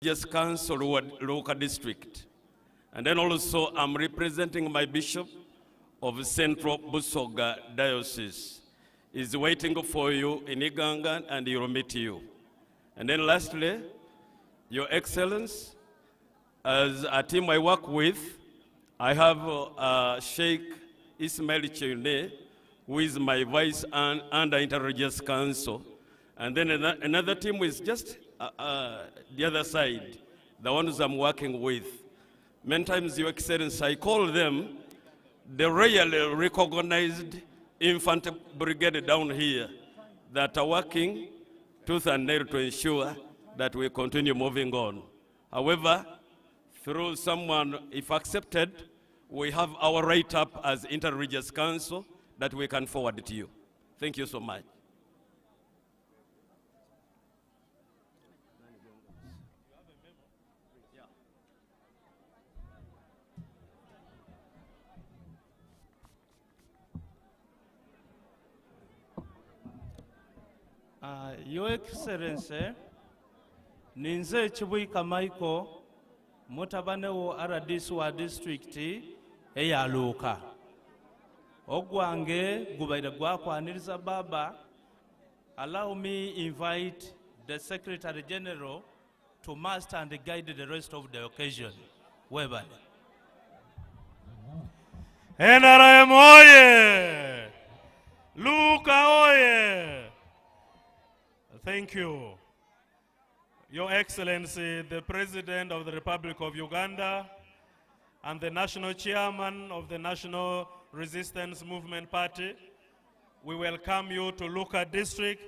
Just Council Luuka District. And then also I'm representing my Bishop of Central Busoga Diocese. He's waiting for you in Uganda and he will meet you. And then lastly, Your Excellence, as a team I work with, I have Sheikh Ismail Chine, who is my vice under Inter-Religious Council. And then another team is just the other side, the ones I'm working with. Many times, Your Excellency, I call them the really recognized infant brigade down here that are working tooth and nail to ensure that we continue moving on. However, through someone, if accepted, we have our write-up as Inter-Religious Council that we can forward to you. Thank you so much. Your Excellency, Ninze Chibuika Michael, Mutabanewo Aradiswa District, Eya Luuka. Ogwange, Gubaida Gwakwa Nirza Baba, allow me invite the Secretary General to master and guide the rest of the occasion. Webale. NRM oye! Luuka oye! Thank you. Your Excellency, the President of the Republic of Uganda and the National Chairman of the National Resistance Movement Party, we welcome you to Luuka District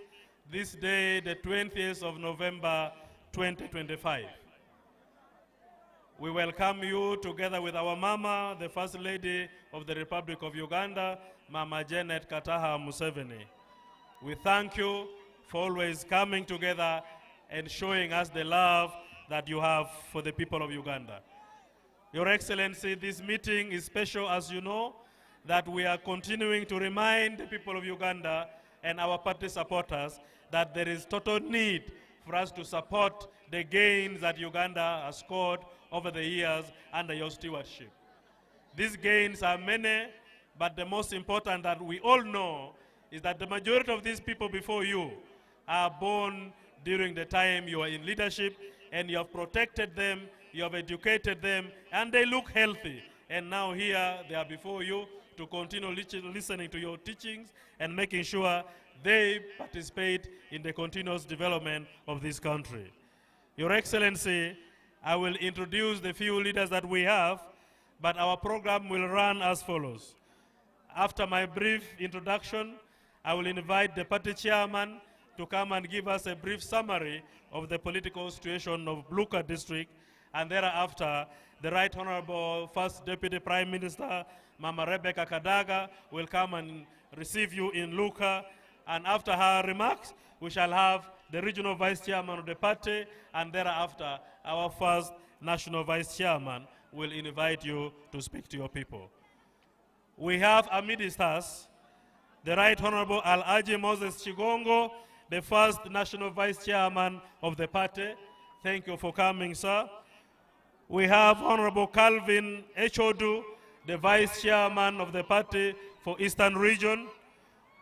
this day, the 20th of November, 2025. We welcome you together with our Mama, the First Lady of the Republic of Uganda, Mama Janet Kataha Museveni. We thank you for always coming together and showing us the love that you have for the people of Uganda. Your Excellency, this meeting is special, as you know, that we are continuing to remind the people of Uganda and our party supporters that there is total need for us to support the gains that Uganda has scored over the years under your stewardship. These gains are many, but the most important that we all know is that the majority of these people before you are born during the time you are in leadership, and you have protected them, you have educated them, and they look healthy. And now here they are before you to continue listening to your teachings and making sure they participate in the continuous development of this country. Your Excellency, I will introduce the few leaders that we have, but our program will run as follows. After my brief introduction, I will invite the party chairman to come and give us a brief summary of the political situation of Luuka District, and thereafter, the Right Honorable First Deputy Prime Minister, Mama Rebecca Kadaga, will come and receive you in Luuka, and after her remarks, we shall have the Regional Vice Chairman of the party, and thereafter, our first National Vice Chairman will invite you to speak to your people. We have amidst us the Right Honorable Al-Aji Moses Chigongo, the first National Vice Chairman of the party. Thank you for coming, sir. We have Honorable Calvin Echodu, the Vice Chairman of the party for Eastern Region.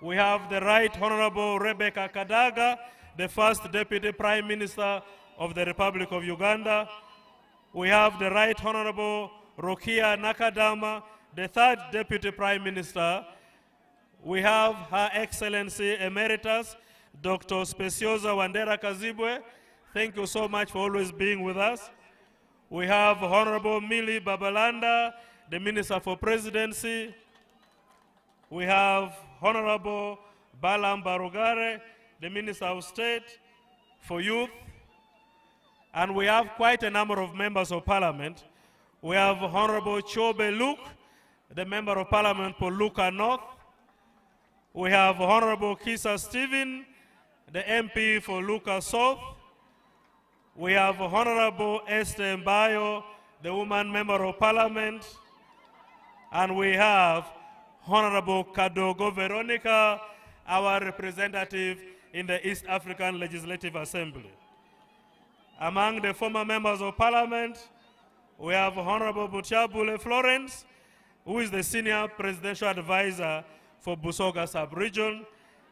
We have the Right Honorable Rebecca Kadaga, the first Deputy Prime Minister of the Republic of Uganda. We have the Right Honorable Rokia Nakadama, the third Deputy Prime Minister. We have Her Excellency Emeritus, Dr. Speciosa Wandera Kazibwe. Thank you so much for always being with us. We have Honorable Millie Babalanda, the Minister for Presidency. We have Honorable Balam Barugare, the Minister of State for Youth. And we have quite a number of members of Parliament. We have Honorable Chobe Luke, the Member of Parliament for Luuka North. We have Honorable Kisa Stephen, the MP for Luuka South. We have Honorable Esther Mbayo, the woman Member of Parliament. And we have Honorable Kadogo Veronica, our representative in the East African Legislative Assembly. Among the former members of parliament, we have Honorable Mutyabule Florence, who is the senior presidential advisor for Busoga sub-region,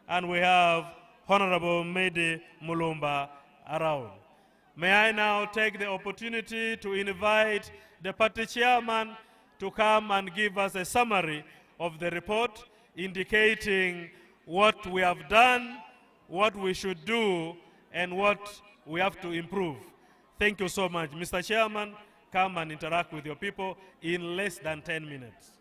and we have Honorable Medi Mulumba around. May I now take the opportunity to invite the party chairman to come and give us a summary of the report, indicating what we have done, what we should do, and what we have to improve. Thank you so much. Mr. Chairman, come and interact with your people in less than 10 minutes.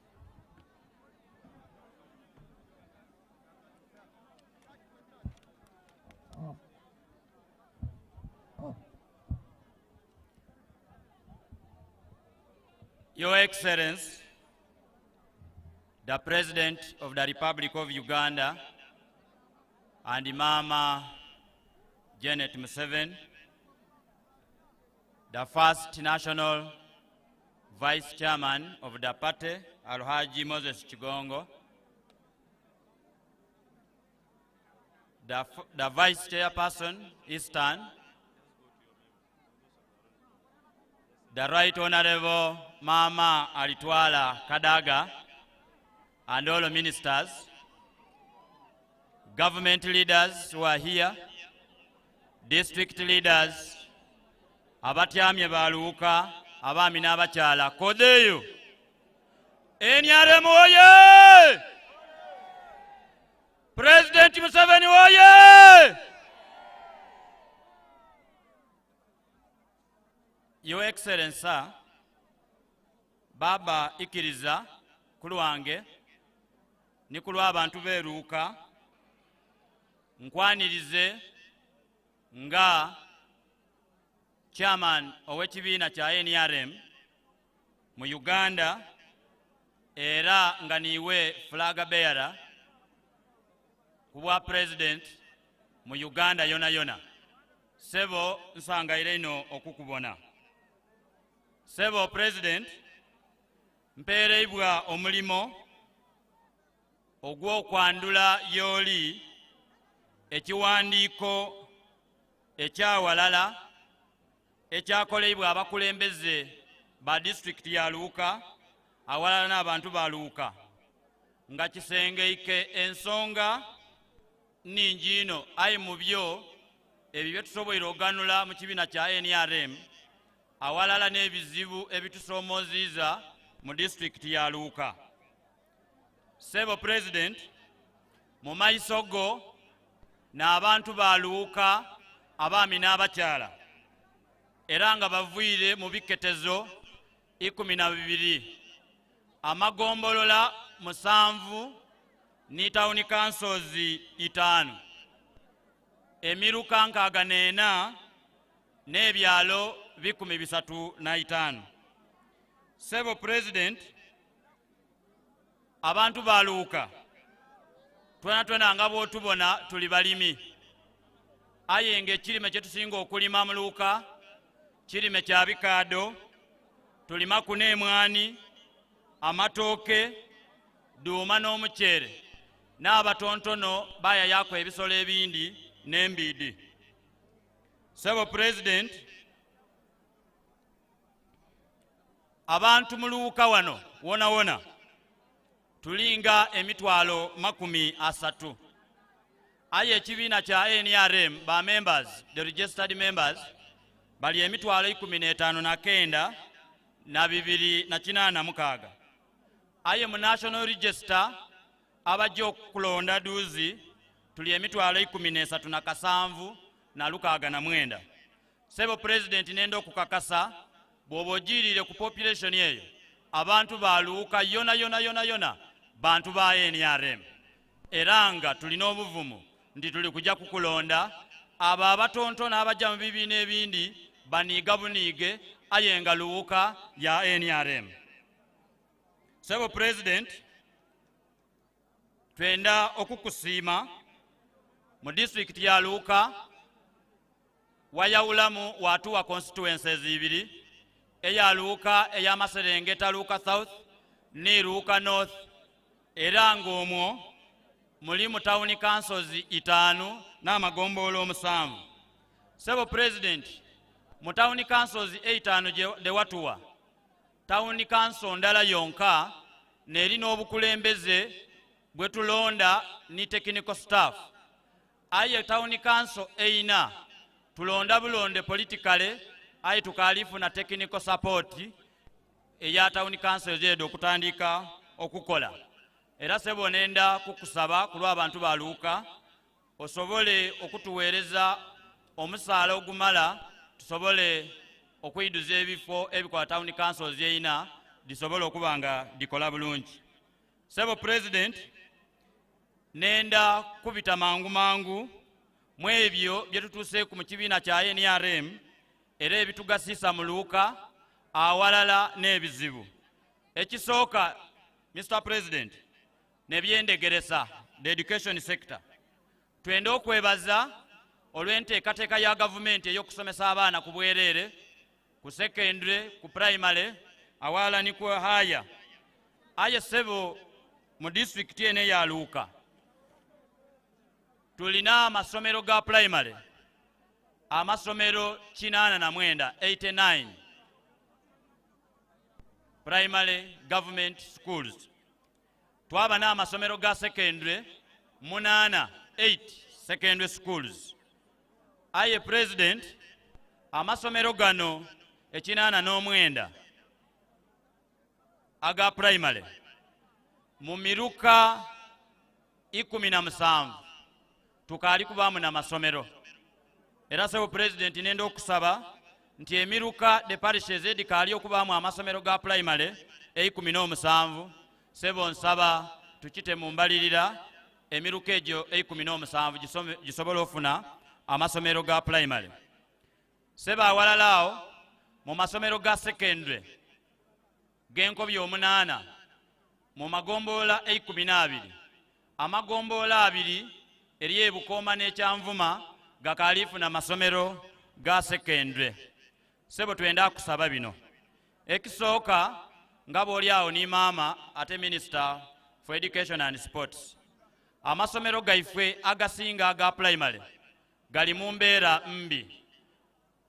Your Excellency, the President of the Republic of Uganda, and Mama Janet Museveni, the first National Vice Chairman of the party, Alhaji Moses Chigongo, the Vice Chairperson, Eastern, the Right Honorable Mama Alitwala Kadaga, and all the ministers, government leaders who are here, district leaders, abatyamye ba Luuka, abaami n'abakyala, kodeyo. NRM oye! President Museveni oye! Your Excellency, sir, Baba ikiriza ku lwange ne ku lw'abantu b'e Luuka nkwanirize nga chairman ow'ekibiina kya NRM mu Uganda era nga niwe flag bearer ku bwa president mu Uganda yona yona. Sebo nsangayire ino okukubona. Sebo president mpeereibwa omulimo ogw'okwandula y'oli ekiwandiiko ekyawalala ekyakoleibwa abakulembeze ba district ya Luuka awalala n'abantu ba Luuka nga kisengeike ensonga ningi ino ayi mu byo ebyo byetusoboire oganula mu kibiina kya NRM awalala n'ebizibu ebitusoomoziiza mu district ya Luuka. Sebo president, mu maiso go n'abantu ba Luuka abaami n'abakyala era nga bavuire mu biketezo 12, amagombolola 7 ne town councils 5, emiruka 64 n'ebyalo 135. Sebo president, abantu ba Luuka twena nga bw'otubona tuli balimi, aye ng'ekirime kye tusinga okulima mu Luuka kirime kya bikaado, tulima ku n'emwani, amatooke, duuma n'omuceere, n'abatontono bayayako ebisolo ebindi n'embiidi. Sebo president, abantu mu Luuka wano wona wona tulinga emitwalo 30, aye ekibiina kya NRM ba members, the registered members, bali emitwalo 15,900 na 286. Aye mu national register abajja okulonda duuzi tuli emitwalo 13,700 na 609. Sebo president nenda okukakasa bw'oba ogiriire ku population eyo abantu ba Luuka yona yona yona yona bantu ba NRM era nga tulina obuvumu nti tuli kujja kukulonda abo abatontona abajja mu bibiina ebindi baniiga buniige aye nga Luuka ya NRM. Sebo president, twenda okukusiima mu district ya Luuka wayawulamu watuwa constituencies 2, eya Luuka eya Maserengeta Luuka South ne Luuka North, era ng'omwo mulimu town councils 5 n'amagombolola 7. Sebo president, mu town councils 8 de watuwa town council ndala yonka nerina obukulembeze bwe tulonda ni technical staff aye town council eina tulonda bulonde politically aye tukalifu na technical support eya town council zedo okutandika okukola era sebo nenda kukusaba kulwa abantu ba Luuka osobole okutuweereza omusaala ogumala tusobole okwiduza ebifo ebikola town council zeina disobole okubanga dikola bulungi. Sebo president nenda kubita mangu mu ebyo bye tutuse ku kibiina kya NRM era ebitugasisa mu Luuka awalala n'ebizibu. Ekisooka Mr. President nebyendegeresa the education sector twende okwebaza olw'enteekateeka ya gavumenti ey'okusomesa abaana ku bwereere ku secondary ku primary awala ni ku haya aye sebo mu district ene ya Luuka tulina amasomero ga primary amasomero 89 primary government schools twaba na amasomero ga secondary 8 secondary schools aye president amasomero gano 89 aga primary mu miruka 17 tukali kubamu na masomero era sebo president nenda okusaba nti emiruka de parishes edikali okubamu amasomero ga primary 17 sebo nsaba tukite mu mbalirira emiruka egyo 17 gisobola ofuna amasomero ga primary. Seba awalalao mu masomero ga secondary genkobyo 8 mu magombola 12 amagombola 2 eri ebukooma n'ekyanvuma gakalifu na masomero ga secondary. Sebo twenda kusaba bino ekisooka nga bw'oli awo ni maama ate minister for education and sports amasomero gaifwe agasinga aga primary gali mu mbeera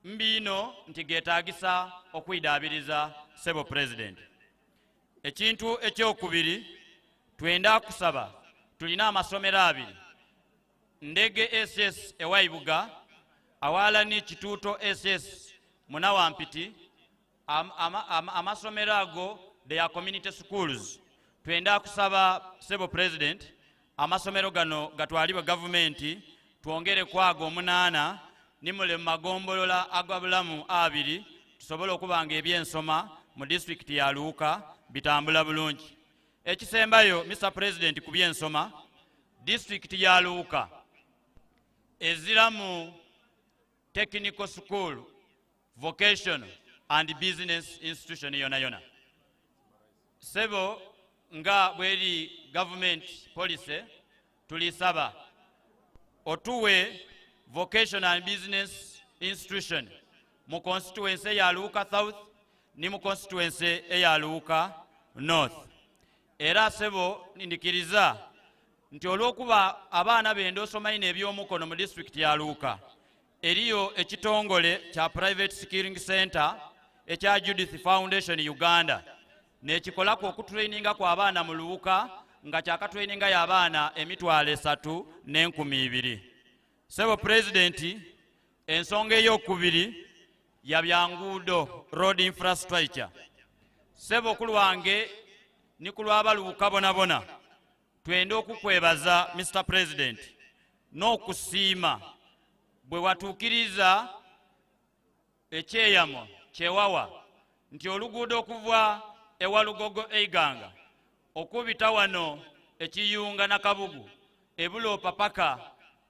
mbi ino nti geetaagisa okwidaabiriza sebo president. Ekintu ekyokubiri twenda kusaba tulina amasomero 2 ndege SS ewaibuga awala ni kituuto SS munawampiti amasomero ago they are community schools twenda kusaba sebo president amasomero gano gatwalibwa government tuongere kwago 8 nimule magombolola agabulamu 2 tusobole okubanga ebyensoma mu district ya Luuka bitambula bulungi. Ekisembayo Mr. President ku byensoma district ya Luuka eziramu technical school vocational and business institution yona sebo nga bweri government policy tulisaba otuwe vocational and business institution mu constituency ya Luuka South ni mu constituency ya Luuka North. Era sebo ndikiriza nti olwokuba abaana benda osoma ine ebyomukono mu district ya Luuka eriyo ekitongole kya private skilling center ekya Judith Foundation Uganda nekikolako okutraininga kwa abaana mu Luuka nga kyakatraininga ya abaana emitwalo 3,200. Sebo president ensonga ey'okubiri ya byanguudo road infrastructure sebo kulwange ni kulwaba Luuka bonabona twende okukwebaza Mr. President n'okusiima bwe watuukiriza ekyeyamo kyewawa nti oluguudo okuva ewalugogo Eiganga okubita wano ekiyunga na Kabugu ebuloopa paka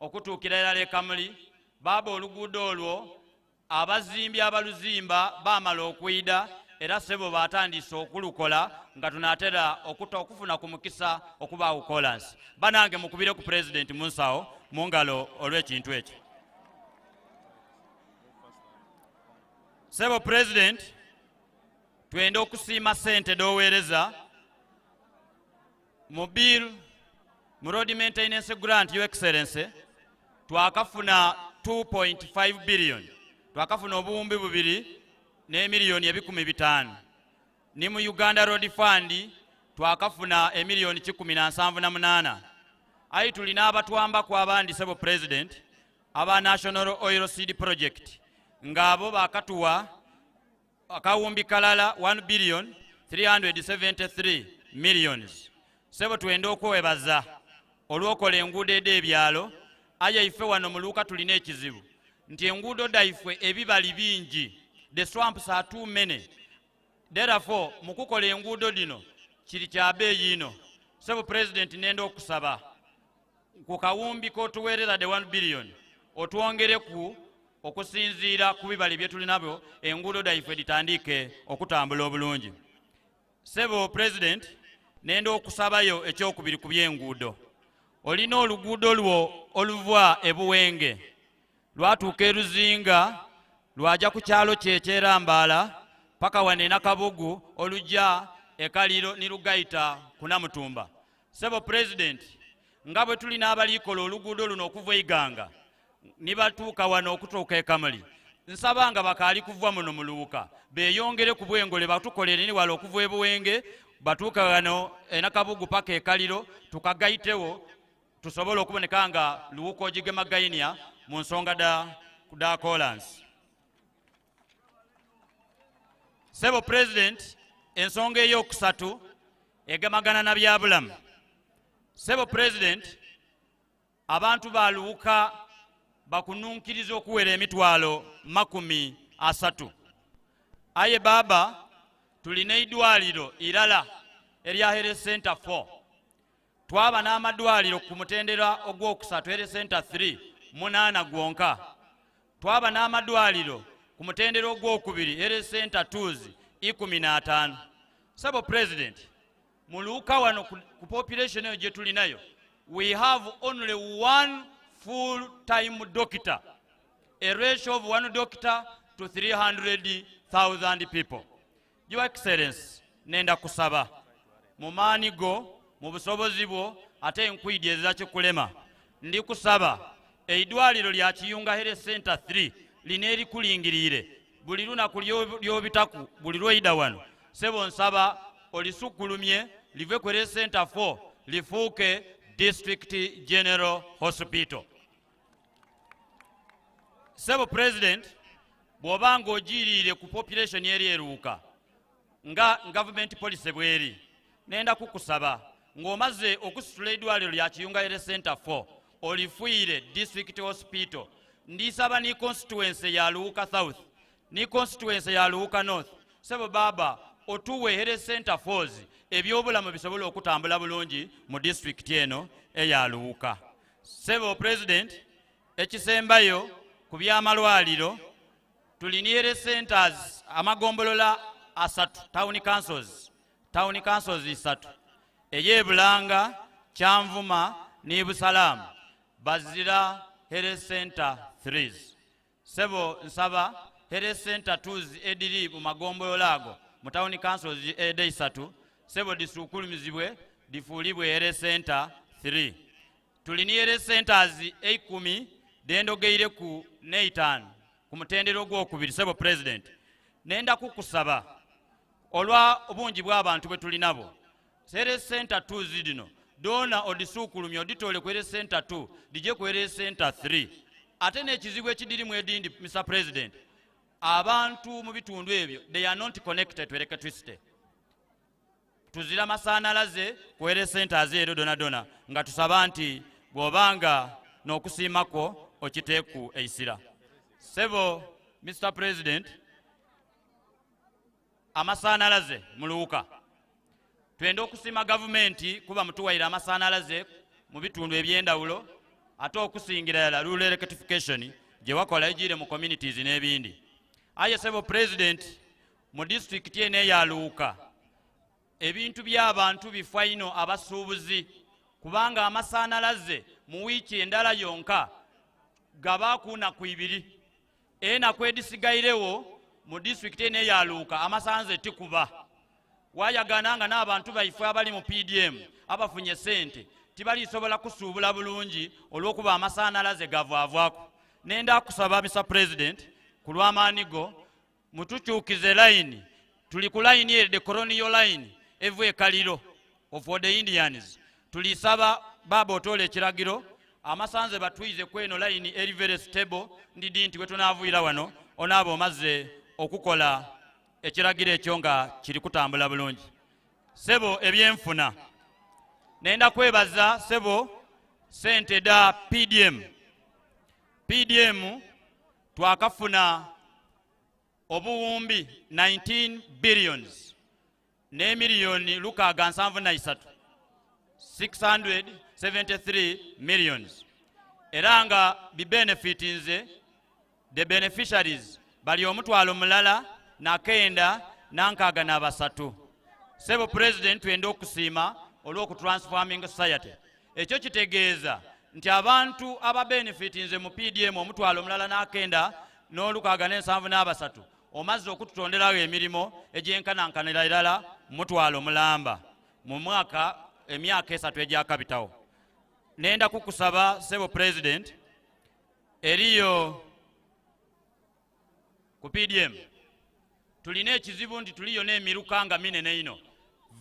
okutuukira ddala Kamuli baba oluguudo olwo abazimbi abaluzimba baamala okwida era sebo batandise okulukola nga tunatera okufuna ku mukisa okubaawo kolansi banange mukubire ku president munsawo mungalo olw'ekintu ekyo. Sebo president twende okusiima sente doweereza mu bill mu road maintenance grant your excellency twakafuna 2.5 billion twakafuna obuwumbi 2 n'emiliyoni 500 ni mu Uganda Road Fund twakafuna emiliyoni 178 ayi tulina abatwamba ku abandi sebo president aba National Oil Seed Project ngabo bakatuwa akawumbi kalala 1 billion 373 millions sebo twende okwebaza olwokola enguudo ebyalo aye ife wano mu Luuka tulina ekizibu nti enguudo daife ebibali bingi, the swamps are too many. Therefore mukukola enguudo dino kiri kya beeyi ino sebo president nenda okusaba ku kawumbi kotuweerera the 1 billion otwongere ku okusinziira ku bibali bye tulinabyo enguudo daife ditandike okutambula obulungi. Sebo president nenda okusabayo ekyokubiri ku byenguudo. Olina oluguudo lwo oluva ebuwenge lwatuuka e Ruzinga lwaja ku kyalo kyekyerambaala paka wane Nakabugu olujja ekaliro ni Lugayita kunamutumba. Sebo president nga bwe tulina abalikola oluguudo luno okuva Iganga nibatuuka wano okutuuka e Kamali nsabanga bakaali kuva muno mu Luuka beeyongere ku bwengole batukolere ni wala okuva ebuwenge batuuka wano e Nakabugu paka ekaliro tukagayitewo tusobola okuboneka nga Luuka ogigemagainia mu nsonga da Collins. Sebo president ensonga eyokusatu egemagana na byabulamu. Sebo president abantu ba Luuka bakununkiriza okuwera emitwalo 30. Aye baba tulina eidwaliro irala erya Health Center 4 twaba n'amadwaliro ku mutendera ogwokusatu Health Center 3 8 gwonka twaba n'amadwaliro ku mutendera ogwokubiri Health Center 2 15. Sebo president mu Luuka wano ku population eyo gye tulinayo we have only 1 full-time doctor, a ratio of 1 doctor to 300,000 people. Your Excellency nenda kusaba mu maani go mu busobozi bwo ate enkwidi ezakikulema ndi kusaba eidwaliro lya Kiyunga Health Center 3 lineeri kulingirire buli lunaku lyobitaku buli lwoida wano. Sebo nsaba olisukulumye live ku Health Center 4 lifuuke District General Hospital. Sebo president bw'obanga ogiriire ku population eri eruuka nga government policy bweri nenda kukusaba ng'omaze okusitula eidwaliro lya Kiyunga Health Center 4 olifuire District Hospital ndisaba ni constituency ya Luuka South ni constituency ya Luuka North. Sebo baba otuwe Health Center 4 ebyobulamu bisobola okutambula bulungi mu district eno eya Luuka. Sebo president ekisembayo ku byamalwaliro tulina Health Centers amagombolola 3 town councils 3 ey'Ebulanga, Kyanvuma ne Busalamu bazira Health Center 3. Sebo nsaba Health Center 2 ediri mu magombolola ago mu town councils ede 3 sebo disukulumizibwe difuulibwe Health Center 3. Tulina Health Centers 10 dendogeire ku 5 ku mutendero gw'okubiri. Sebo president nenda kukusaba olwa obungi bw'abantu bwe tulinabo Health Center 2 zidino dona odisukulumya oditole ku Health Center 2 dije ku Health Center 3 ate n'ekizibu ekidiri mu edindi. Mr. President abantu mu bitundu ebyo they are not connected to electricity. Tuzira masanalaze ku Health Centers ero dona nga tusaba nti bw'obanga n'okusiimako okiteeku eisira. Sebo Mr. President amasanalaze mu Luuka twenda okusiima gavumenti kuba mutuwaire amasanalaze mu bitundu ebyendawulo ate okusingira yala rural electrification gye wakola ejire mu communities n'ebindi. Aye Sebo president mu district ene ya Luuka ebintu by'abantu bifaino abasuubuzi kubanga amasanalaze mu wiiki endala yonka gabakuna ku 2 ena kwedisigairewo mu district ene ya Luuka amasanze tikuba wayagananga n'abantu baife abali mu PDM abafunye sente tibalisobola kusuubula bulungi olw'okuba amasanalaze gavaavwako. Nenda kusaba Mr. President ku lw'amaanigo mutukyukize line tuli ku line ye the colonial line evu ekaliro for the Indians tulisaba baba otole ekiragiro amasanze batwize kweno line eri very stable ndidi nti wetunaavuira wano onaabo omaze okukola ekiragiro ekyo nga kiri kutambula bulungi. Sebo ebyenfuna nenda kwebaza sebo sente da PDM twakafuna obuwumbi 19 billions ne miliyoni Luuka 673 millions era nga bibenefitinze the beneficiaries bali omutwalo mulala na kenda nankaaga n'abasatu. Sebo president twenda okusiima olw'okutransforming society. Ekyo kitegeeza nti abantu ababenefitinze mu PDM omutwalo mulala nakenda n'olukaaga n'ensanvu n'abasatu omazze okututonderawo emirimo egyenkanankanira irala mutwalo mulamba mu emyaka esatu egyakabitawo. Nenda kukusaba Sebo president eriyo ku PDM tulina ekizibu nti tuliyo n'emiruka nga minene ino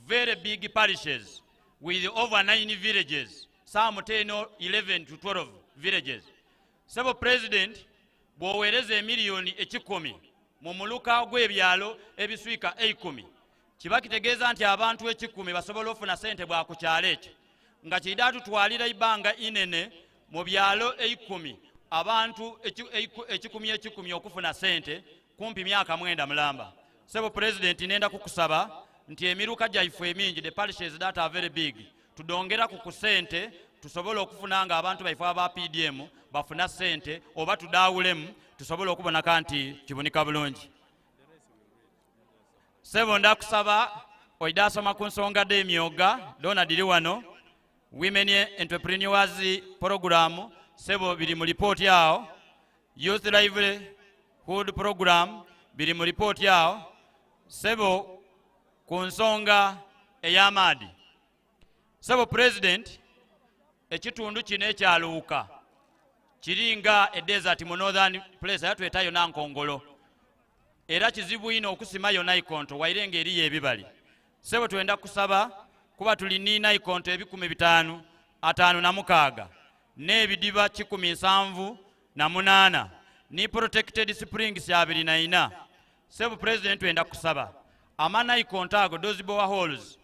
very big parishes with over 9 villages, some 10 or 11 to 12 villages. Sebo president bw'oweereza emiliyoni ekikumi mu muluka gw'ebyalo ebiswika 10 kiba kitegeeza nti abantu ekikumi basobola ofuna sente bwa ku kyalo ekyo nga kida tutwalira ibanga inene mu byalo 10 abantu ekikumi okufuna sente kumpi myaka mwenda mulamba. Sebo president nenda kukusaba nti emiruka gyaife emingi the parishes that are very big tudongera ku kusente tusobola okufuna nga abantu baife aba PDM bafuna sente oba tudaawulemu tusobola okubonaka nti kibonika bulungi. Sebo ndakusaba oidasoma ku nsonga d'emyoga dona diri wano women entrepreneurs program sebo biri mu report yao youth livelihood program biri mu report yao. Sebo ku nsonga ey'amaadi Sebo president ekitundu kino ekya Luuka kiringa edesert mu northern place yatwetayo nankongolo era kizibu ino okusima yo naikonto wairenga eriyo ebibali. Sebo twenda kusaba kuba tulini naikonto 556 n'ebidiba 178 ni protected springs 24. Sebo president twenda kusaba amanaikonto ago those boreholes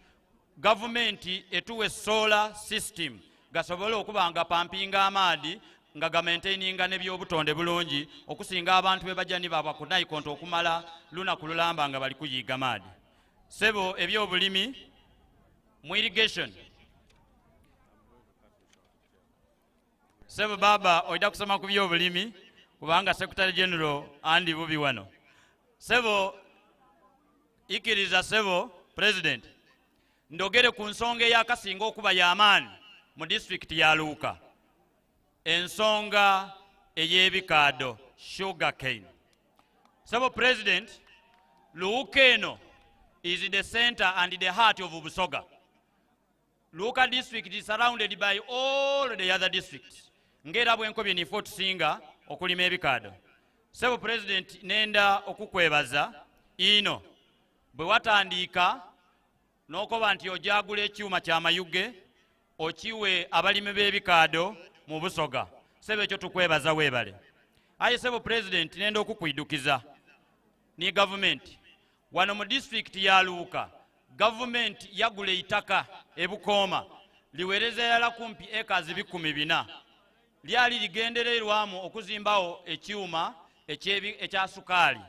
government etuwe solar system gasobola okuba nga pampinga amaadi nga gamentaininga n'ebyobutonde bulungi okusinga abantu bebajani baba ku naikonto okumala lunaku lulamba nga bali kuyiga maadi. Sebo ebyobulimi mu irrigation Sebo baba oida kusoma ku byobulimi kubanga secretary general andi bubi wano. Sebo ikiriza Sebo president ndogere ku nsonga eyakasinga okuba y'amaani mu district ya Luuka ensonga ey'ebikaado sugar cane. Sebo president Luuka eno is the center and the heart of Busoga. Luuka district is surrounded by all the other districts ngera bwenkobye nifo tusinga okulima ebikaado. Sebo president nenda okukwebaza ino bwe watandiika n'okoba nti ojagula ekyuma ky'amayuge okiwe abalimi b'ebikaado mu Busoga. Sebo ekyo tukwebaza weebale. Aye Sebo president nenda okukwidukiza ni government wano mu district ya Luuka government yagula eitaka ebukooma liweereza yala kumpi acres 400 lyali ligendererwamu okuzimbawo ekyuma ekya sukaali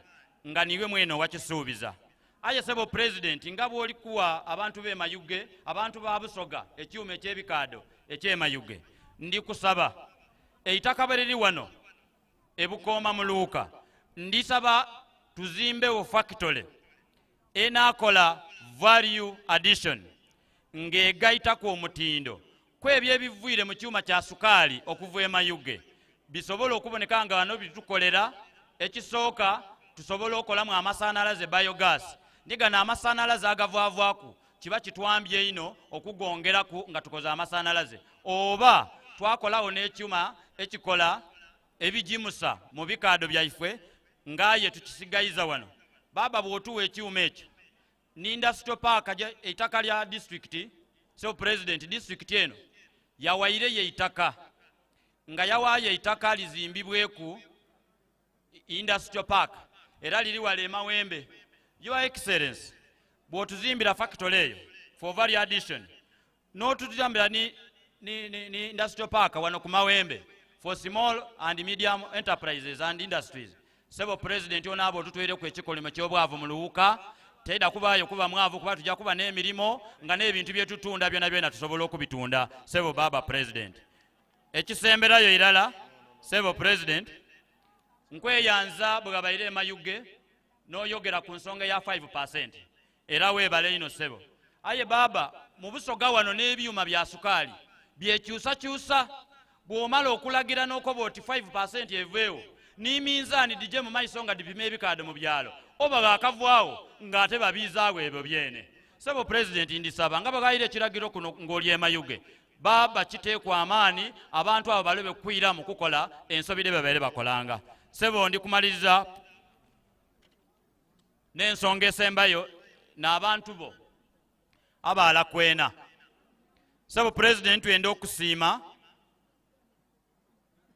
nga niwe mweno wakisuubiza. Aye Sebo president nga bw'olikuwa abantu b'emayuge abantu ba Busoga ekyuma eky'ebikaado eky'emayuge ndi kusaba eitaka beriri wano ebukooma mu Luuka ndisaba tuzimbewo factory enakola value addition ng'egaitako omutindo kwebyo ebivuire mu kyuma kya sukaali okuva emayuge bisobola okuboneka nga wano bitukolera. Ekisooka tusobola okolamu amasanalaze biogas ndigana amasanalaze agavaavaaku kiba kitwambye ino okugongeraku nga tukoze amasanalaze oba twakolawo n'ekyuma ekikola ebijimusa mu bikaado byaife ngaye tukisigayiza wano baba bw'otuwa ekyuma ekyo n'industrial park eitaka lya district so president district eno yawayire ye itaka nga yawaayo eitaka lizimbibweku industrial park era liri wala emawembe. Your Excellency bw'otuzimbira factory eyo for value addition n'otuzambira ni industrial park wano ku mawembe for small and medium enterprises and industries. Sebo president onaabo tutwere ku ekikolimo ky'obwavu mu Luuka teda kubaayo kuba mwavu kuba tujja kuba n'emirimo nga n'ebintu byetutunda byonna byonna tusobola okubitunda. Sebo baba president ekisemberayo irala sebo president nkweyanza bwe gabayire mayuge n'oyogera ku nsonga ya 5% era weebale ino sebo aye baba mu Busoga wano n'ebyuma bya sukaali byekyusakyusa bw'omala okulagira n'okoba oti 5% eveewo n'eminzaani dijje mu maiso nga dipima ebikaade mu byalo oba gaakavaawo ng'ate babiizaawo ebyo byene. Sebo president ndisaba nga bagayire ekiragiro kuno ng'oli emayuge baba kiteekwa amaani abantu abo balebe kukwira mu kukola ensobire babeere bakolanga. Sebo ndikumaliriza n'ensonga esembayo n'abantu bo abaala kwena. Sebo president wenda okusiima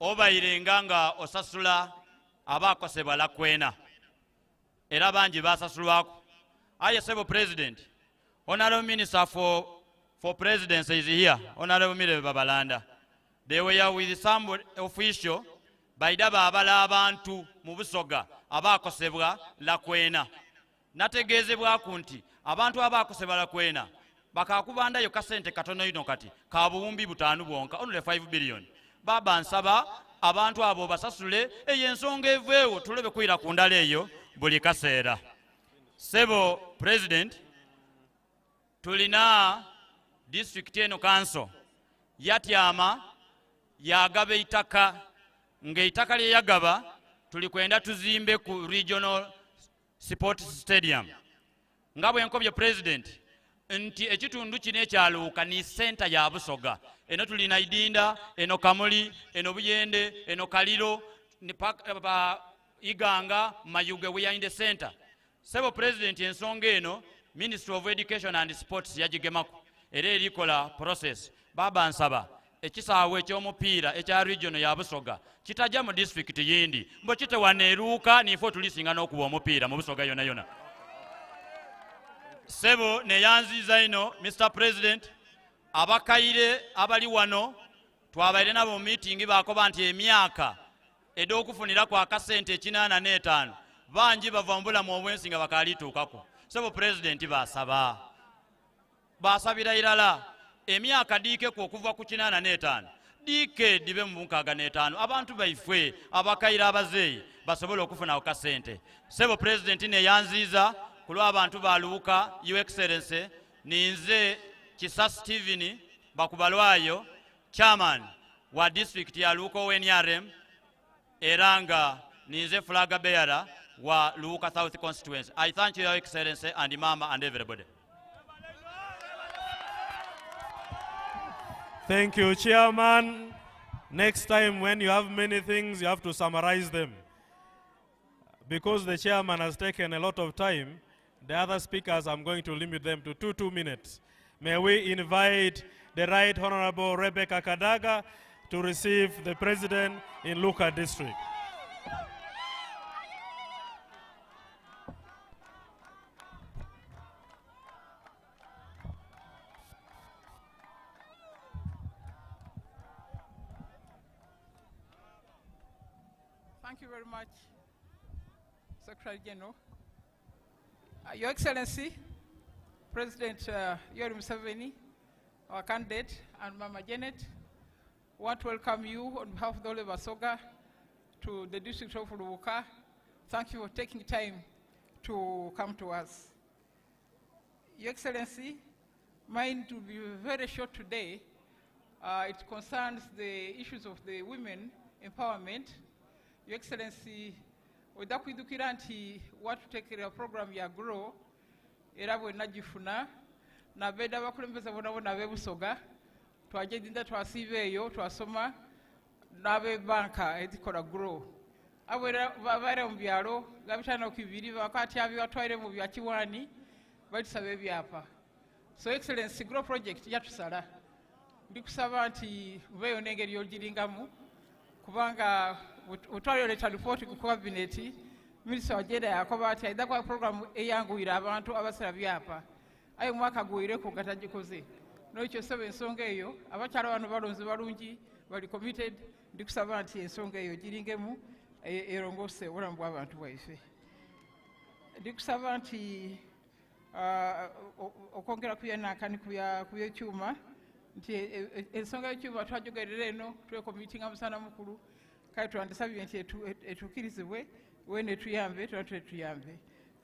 obayirenga nga osasula abaakosebwa lakwena era bangi basasulwako. Aye sebo president honorable minister for presidency is here, honorable Mire Babalanda. They were with some official baidaba abala abantu mu Busoga abaakosebwa lakwena nategeezebwa kunti abantu abaakosebwa lakwena bakakubandayo kasente katono ino kati ka buwumbi butaanu bwonka only 5 billion. Baba nsaba abantu abo basasule eyo ensonga eveewo tulebe kwira ku ndala eyo buli kaseera. Sebo president tulina district eno council yatyama yagaba eitaka ng'eitaka lye yagaba tuli kwenda tuzimbe ku regional sports stadium nga bwe nkobye president nti ekitundu kino ekya Luuka ni center ya Busoga. Eno tulina Idinda, eno Kamuli, eno Buyende, eno Kaliro, Iganga, Mayuge, we are in the center. Sebo president ensonga eno Ministry of Education and Sports yagigemako era erikola process. Baba nsaba ekisaawe eky'omupiira ekya regional ya Busoga kitajja mu district yindi mbo kitewana e Luuka nifo tulisinga n'okuba omupiira mu Busoga yona yona. Sebo neyanziza ino Mr. President abakaire abali wano twabaire nabo mu meeting bakoba nti emyaka ed'okufunira ku akasente 85 bangi bavambula mu obwensi nga bakalituukako. Sebo president basabira irala emyaka diike okuva ku 85 diike dibe mu 65 abantu baifwe abakaire abazeeyi basobola okufuna akasente. Sebo president neyanziza kulwa abantu ba Luuka. Your Excellency ninze Kisa Steven Bakubalwayo chairman wa district ya Luuka ONRM eranga ninze flag bearer wa Luuka South constituency. I thank you, Your Excellency, and Mama and everybody. Thank you, Chairman. Next time when you have many things, you have to summarize them. Because the Chairman has taken a lot of time, the other speakers, I'm going to limit them to 2 minutes. May we invite the Right Honorable Rebecca Kadaga to receive the President in Luuka District. Thank you very much, Secretary General. Your Excellency, President Museveni, our candidate, and Mama Janet, I want to welcome you on behalf of the whole of Busoga to the district of Luuka. Thank you for taking time to come to us. Your Excellency, mine to be very short today. It concerns the issues of the women empowerment. Your Excellency, odakwidukira nti watuteekera program ya grow era bwe nagifuna nabedda abakulembeze bonna b'e Busoga twagenda twasiiba eyo twasoma n'ab'ebbanka ezikola grow babeera mu byalo nga bitano ku bibiri bakati abibatwaire mu bya Kiwani batusaba ebyapa. So Excellency, grow project yatusala ndikusaba nti mubeeyo n'engeri yogiringamu kubanga utwaloleta ripoti ku cabinet minisita wa jeda yakoba ati aidha kwa programu eyanguira abantu abasala byapa ayo mwaka guwireko gatagikoze n'ekyo sebe ensonga eyo abakyala bano balonzi balungi bali committed ndikusaba nti ensonga eyo giringemu erongose obulamu bw'abantu bwaife. Ndikusaba nti okwongera kuyanakani ku ekyuma nti ensonga y'ekyuma twajogerera eno twekomitinga musana mukulu kale twandisabye nti etukirizibwe wene tuyambe tuyambe.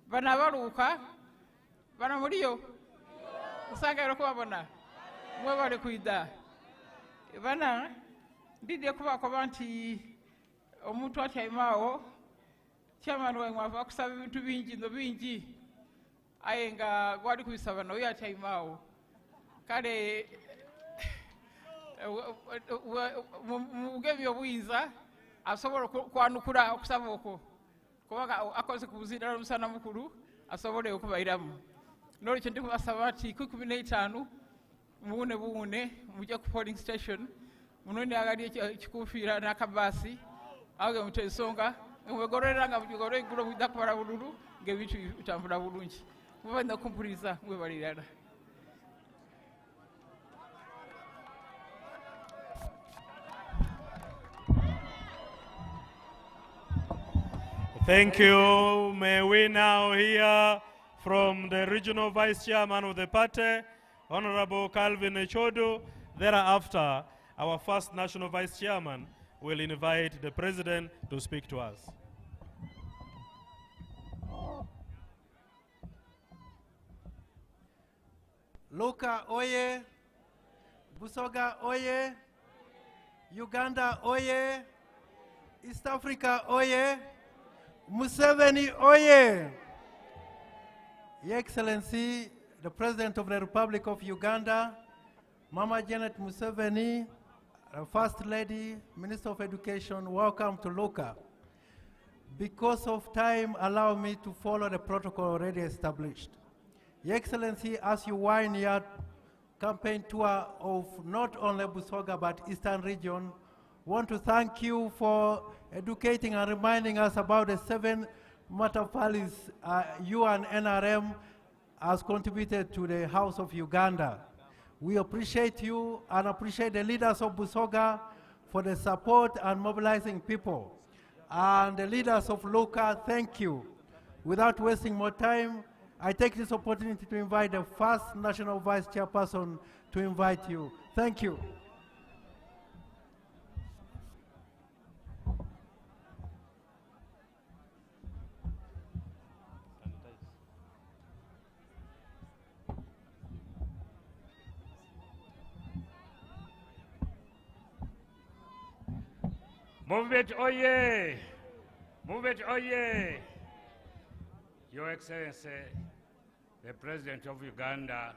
Bano abaluuka bano muliyo kusanga kubabona mwebale kuida bana ndidde kubakoba nti omuntu atyaimawo chairman wa mwavu akusaba ebintu bingi no bingi aye nga gwali kubisaba naye atyaimawo kale mugemi obuyinza asobola kwanukula okusaba okwo kubanga akoze ku buzira n'omusana mukulu asobole okubayiramu n'olwekyo ndi kubasaba nti 15 buwune mujja ku polling station munoni agali ekikufiira n'akabaasi awe mute ensonga mwegorera nga mugigorera iggulo mujja kubala bululu ng'ebintu bitambula bulungi mubalina kumpuliriza mwebalirana. Thank you. May we now hear from the regional vice chairman of the party, Honorable Calvin Echodo. Thereafter, our first national vice chairman will invite the president to speak to us. Luuka oye, Busoga oye, Uganda oye, East Africa oye, Museveni oye. Your Excellency, the President of the Republic of Uganda, Mama Janet Museveni, First Lady, Minister of Education, welcome to Luuka. Because of time, allow me to follow the protocol already established. Your Excellency, as you wind your campaign tour of not only Busoga but Eastern region, want to thank you for educating and reminding us about the 7 Matafalis you and NRM has contributed to the House of Uganda. We appreciate you and appreciate the leaders of Busoga for the support and mobilizing people. And the leaders of Luuka, thank you. Without wasting more time, I take this opportunity to invite the first national vice chairperson to invite you. Thank you. Movement oye! Movement oye! Your Excellency, the President of Uganda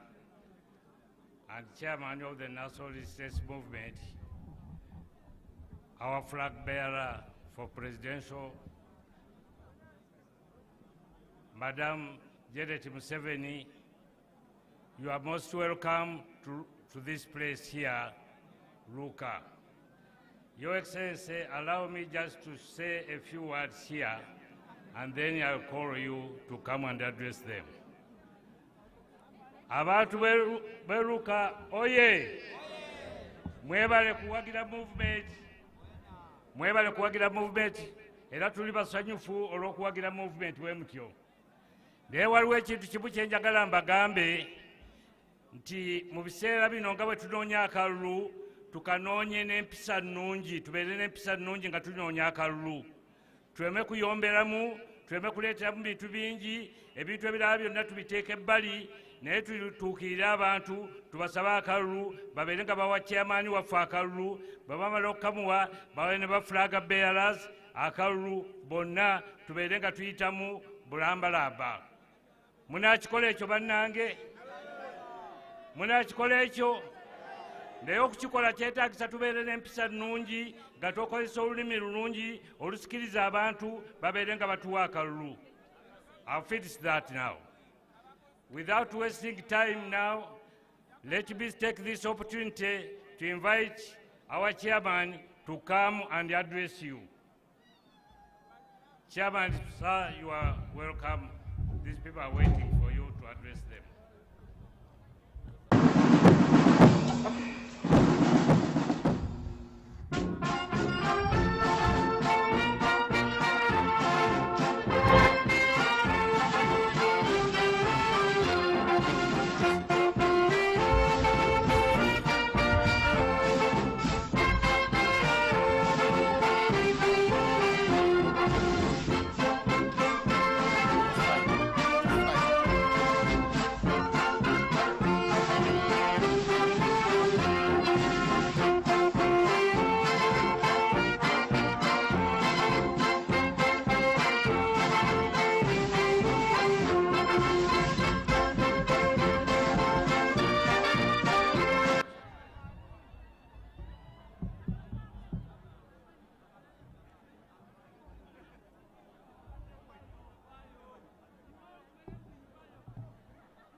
and Chairman of the National Resistance Movement, our flag bearer for presidential, Madam Janet Museveni, you are most welcome to this place here, Luuka. Your Excellency, allow me just to say a few words here, and then I'll call you to come and address them. Abantu beruka oye! Mwebale kuwagira movement. Mwebale kuwagira movement. Era tuli basanyufu olw'okuwagira movement wemutyo. Naye waliwo ekintu kimu kye njagala mbagambe nti mu biseera bino nga bwe tunoonya akalulu tukanoonye n'empisa nnungi, tubeere n'empisa nnungi nga tunoonya akalulu. Tuleme kuyomberamu, tuleme kuleeteramu bintu bingi, ebintu ebirala byonna tubiteeke ebbali, naye tutuukirire abantu, tubasabe akalulu, babeere nga bawa chairman waffe akalulu, bwe bamala okukamuwa babe ne ba flag bearers akalulu, bonna tubeere nga tuyitamu bulambalamba. Munaakikola ekyo bannange? Munaakikola ekyo? naye okukikola kyetaagisa tubeere n'empisa nnungi nga tokozesa olulimi lulungi olusikiriza abantu babeere nga batuwa akalulu. I've finished that now. Without wasting time now, let me take this opportunity to invite our chairman to come and address you. Chairman, sir, you are welcome. These people are waiting for you to address them.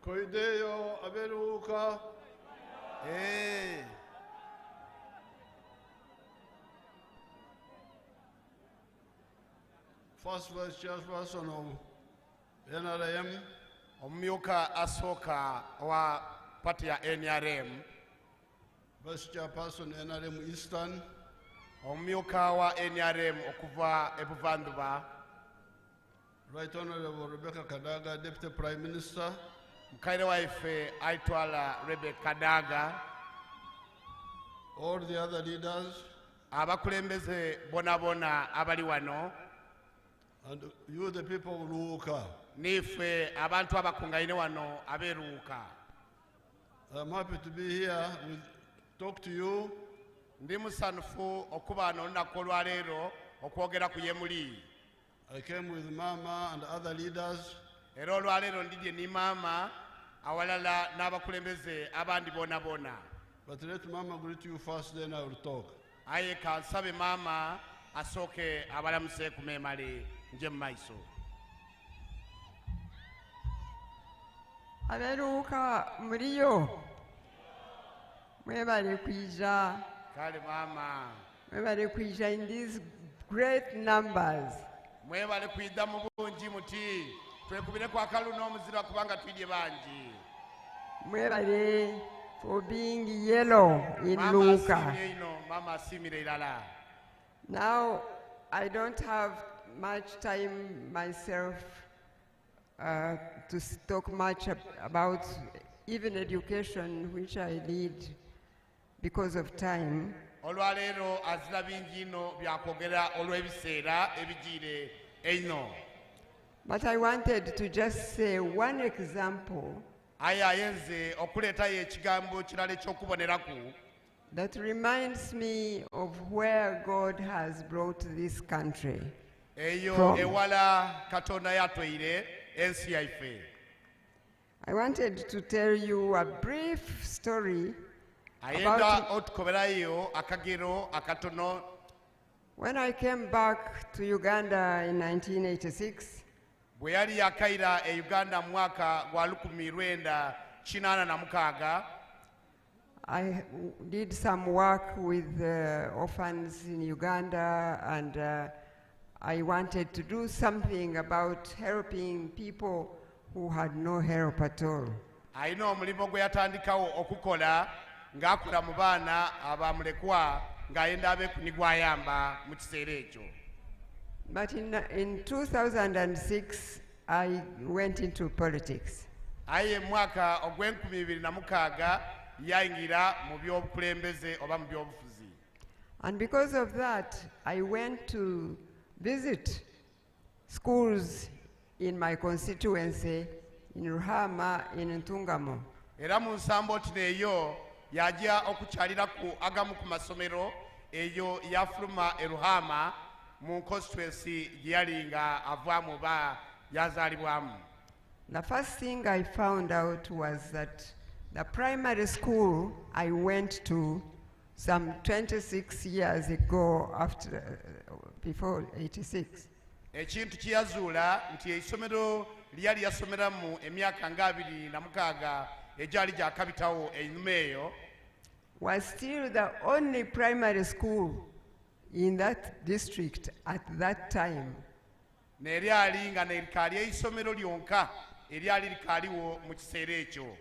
Koideo aberuka. First Vice Chairperson of NRM. Omumyuka asooka wa pati ya NRM. Vice Chairperson NRM Eastern. Omumyuka wa NRM okuva ebuvanjuba. Right Honorable Rebecca Kadaga, Deputy Prime Minister. Mukaire waife aitwala Rebecca Kadaga. All the other leaders. Abakulembeze bonabona abali wano. And you the people of Luuka. Nife abantu abakungaine wano aberuuka. I'm happy to be here with talk to you. Ndi musanfu okuba wano olunaku olwaleero okwogera ku yemuli. I came with Mama and other leaders. Era olwaleero ndije ni maama awalala n'abakulembeze abandi bonabona. But let Mama greet you first, then I will talk. Aye kansabe maama asooke abalamuse ku meemale nje mu maiso. Aberuuka muliyo mwebale kwija. Kale maama. Mwebale kwija in these great numbers. Mwebale kwidda mu bungi muti twekubireko akalu n'omuzira kubanga twidye bangi. Mwebale for being yellow in Luuka. Mama asimire ilala. Now I don't have much time myself to talk much about even education, which I lead because of time. Olwaleero azira bingi ino byakwogera olw'ebiseera ebigire eino. But I wanted to just say one example ayenze okuleetayo ekigambo kirala eky'okuboneraku that reminds me of where God has brought this country eyo ewala Katonda yatweire ensi yaife. I wanted to tell you a brief story ayenda otukoberayo akagero akatono. When I came back to Uganda in 1986, bwe yali yakaira e Uganda mu mwaka gwa 1986, I did some work with orphans in Uganda, and I wanted to do something about helping people who had no help at all. Ayina omulimu gwe yatandikawo okukola ng'akula mu baana abamulekwa ng'ayenda abeekunigwa ayamba mu kiseera ekyo. But in 2006, I went into politics. Aye mwaka ogw'2006 yayingira mu by'obukulembeze oba mu by'obufuzi. And because of that, I went to visit schools in my constituency, in Ruhama, in Ntungamo. Era mu nsamboti neeyo yajja okukyalira ku agamu ku masomero eyo yafuluma e Ruhama mu constituency gye yali nga avaamu ba yazaalibwamu. The first thing I found out was that The primary school I went to some 26 years ago before 86. ekintu kiyazuula nti essomero lyali yasomeramu emyaka nga 26 egyali gyakabitawo ennyuma eyo was still the only primary school in that district at that time. neryali nga nerikaali eisomero lyonka eryali likaaliwo mu kiseera ekyo.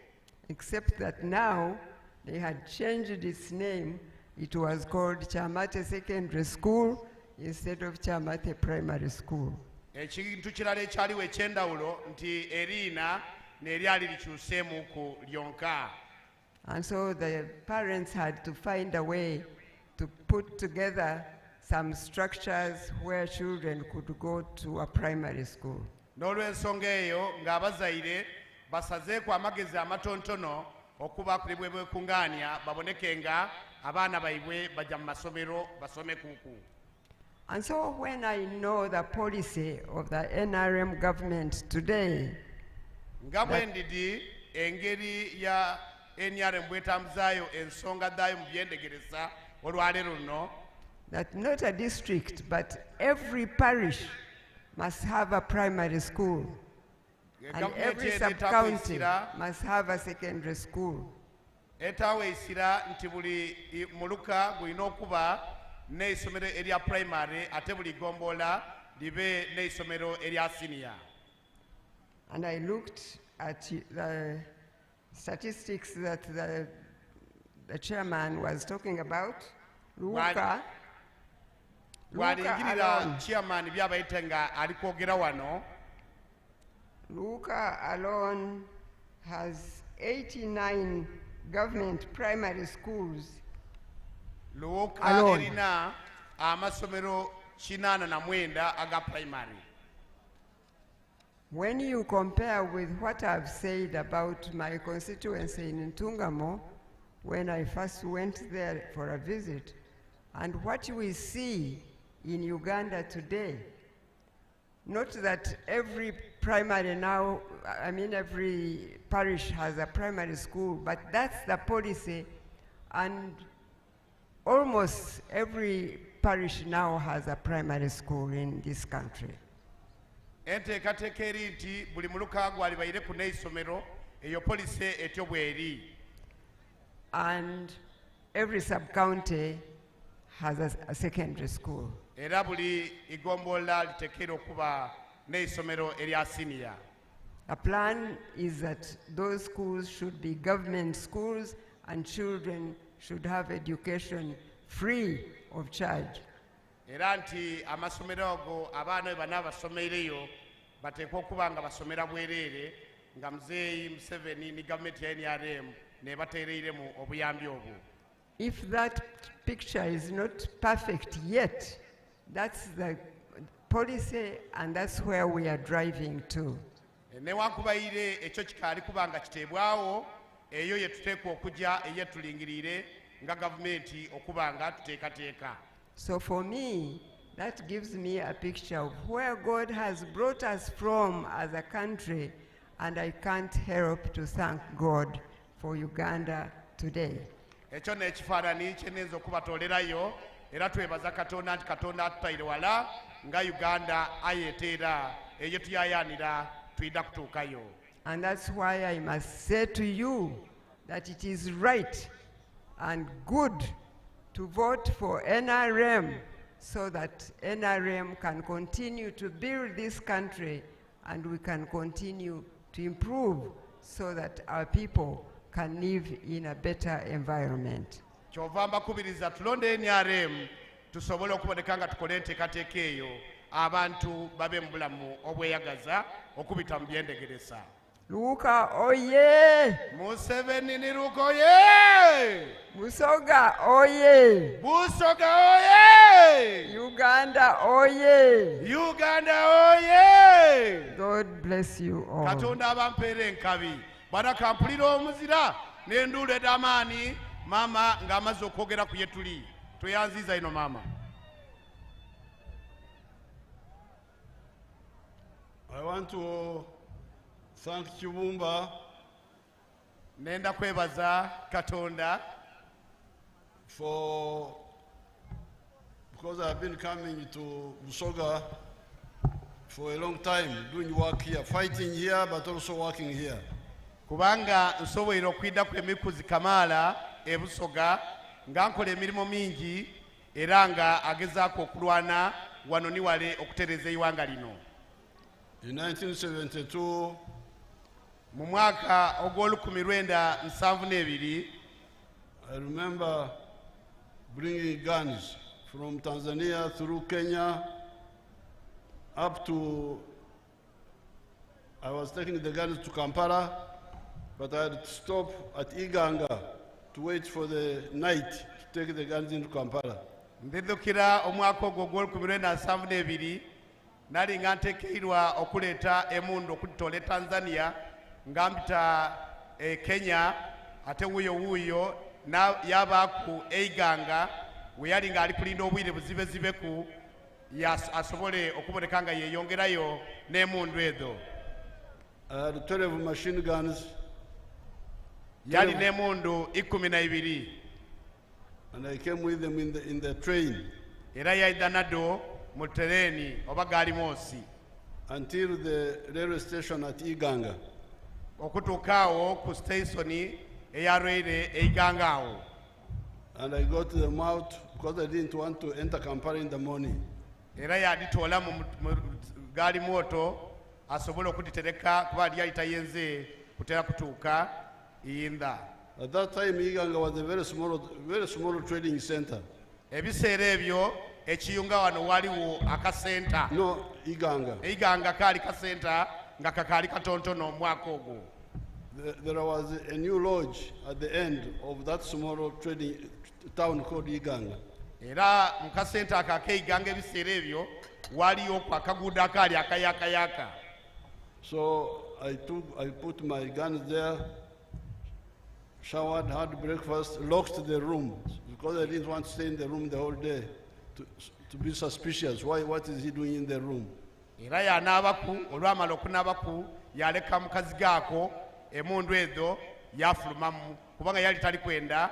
Except that now they had changed its name. It was called Chamate Secondary School instead of Chamate Primary School. ekintu kirala ekyaliwo ekyendawulo nti eriina neryali likyuseemu ku lyonka. And so the parents had to find a way to put together some structures where children could go to a primary school. n'olw'ensonga eyo ng'abazaire basazeeko amagezi amatontono okuba kuli bwe bwekuŋŋaanya baboneke nga abaana baibwe bajja mu masomero basome kuuku. And so when I know the policy of the NRM government today, nga bwe ndidi engeri ya NRM bwetambuzaayo ensonga zaayo mu byendegereza olwaleero luno, that not a district but every parish must have a primary school and every sub-county must have a secondary school. etaaweesira nti buli muluka gulina okuba n'eisomero erya primary ate buli gomboola libe n'eisomero erya senior. And I looked at the statistics that the chairman was talking about. Luuka bw'alingirira chairman by'abayita nga ali kwogera wano, Luuka alone has 89 government primary schools. Luuka Alone. erina amasomero 89 aga primary. When you compare with what I've said about my constituency in Ntungamo, when I first went there for a visit, and what we see in Uganda today, not that every primary now, I mean every parish has a primary school, but that's the policy, and almost every parish now has a primary school in this country. enteekateeka eri nti buli muluka gwalibaire ku n'eisomero eyo polisi etyo bw'eri. And every sub-county has a secondary school. era buli igomboola litekeera okuba n'eisomero erya senior. The plan is that those schools should be government schools and children should have education free of charge. era nti amasomero ago abaana bwe banaabasomeireyo bateekwa okuba nga basomera bwereere nga muzeeyi Museveni ne gavumenti ya NRM ne bateereiremu obuyambi obwo. If that picture is not perfect yet, that's the policy and that's where we are driving to. newankubadde ekyo kikaali kuba nga kiteebwawo, eyo ye tuteekwa okujja eyetulingiriire nga gavumenti okuba nga tuteekateeka. So for me, that gives me a picture of where God has brought us from as a country, and I can't help to thank God for Uganda today. ekyo n'ekifaananyi kyenenza okubatoolerayo, era twebaza Katonda nti Katonda atutaire wala nga Uganda ayeeteera eyo tuyayaanira tuyinza kutuukayo. And that's why I must say to you that it is right and good to vote for NRM so that NRM can continue to build this country and we can continue to improve so that our people can live in a better environment. kyova mbakubiriza tulonde NRM tusobole okuboneka nga tukole enteekateeka eyo abantu babe mu bulamu obweyagaza okubita mu byendegereza. Luuka oye! Museveni ni Luuka oye! Busoga oye! Busoga oye! Uganda oye! Uganda oye! God bless you all. Katonda abampeera enkabi bana kampulira omuzira n'enduulu ed'amaanyi maama ng'amaze okwogera ku ye tuli. Tweyanziza ino maama. I want to thank Kibumba Nenda kwebaza Katonda because I've been coming to Busoga for a long time, doing work here, fighting here, but also working here. Kubanga nsobola okwidda ku emikuzi Kamala e Busoga nga nkola emirimu mingi era nga agezaako okulwana wano ni wale okutereza eggwanga lino. In 1972, mu mwaka ogw'olukumi-lwenda-72, I remember bringing guns from Tanzania through Kenya up to, I was taking the guns to Kampala, but I had to stop at Iganga to wait for the night to take the guns into Kampala. Ndidukira omwaka ogwo ogw'olukumi-lwenda-72 nali nga ntekeirwa okuleeta emundu okutoola Tanzania nga mpita Kenya ate wuuyo yabaaku Iganga we yali nga ali kulinda obwire buzibezibeku asobole okuboneka nga yeeyongerayo n'emundu ezo. I had 12 machine guns. Yali n'emundu 12. And I came with them in the train. Era yaidda naddo mu tereeni oba gaali moosi. Until the railway station at Iganga. Okutuuka awo ku station eya railway Iganga awo. And I got them out because I didn't want to enter Kampala in the morning. Era yaditoola mu gaali mooto asobole okuditereka kuba yali tayenze kutera kutuuka Iyinda. At that time, Iganga was a very small trading center. Ebiseera ebyo ekiyunga wano waliwo akasenta. No, Iganga. Iganga kaali kasenta nga kakaali katontono omwaka ogwo. There was a new lodge at the end of that small trading town called Iganga. Era mu kasenta ak'Iganga ebiseera ebyo waliyo akaguudo akaali akayakayaka. So I put my guns there, showered, had breakfast, locked the room because I didn't want to stay in the room the whole day to be suspicious. What is he doing in the room? Era yanaabaku olwamala okunaabaku yaleka mukazi gaako emundu ezo yafulumamu kubanga yali tali kwenda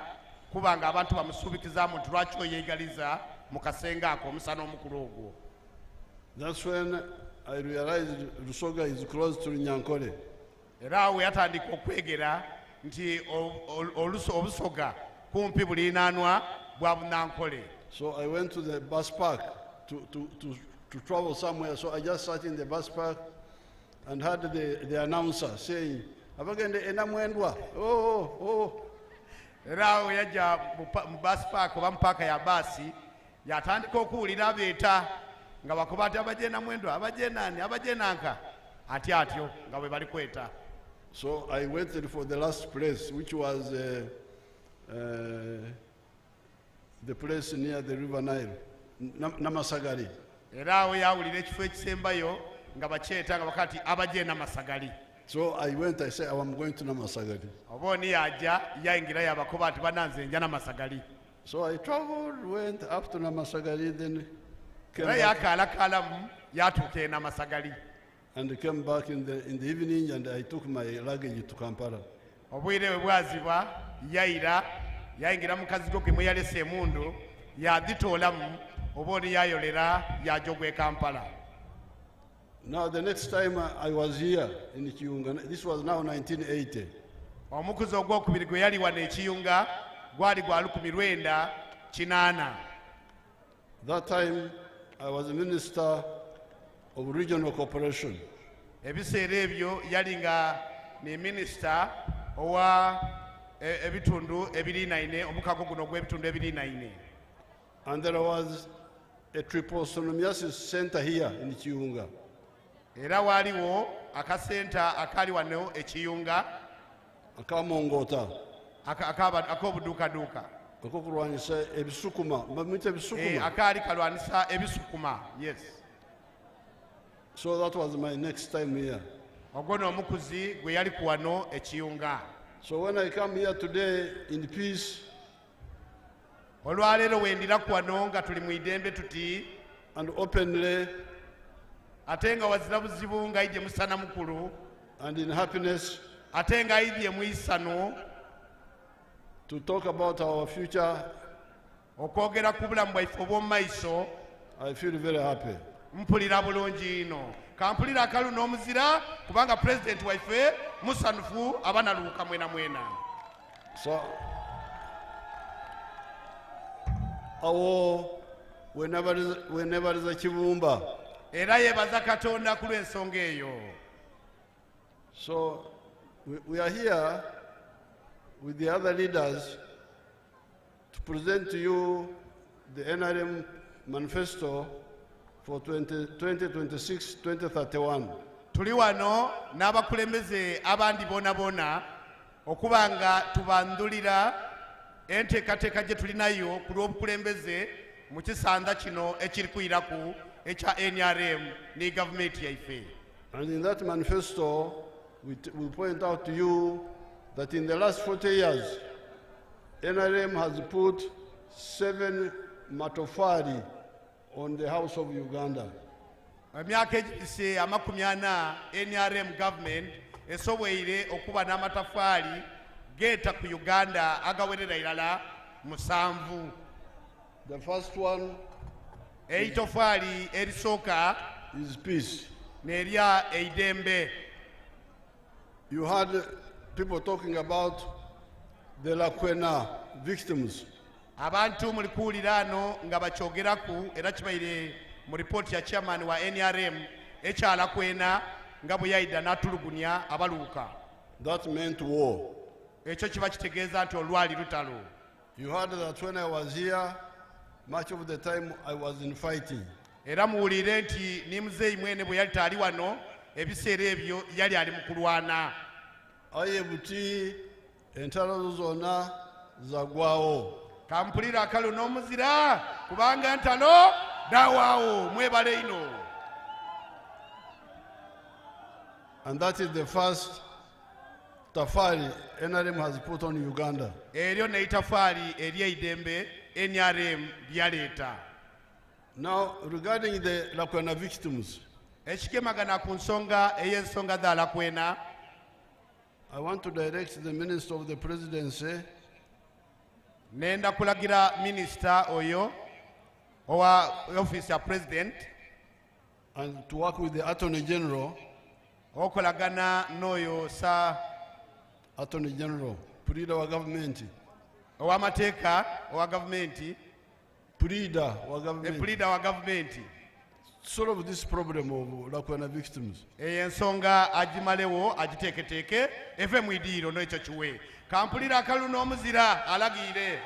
kubanga abantu bamusuubikizaamu nti lwaki oyeegaliza mu kasenge ako omusana omukulu ogwo. That's when I realized Busoga is close to Nyankole. Era awo yatandika okwegera nti Obusoga kumpi bulinaanwa bwa Bunankole. So I went to the bus park to travel somewhere. So I just sat in the bus park and heard the announcer saying, "Abagende enamwendwa." Oh. Era awo yajja mu bus park oba mu paaka ya baasi yatandika okuwulira abeeta nga bakuba ati abajje namwendwa abajje nani abajje nanka atyo nga bwe bali kweta. So I waited for the last place, which was the place near the River Nile, Namasagari. Era awo yawulira ekifo ekisembayo nga bakyeta nga bakati abajje Namasagari. So I went, I said, I'm going to Namasagari. Obooni yajja yayingira yabakuba ati bananze nja Namasagari. So I traveled, went up to Namasagari, then came era back. yakaalakaalamu yatuuka e Namasagari. And came back in the evening, and I took my luggage to Kampala. Obwire bwe bwaziba yayingira mu kazigo ke mwe yalese emundu yaditoolamu obooni yayolera yajogwa e Kampala. Now the next time I was here in Kiyunga, this was now 1980. Omukuzi ogwokubiri gwe yali wano ekiyunga gwali gwa 1980. That time I was a minister of regional cooperation. Ebiseera ebyo yali nga ne minisita owa ebitundu ebirinaine omukago guno gw'ebitundu ebirinaine. And there was a trypanosomiasis center here in Kiyunga. Era waaliwo akasenta akaali wano ekiyunga Akamongota. ak'obuduukaduuka. Akokulwanyisa ebisukuma. Bamuyita ebisukuma. Akaali kalwanisa ebisukuma. Yes. So that was my next time here. Ogwo n'omukuzi gwe yali ku wano ekiyunga. So when I come here today in peace, olwaleero wendira ku wano nga tuli mu idembe tuti and openly, ate nga wazira buzibu nga ije musana mukulu, and in happiness, ate nga ayidye mu isano to talk about our future. okwogera ku bulamu bwaife obw'omu maiso. I feel very happy. mpulira bulungi ino kampulira akalu n'omuzira kubanga president waife musanufu abana Luuka mwena mwena. So, awo wenebaliza kibumba. era yebaza Katonda ku lw'ensonga eyo. So we are here with the other leaders to present to you the NRM manifesto for 2026-2031. tuli wano n'abakulembeze abandi boona okuba nga tubandulira enteekateeka gye tulinayo ku lw'obukulembeze mu kisanza kino ekiri kuyiraku ekya NRM ne gavumenti yaife. And in that manifesto, we point out to you that in the last 40 years, NRM has put 7 matofali on the House of Uganda. emyaka egiyise 40 NRM government esobweire okuba n'amatafaali geeta ku Uganda agawerera irala 7. The first one eitofaali erisooka is peace. n'erya eidembe. You heard people talking about the Lakwena victims. abantu muli kuwulira ano nga bakyogeraku era kibaire mu ripooti ya chairman wa NRM ekyalakwena nga bwe yayida n'atulugunya abaluuka. That meant war. ekyo kiba kitegeeza nti olwali lutalo. You heard that when I was here, much of the time I was in fighting. era muwulire nti ni muzeeyi mwene bwe yali taali wano ebiseera ebyo yali ali mu kulwana. Aye buti entalo zonna zagwawo. kampulira akalu n'omuzira kubanga ntalo dawaawo. mwebale ino. And that is the first tafari NRM has put on Uganda. eryo neitafaali ery'eidembe NRM lyaleeta. Now, regarding the Lakwena victims, ekikemagana ku nsonga ey'ensonga za Lakwena, I want to direct the Minister of the Presidency nenda kulagira minisita oyo owa office ya president and to work with the Attorney General, okolagana n'oyo sa Attorney General, Purida wa government, ow'amateeka owa gavumenti, Purida wa government, epulida wa gavumenti, solve this problem of Lakwena victims. eyo ensonga agimalewo agiteeketeeke eve mu idiiro n'ekyo kiwe. kampulira akalu n'omuzira alagiire.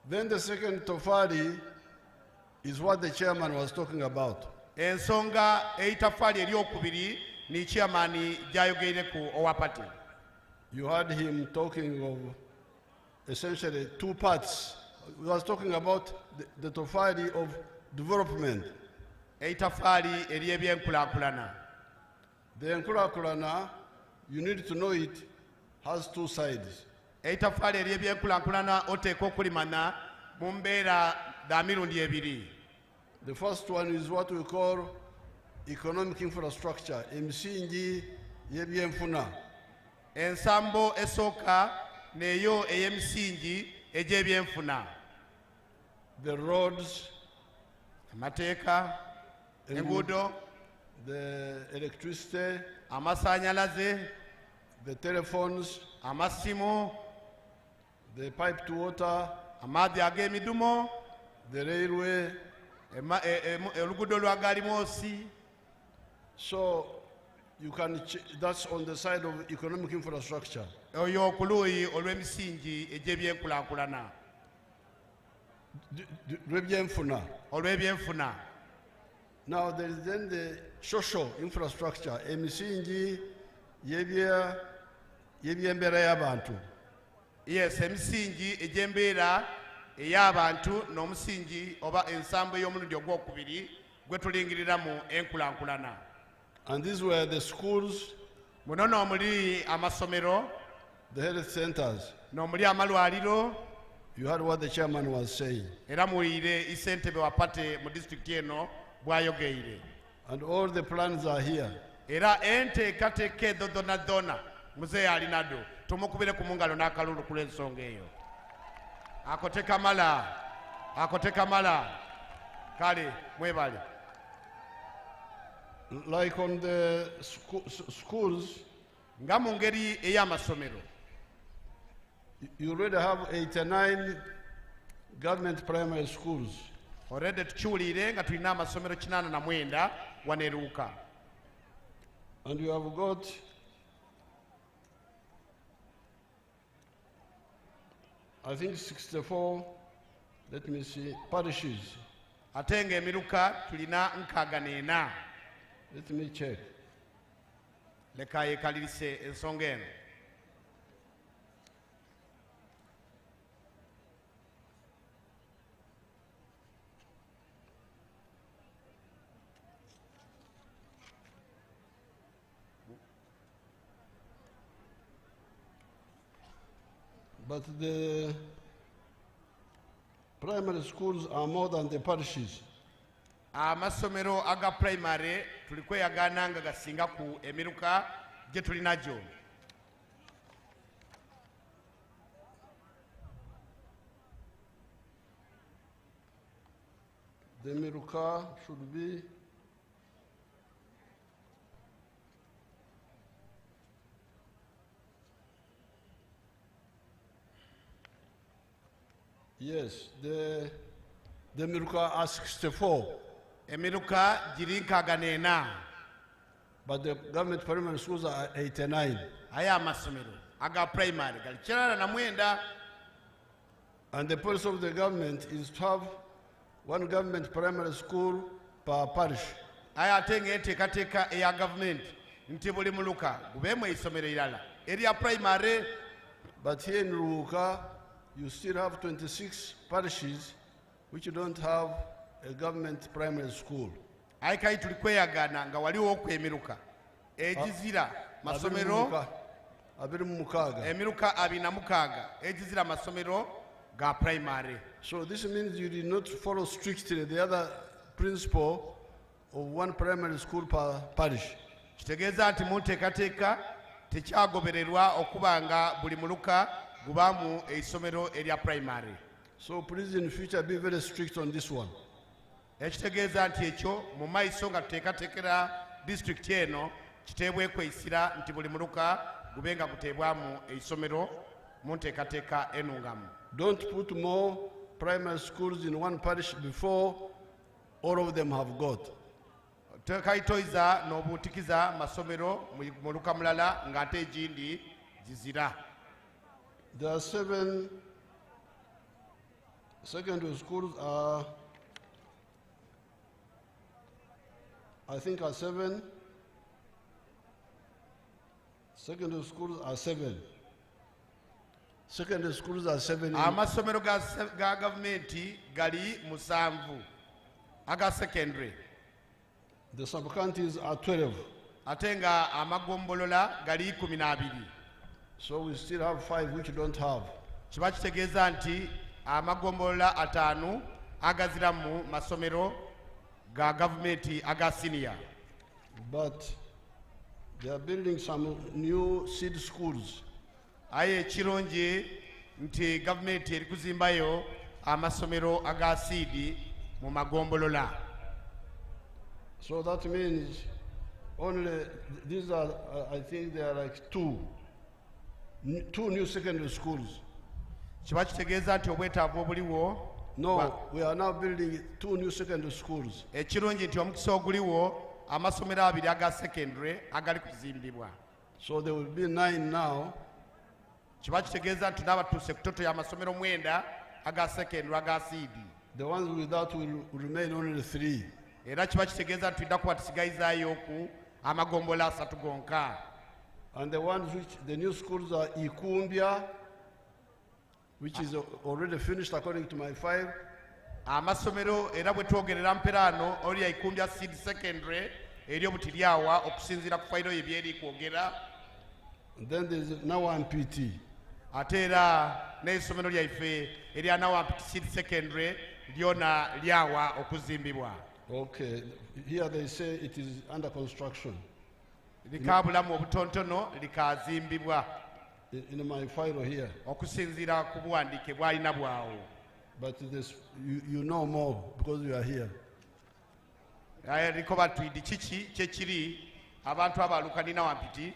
Then the second tofari is what the chairman was talking about. ensonga eitafaali eryokubiri ni chairman gy'ayogereku owa party. You heard him talking of essentially 2 parts. He was talking about the tofari of development. eitafaali ery'ebyenkulaakulana. The Nkulakulana, you need to know it, has 2 sides. eitafaali ery'ebyenkulaakulana oteeka okulimanya mu mbeera za mirundi ebiri. The first one is what we call economic infrastructure, emisingi y'ebyenfuna. ensambo esooka neeyo ey'emisingi egy'ebyenfuna. The roads, amateeka, enguudo, the electricity, amasannyalaze, the telephones, amasimu, the pipe to water, amaadhi ag'emidumo, the railway. oluguudo lwa gaalimoosi. So you can, that's on the side of economic infrastructure. oyo ku luuyi olw'emisingi egy'ebyenkulaakulana, Lw'ebyenfuna. olw'ebyenfuna. Now there is then the social infrastructure, emisingi y'ebyembeera y'abantu. yes emisingi egy'embeera ey'abantu n'omusingi oba ensambo ey'omulundi ogwokubiri gwe tulingirira mu enkulaakulana. And these were the schools, muno n'omuli amasomero, the health centers. n'omuli amalwaliro. You heard what the chairman was saying. era muwulire isentebe wa pate mu disitulikiti eno bw'ayogeire. And all the plans are here. Era enteekateeka ezo zonna muzeeyi alinado. Tumukubire ku mungalo n'akalulu ku lw'ensonga eyo. Ako tekamala. Kale mwebale. Like on the schools, nga mu ngeri ey'amasomero. You already have 89 government primary schools. Already tukiwulire nga tulina amasomero 89 wano e Luuka. And you have got I think 64, let me see, parishes. Ate nga emiruka tulina 64. Let me check. Leka yeekalirise ensonga eno. But the primary schools are more than the parishes. Amasomero aga primary tulikweyagaana nga gasinga ku emiruka gye tulinajo. The miruka should be yes, the miruka are 64. Emiruka giri 64. But the government primary schools are 89. Aya amasomero aga primary gali 99. And the policy of the government is to have one government primary school per parish. Aya ate ng'enteekateeka eya government nti buli muluka gubeemu isomero irala erya primary. But here in Luuka, you still have 26 parishes which don't have a government primary school. Aye kali tulikweyagaana nga waliwo okwemiruka egizira masomero emiruka 26 egizira masomero ga primary. So this means you did not follow strictly the other principle of one primary school per parish. Kitegeeza nti munteekateeka tekyagobererwa okuba nga buli muluka gubaamu eisomero erya primary. So please in future be very strict on this one. Ekitegeeza nti ekyo mu maiso nga tuteekateekera district eno kiteebweko isira nti buli muluka gubenga guteebwamu eisomero mu nteekateeka enungamu. Don't put more primary schools in one parish before all of them have got. Tekaitoiza n'obuutikiza masomero mu luka mulala ng'ate egindi gizira. There are 7 secondary schools I think are 7. Secondary schools are 7. Secondary schools are 7. Amasomero ga gavumenti gali 7 aga secondary. The sub-counties are 12. Ate nga amagombolola gali 12. So we still have 5 which don't have. Kiba kitegeeza nti amagombolola 5 agazira mu masomero ga gavumenti aga senior. But they are building some new seed schools. Aye kirungi nti gavumenti eri kuzimbayo amasomero aga seed mu magombolola. So that means only these are I think there are like 2 new secondary schools. Kiba kitegeeza nti obwetaavu obuliwo. No, we are now building 2 new secondary schools. Ekirungi nti omukisa oguliwo amasomero 2 aga secondary agali kuzimbibwa. So there will be 9 now. Kiba kitegeeza nti n'abatuuse ku toto y'amasomero 9 aga secondary aga seed. The ones without will remain only 3. Era kiba kitegeeza nti tulina kuba tusigayizaayo ku amagombola 3 gonka. And the ones which the new schools are Ikumbia, which is already finished according to my file. Amasomero era bwe twogerera mperano oli Ikumbia seed secondary eri obutiryawa okusinziira ku file ye byeri kwogera. Then there is now one PT. Ate era n'essomero lyaife eri anawa seed secondary lyona lyawa okuzimbibwa. Okay, here they say it is under construction. Likabulamu obutontono likazimbibwa. In my file here. Okusinziira ku buwandiike bw'alina bwawo. But this, you know more because you are here. Liko batwidi kiki kyekiri abantu abaluka nina wampiti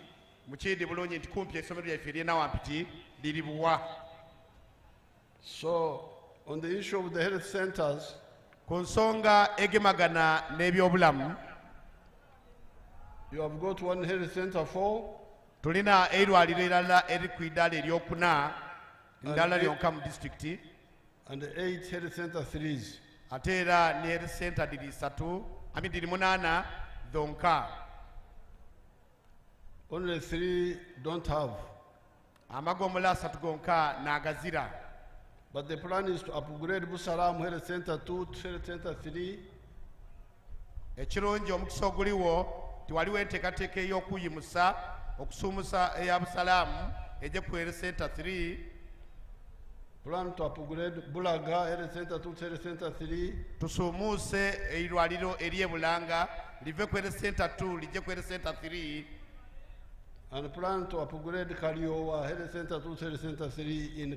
mukindi bulungi nti kumpi essomero lyaffe eryena wampiti liri buwa. So on the issue of the health centers, ku nsonga egemagana n'ebyobulamu, you have got one health center for tulina eirwaliro erala eri ku iddaala eryokuna ndala lyonka mu disitulikiti and 8 health center 3s. ate era ne health center diri 3 diri 8 zonka. Only 3 don't have. Amagomola 3 gonka n'agazira. But the plan is to upgrade Busalamu Health Center 2 to Health Center 3. Ekirungi omukisa oguliwo tiwaliwo enteekateeka ey'okuyimusa okusumusa eya Busalamu ejje ku Health Center 3. Plan to upgrade Bulaga Health Center 2 to Health Center 3. Tusumuuse eirwaliro ery'e Bulanga live ku Health Center 2 lijje ku Health Center 3. And plan to upgrade Kaliowa Health Center 2 to Health Center 3 in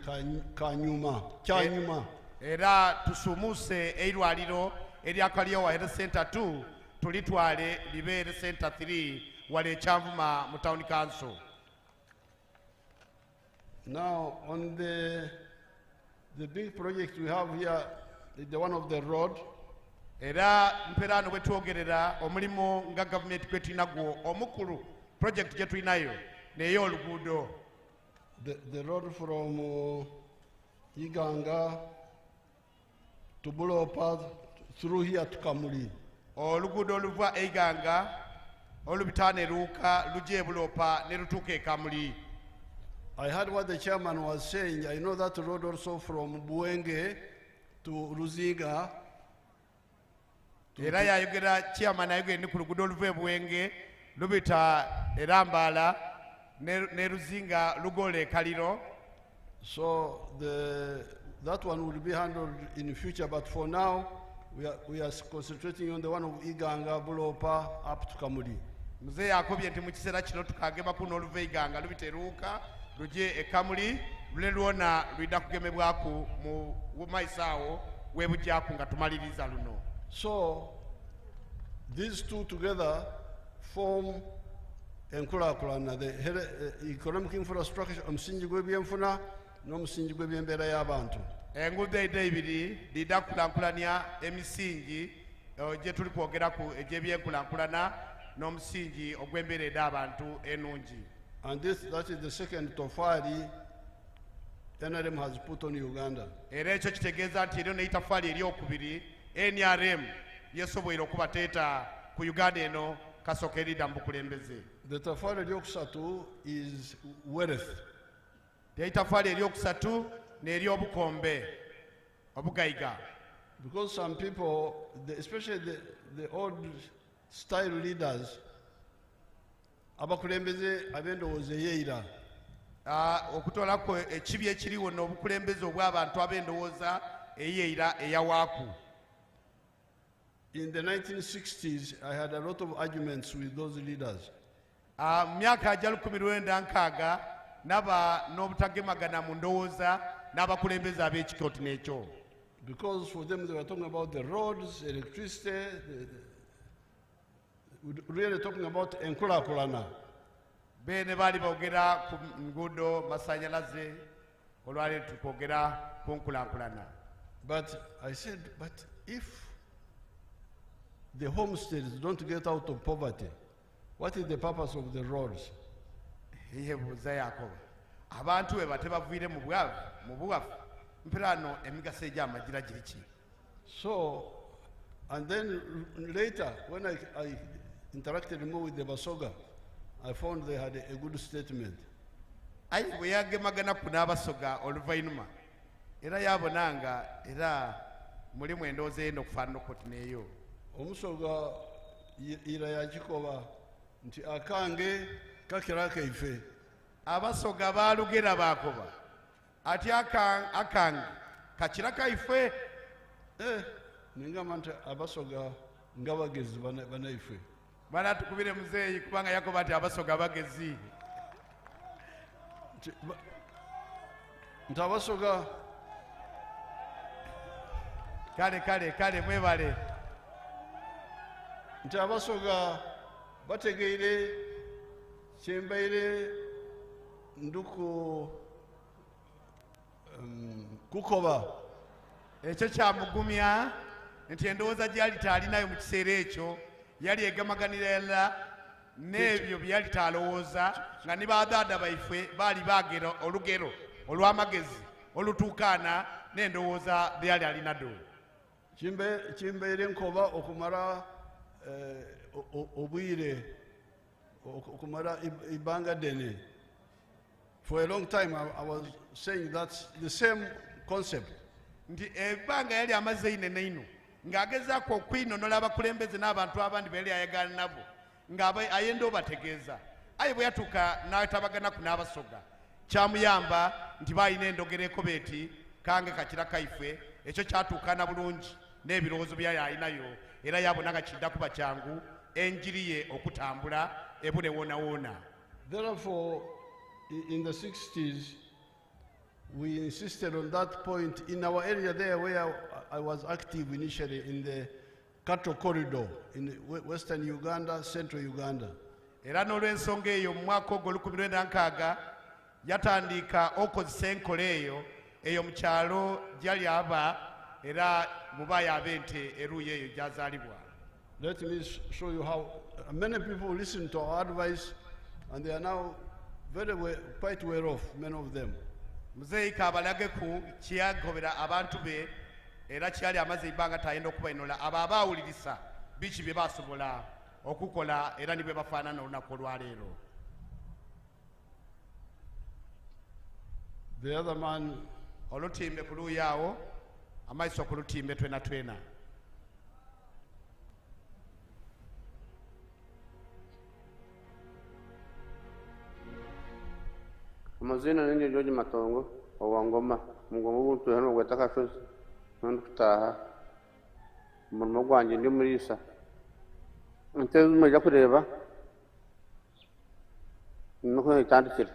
Kyanyuma. Era tusumuuse eirwaliro erya Kaliowa Health Center 2 tulitwale libe Health Center 3 wale Kyanvuma mu Town Council. Now on the big project we have here, the one of the road. Era mperano bwetwogerera omulimu nga government kwetulina gwo omukulu project gye tulinayo neyo oluguudo. The road from Iganga to Bulopa through here to Kamuli. Oluguudo oluva Iganga olubita ne Luuka lujje Bulopa ne lutuuka e Kamuli. I heard what the chairman was saying. I know that road also from Buenge to Ruziga. Era yayogera chairman ayogera ni ku luguudo oluva e Buenge lubita Erambala ne Ruzinga lugole Kaliro. So that one will be handled in the future, but for now we are concentrating on the one of Iganga Bulopa up to Kamuli. Mzee akobye nti mu kiseera kino tukagema kuno oluva Iganga lubita Luuka luje e Kamuli lule lwona lwida kugemebwaku mu maisaawo webujjaku nga tumaliriza luno. So these two together form enkulakulana, the economic infrastructure, omusingi gw'ebyenfuna n'omusingi gw'ebyembeera y'abantu. Enguudo ibiri lida kulankulanya emisingi gye tuli kwogeraku egy'ebyenkulankulana n'omusingi ogw'embeera y'abantu enungi. And that is the second tofali NRM has put on Uganda. Era ekyo kitegeeza nti eryo n'eitafaali eryokubiri NRM yesoboire okubateeta ku Uganda eno kasooka eridda mu bukulembeze. The tofali eryokusatu is wealth. Eitafaali eryokusatu n'eryobukombe obugayiga. Because some people, especially the old style leaders, abakulembeze ab'endowooza eyeeyira. Okutolako ekibi ekiriwo n'obukulembeze obw'abantu ab'endowooza eyeeyira eyawaaku. In the 1960s, I had a lot of arguments with those leaders. Myaka gya 1960 naba n'obutagemagana mu ndowooza n'abakulembeze ab'ekikooti n'ekyo. Because for them they were talking about the roads, electricity, really talking about enkulakulana. Bene baali boogera ku nguudo masannyalaze olwaleero tukwogera ku nkulakulana. But I said, but if the homesteads don't get out of poverty, what is the purpose of the roads? Yeebuuza Yakobo, abantu bwe batebaviire mu buwafu mpirano emigaso egy'amagira giri ki? So, and then later when I interacted more with the Basoga, I found they had a good statement. Ayi bwe yagemagana ku n'Abasoga oluvannyuma era yabonanga era mulimu endowooza eyenda okufaanana okoti n'eyo. Omusoga ira yakikoba nti akange kakira kaife. Abasoga baalugera baakoba ati akange kakira kaife. Ningamba nti Abasoga ngabagezi banaife. Bana tukubire muzeeyi kubanga yakoba ati abasoga bagezi. Ntabasoga kale mwebale. Ntabasoga bategeire kyembaire nduku kukoba ekyo kyamugumya nti endowooza gyali taalinayo mu kiseera ekyo yali egamaganira n'ebyo bye yali taalowooza nga ne baddaada baife baali baagera olugero olw'amagezi olutuukaana n'endowooza bye yali alina ddo. kimbeire nkoba okumara obwire okumara ibanga dene. For a long time I was saying that's the same concept. Nti ebbanga yali amaze inene ino ng'agezaako okwinonola abakulembeze n'abantu abandi be yali ayagala nabo ng'ayenda obategeeza. Aye bwe yatuuka n'atabagana ku n'abasoga kyamuyamba nti baalina endogera ekoba eti kange kakira kaife. Ekyo kyatuukana bulungi n'ebirowoozo byali alinayo era yabona nga kidda kuba kyangu enjiri ye okutambula ebule woona. Therefore, in the 60s, we insisted on that point in our area there where I was active initially in the cattle corridor in western Uganda, central Uganda. Era n'olw'ensonga eyo mu mwaka ogwo 1996 yatandika okozesa enkola eyo mu kyalo gyali aba era mubaaya ab'ente eruuyi eyo gyazaalibwa. Let me show you how many people listen to our advice and they are now quite well off, many of them. Muzeeyi kaabalage ku kyagobera abantu be era kyali amaze ebbanga tayenda okubainola abo abaawulirisa biki bye baasobola okukola era ne bwe bafaanana olunaku olwaleero. The other man, olutimbe ku luuyi awo amaiso ku lutimbe twena. Amazina ninge George Matongo owangoma mugomba buntu hano gwetaka shozi nandi kutaha umurimo gwanjye ndi muri isa nteze mujya kureba nuko itandikira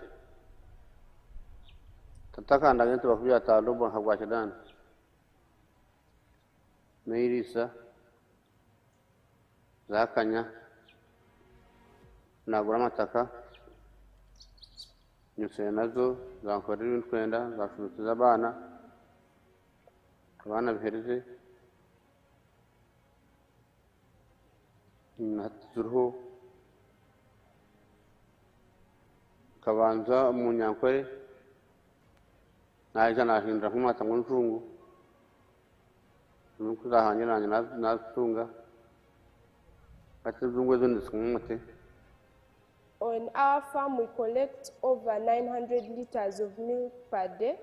tatakanda gento bakubya tadobo hagwakidana meirisa zakanya nagura amataka nyuse nazo zankorera ibintu kwenda zashurutiza abana bihereze naturuho kabanza mu nyankore naje nahindura nk'umwata ngo ncungu nuko zahanyiranye natunga atuzungwe zo ndisumute. On our farm, we collect over 900 liters of milk per day,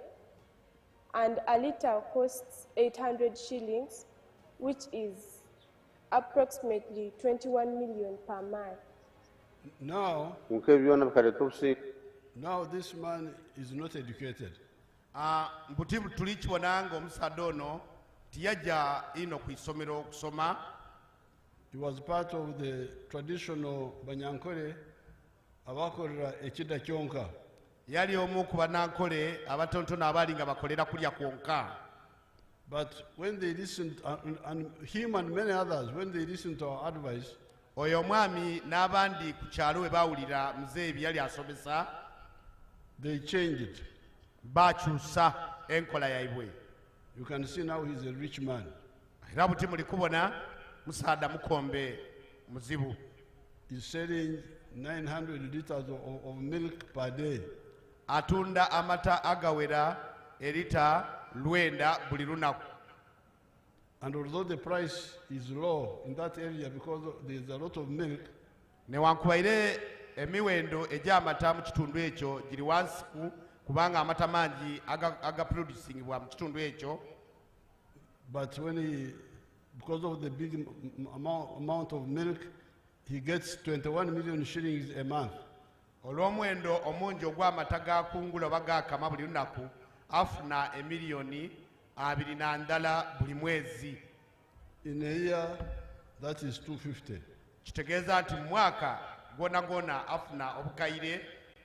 and a liter costs 800 shillings, which is approximately 21 million per month. Now this man is not educated. Mbutibu tulichibona nga omusaadde ono tiyajja ino ku isomero okusoma. He was part of the traditional Banyankole abakolera ekidda kyonka. Yali omu ku banankole abatontono abaali nga bakolera kulya kwonka. But when they listened, and him and many others, when they listened to our advice, oyo omwami n'abandi ku kyalo we baawulira muzeeyi bye yali asomesa, they changed it. Bakyusa enkola yaibwe. You can see now he's a rich man. Era buti muli kubona musaada mukombe muzibu. He's selling 900 liters of milk per day. Atunda amata agawera erita lwenda buli lunaku. And although the price is low in that area because there's a lot of milk, newankubadde emiwendo egy'amata mu kitundu ekyo giri wansi kubanga amata mangi agaproducingibwa mu kitundu ekyo. But because of the big amount of milk, he gets 21 million shillings a month. Olw'omuwendo omungi ogw'amata gakungula oba gakama buli lunaku afuna emiliyoni 2 buli mwezi. In a year, That is 250. kitegeeza nti mu mwaka gwona gwona afuna obukaire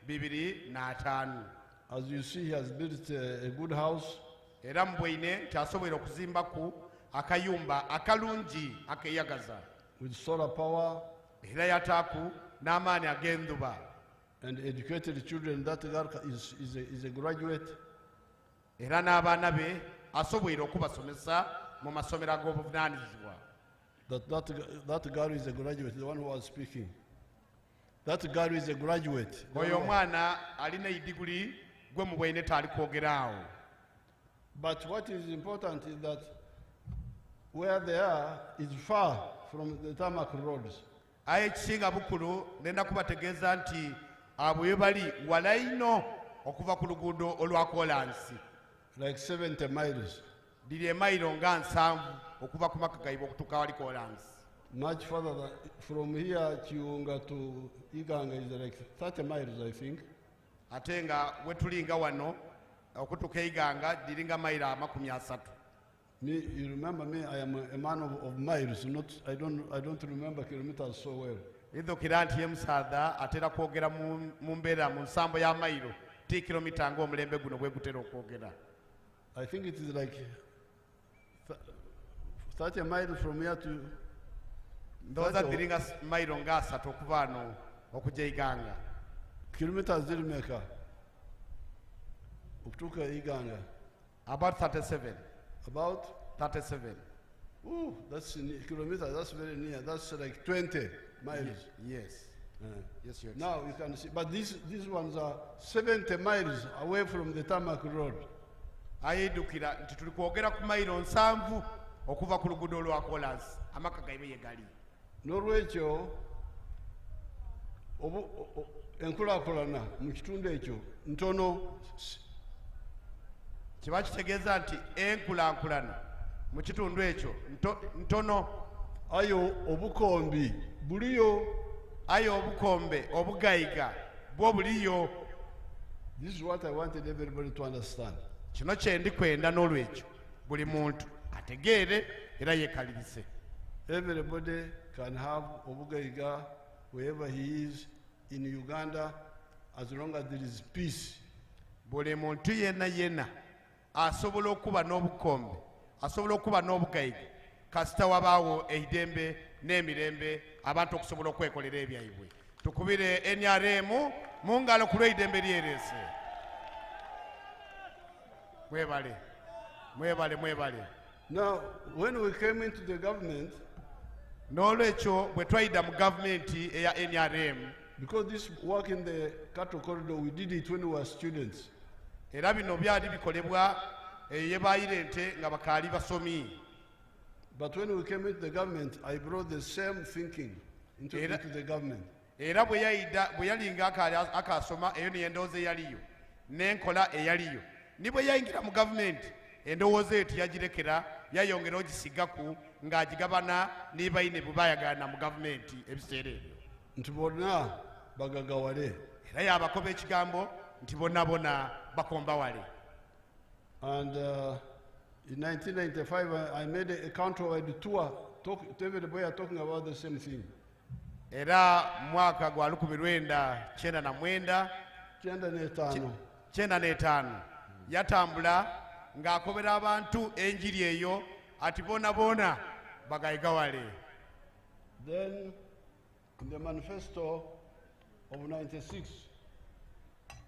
205. As you see, he has built a good house. Era mbwine nti asobola okuzimbaku akayumba akalungi akeyagaza. With solar power. Era yataaku n'amaani ag'enduba. And educated children. That girl is a graduate. Era n'abaana be asobola okubasomesa mu masomero ag'obuvunaanyizibwa. That girl is a graduate, the one who was speaking. That girl is a graduate. Oyo omwana alina ediguli gwe mu bwine taali kwogera awo. But what is important is that where they are is far from the tarmac roads. Aye ekisinga bukulu nenda kubategeeza nti abo we bali wala ino okuva ku luguudo olwa kolansi. Like 70 miles. Liri emayiro nga 7 okuva ku Makagaibo okutuuka wali kolansi. Much further than, from here Kiunga to Iganga is like 30 miles, I think. Ate nga we tulinga wano okutuuka Iganga liringa mayiro 30. Me, you remember me, I am a man of miles, not, I don't remember kilometers so well. Idhukira nti ye musaadha atera kwogera mu mbeera mu nsambo ya mayiro ti kilomita ng'omulembe guno bwe gutera okwogera. I think it is like 30 miles from here to... Ndowooza ziringa mayiro nga 3 okuva wano okujja Iganga. Kilometers zirimeka okutuuka Iganga? About 37. About 37. Ooh, that's kilometers. That's very near. That's like 20 miles. Yes. Yes, you now you can see. But these ones are 70 miles away from the tarmac road. Ayedukira nti tuli kwogera ku mayiro 7 okuva ku luguudo lwa kolansi Amakagaibo ye gali. N'olwekyo enkulaakulana mu kitundu ekyo ntono. Kiba kitegeeza nti enkulaakulana mu kitundu ekyo ntono. Ayo obukombi buliyo. Ayo obukombe obugayiga bwo buliyo. This is what I wanted everybody to understand. Kino kye ndikwenda n'olwekyo buli muntu ategeere era yekalirize. Everybody can have obugayiga wherever he is in Uganda as long as there is peace. Buli muntu yenna asobola okuba n'obukombe, asobola okuba n'obugayiga kasita wabaawo eidembe n'emirembe abantu okusobola okwekolera ebyaibwe. Tukubire NRM mu ngalo ku lw'eidembe lyereese. Mwebale. Now, when we came into the government, n'olwekyo bwe twayida mu gavumenti eya NRM, because this work in the cattle corridor, we did it when we were students. Era bino byali bikolebwa ye baayira ente nga bakaali basomi. But when we came into the government, I brought the same thinking into the government. Era bwe yalinga akasoma eyo n'endowooza eyaliyo n'enkola eyaliyo, ni bwe yayingira mu gavumenti endowooza eyo tiyagirekera, yayongera ogisigaku ng'agigabana ne bayine bwe baayagana mu gavumenti ebiseera ebyo. Nti bonna bagagawale. Era yabakoba ekigambo nti bonna bakombawale. And in 1995, I made a countrywide tour. Everybody are talking about the same thing. Era mwaka gwa 1995 yatambula ng'akobera abantu enjiri eyo ati bona bagayigawale. Then in the manifesto of 96,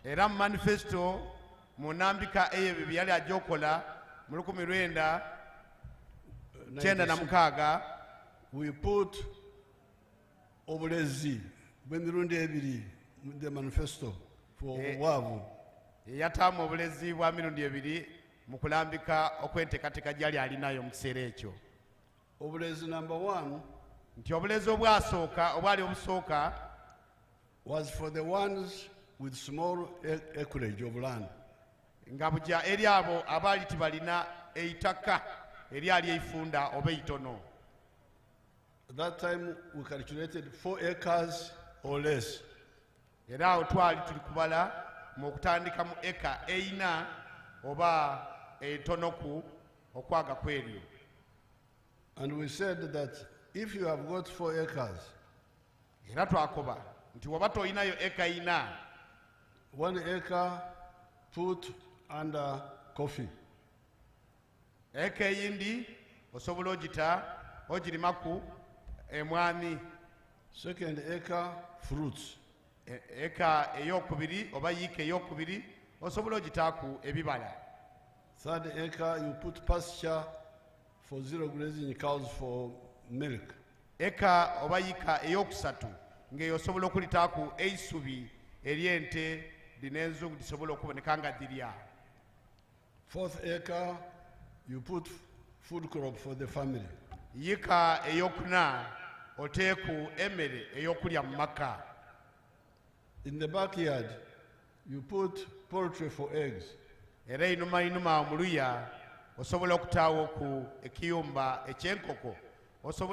era manifesto mu nnambika eyo bye yali ajokola mu 1996 we put obulezi bw'emirundi ebiri mu the manifesto for obwavu. Yataamu obulezi bwa mirundi ebiri mu kulambika okwenteekateeka gyali alinayo mu kiseera ekyo. Obulezi number 1, nti obulezi obwali obusooka was for the ones with small acreage of land. Nga bujja eri abo abaali tibalina eitaka eryali eifunda oba eitono. At that time we calculated 4 acres or less. Era awo twali tuli kubala mu kutandika mu eka 4 oba etonoku okwaga kweryo. And we said that if you have got 4 acres, era twakoba nti woba toyinayo eka 4, 1 acre put under coffee. eka eyindi osobola ogita ogirimaku emwani. Second acre, fruits. Eka eyokubiri oba yiika eyokubiri osobola ogitaaku ebibala. Third acre, you put pasture for 0 grazing cows for milk. Eka oba yiika eyokusatu ng'eyo osobola okulitaaku eisubi ery'ente din'enzungu disobola okuboneka nga dirya. Fourth acre, you put food crop for the family. Yiika eyokuna oteeku emmere ey'okulya mu maka. In the backyard, you put poultry for eggs. Era inuma omuluya osobola okutaawo ku ekiyumba eky'enkoko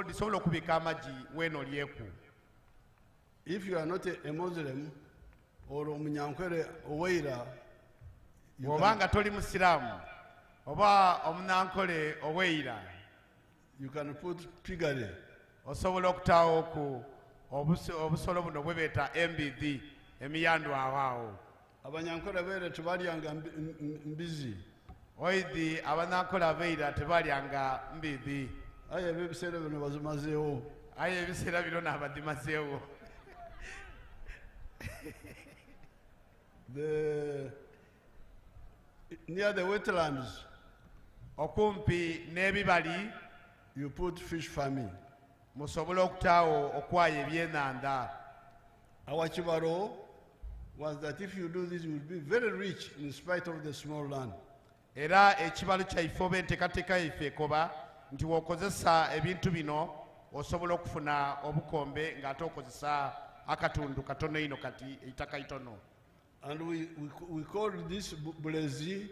disobola okubika amagi weeno lyeku. If you are not a Muslim or omunyankwere oweira, obanga toli musiraamu oba omunankole oweira, you can put piggery. Osobola okutaawo ku obusolo buno bwe beeta embidhi emiyandu awaawo. Abanyankole beire tebalyanga mbizi. Oidhi abanankole abeira tebalyanga mbidhi. Aye ebiseera bino bazimazeewo. Aye ebiseera bino n'abadimazeewo. Near the wetlands, okumpi n'ebibali, you put fish farming. Musobola okutaawo okwaya ebyenanda. Our chibaro was that if you do this, you will be very rich in spite of the small land. Era ekibalo kyaife oba enteekateeka yaife ekoba nti w'okozesa ebintu bino osobola okufuna obukombe ng'ate okozesa akatundu katono ino kati eitaka itono. And we called this Bulezi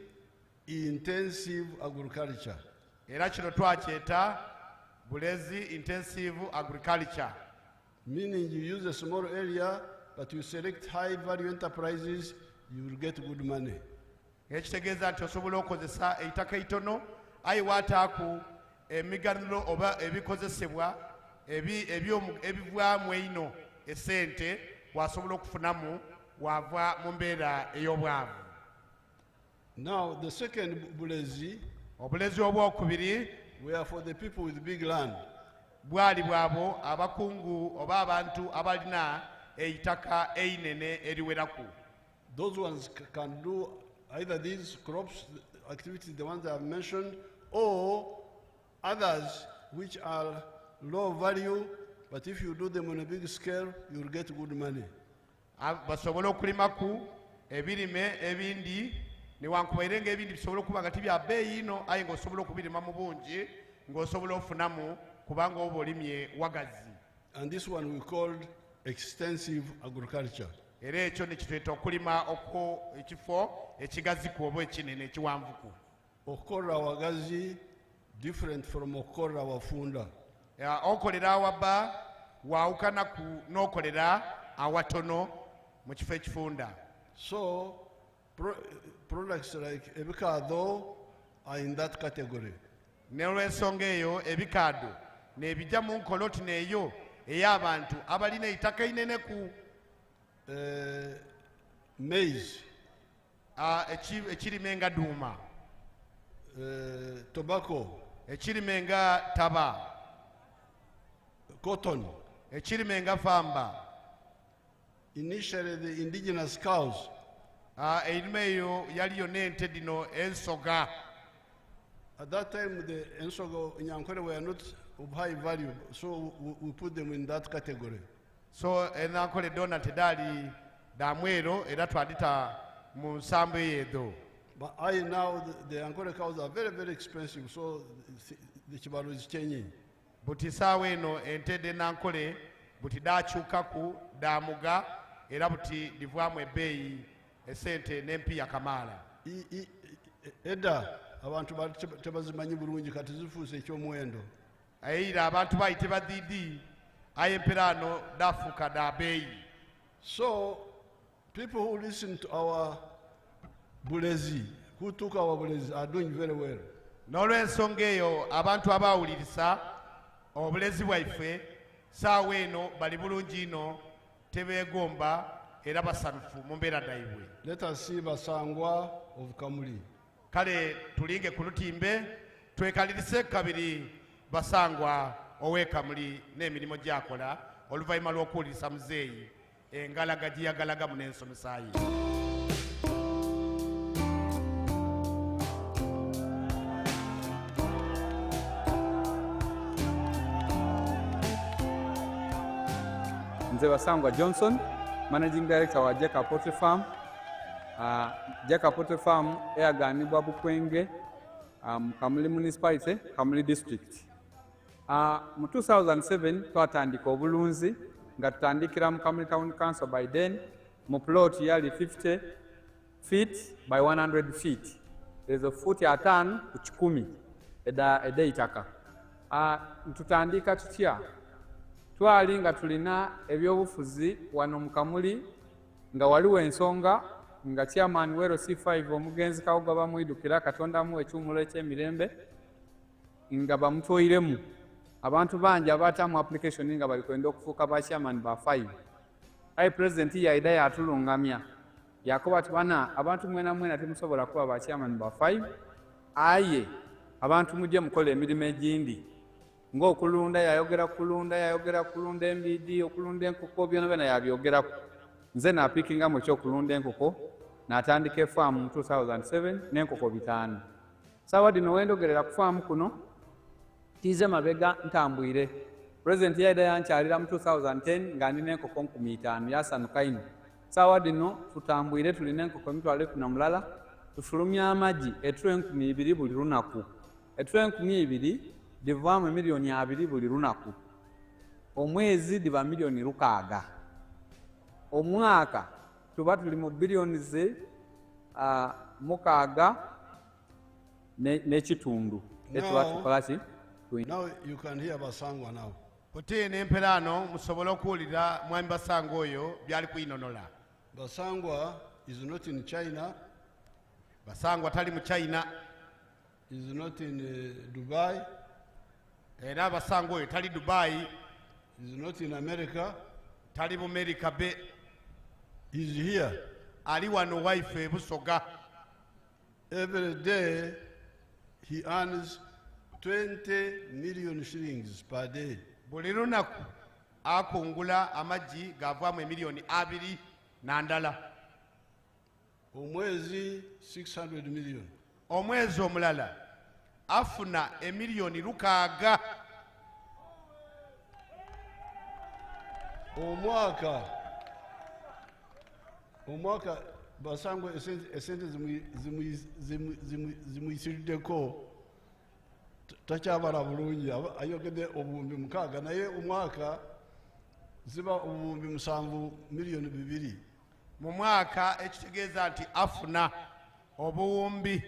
intensive agriculture. Era kino twakyeta Bulezi intensive agriculture. Meaning you use a small area, but you select high value enterprises, you will get good money. Ekitegeeza nti osobola okozesa eitaka itono ayi waataaku emiganulo oba ebikozesebwa ebivaamu eino esente wasobola okufunamu wava mu mbeera ey'obwavu. Now the second Bulezi, obulezi obwokubiri, were for the people with big land. Bwali bwabo abakungu oba abantu abalina eitaka einene eriweraku. Those ones can do either these crops activities, the ones I have mentioned, or others which are low value, but if you do them on a big scale, you will get good money. Basobola okulimaku ebirime ebindi newankubadde ng'ebindi bisobola okuba nga tibya bbeeyi ino aye ng'osobola okubirima mu bungi ng'osobola ofunamu kubanga oba olimye wagazi. And this one we called extensive agriculture. Era ekyo ne kitweta okulima ekifo ekigaziku oba ekinene ekiwanvuku. Okukolera wagazi different from okukolera wafunda. Okolera awabba waawukana ku n'okolera awatono mu kifo ekifunda. So products like ebikaado are in that category. N'olw'ensonga eyo ebikaado n'ebijja mu nkoloti n'eyo ey'abantu abalina eitaka inene ku maize, ekirime nga duuma, tobacco, ekirime nga taba, cotton, ekirime nga famba. Initially the indigenous cows, erime eyo yaliyo n'ente dino ensoga. at that time the ensogo nyankore were not of high value, so we put them in that category. So enankole dona tedali damwero era twadita mu nsambu eyo. But now the Ankole cows are very, very expensive, so the chibaro is changing. Buti saawa eno ente d'enankole buti daakyukaku daamuga era buti livaamu ebbeeyi esente n'empiya kamaala. Edda abantu tebazimanyi bulungi kati zifuuse ekyomuwendo. Era abantu baali tebadiidi aye emperaano dafuuka da bbeeyi. So people who listen to our Bulezi, who took our Bulezi, are doing very well. N'olw'ensonga eyo abantu abaawuliriza obulezi bwaife saawa eno bali bulungi ino tebeegomba era basanufu mu mbeera daibwe. Let us see Basangwa of Kamuli. Kale tulinge ku lutimbe twekalirise kabiri Basangwa ow'e Kamuli n'emirimu gy'akola oluvannyuma lw'okuwuliriza muzeeyi engalaga gye yagalagamu n'ensomesa ye. Nze Basangwa Johnson, Managing Director wa Jeka Poultry Farm. Jeka Poultry Farm eyaganibwa Bukwenge, Kamuli Municipality, Kamuli District. Mu 2007 twatandika obulunzi nga tutandikira mu Kamuli Town Council by then mu plot yali 50 feet by 100 feet. There's a foot ya 5 ku 10 eda itaka. Tutandika tutya twali nga tulina ebyobufuzi wano mu Kamuli nga waliwo ensonga nga chairman wero C5 omugenzi Kawoga bamwidukira Katonda mu ekyumulo eky'emirembe nga bamutoyiremu abantu bangi abatamu application nga bali kwenda okufuuka ba chairman ba 5. President yaida yatulungamya yakoba tubana abantu mwena temusobola kuba ba chairman ba 5 aye abantu mujje mukola emirimu egindi ng'okulunda yayogera kulunda embidi okulunda enkoko byona yabyogera. Nze napikinga mu ekyokulunda enkoko n'atandika efaamu mu 2007 n'enkoko 5. Sawa dino wendogerera ku faamu kuno tize mabega ntambwire. President yaida yankyalira mu 2010 nga nina enkoko 5,000 yasanuka ino. Sawa dino tutambwire tulina enkoko 1,000 tufulumya amagi etula 2,000 buli lunaku. Etula 2,000 divaamu miliyoni 2 buli lunaku. Omwezi diba miliyoni 6. Omwaka tuba tuli mu biliyoni ze 6 n'ekitundu. Now you can hear Basangwa now. Kutini empelano musobola okuwulira mwami Basangwa oyo byali kuyinonola. Basangwa is not in China. Basangwa tali mu China. Is not in Dubai. Era Basangwa oyo tali Dubai. Is not in America. Tali mu America be. Is here. Ali wano waife Busoga. Every day he earns 20 million shillings per day. Buli lunaku akungula amagi gavaamu emiliyoni 2 n'andala. Omwezi 600 million. Omwezi omulala afuna emiliyoni 600. Omwaka Basangwa esente zimuyisiriddeko takyabala bulungi ayogedde obuwumbi 6 naye omwaka ziba obuwumbi 7 miliyoni 2. Mu mwaka ekitegeeza nti afuna obuwumbi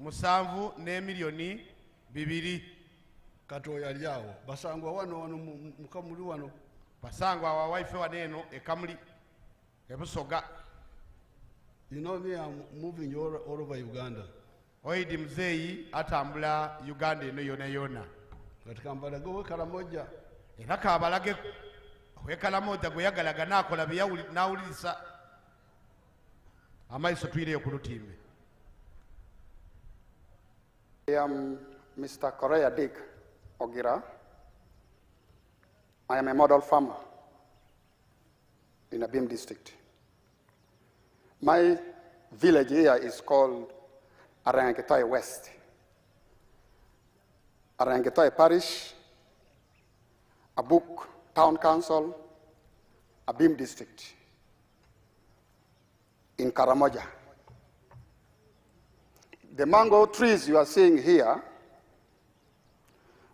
7 n'emiliyoni 2. Katoya ali awo. Basangwa wano mu Kamuli wano. Basangwa wa waife wano eno e Kamuli e Busoga. You know me, I'm moving all over Uganda. Oidi mzeeyi atambula Uganda eno yona. Katika mbalaga w'Ekalamoja. Era kabalage w'Ekalamoja gwe yagalaga n'akola bye n'awuliriza. Amaiso twireyo ku lutimbe. I am Mr. Korea Dick Ogira. I am a model farmer in Abim district. My village here is called Arangetoy West. Arangetoy Parish, Abuk Town Council, Abim District, in Karamoja. The mango trees you are seeing here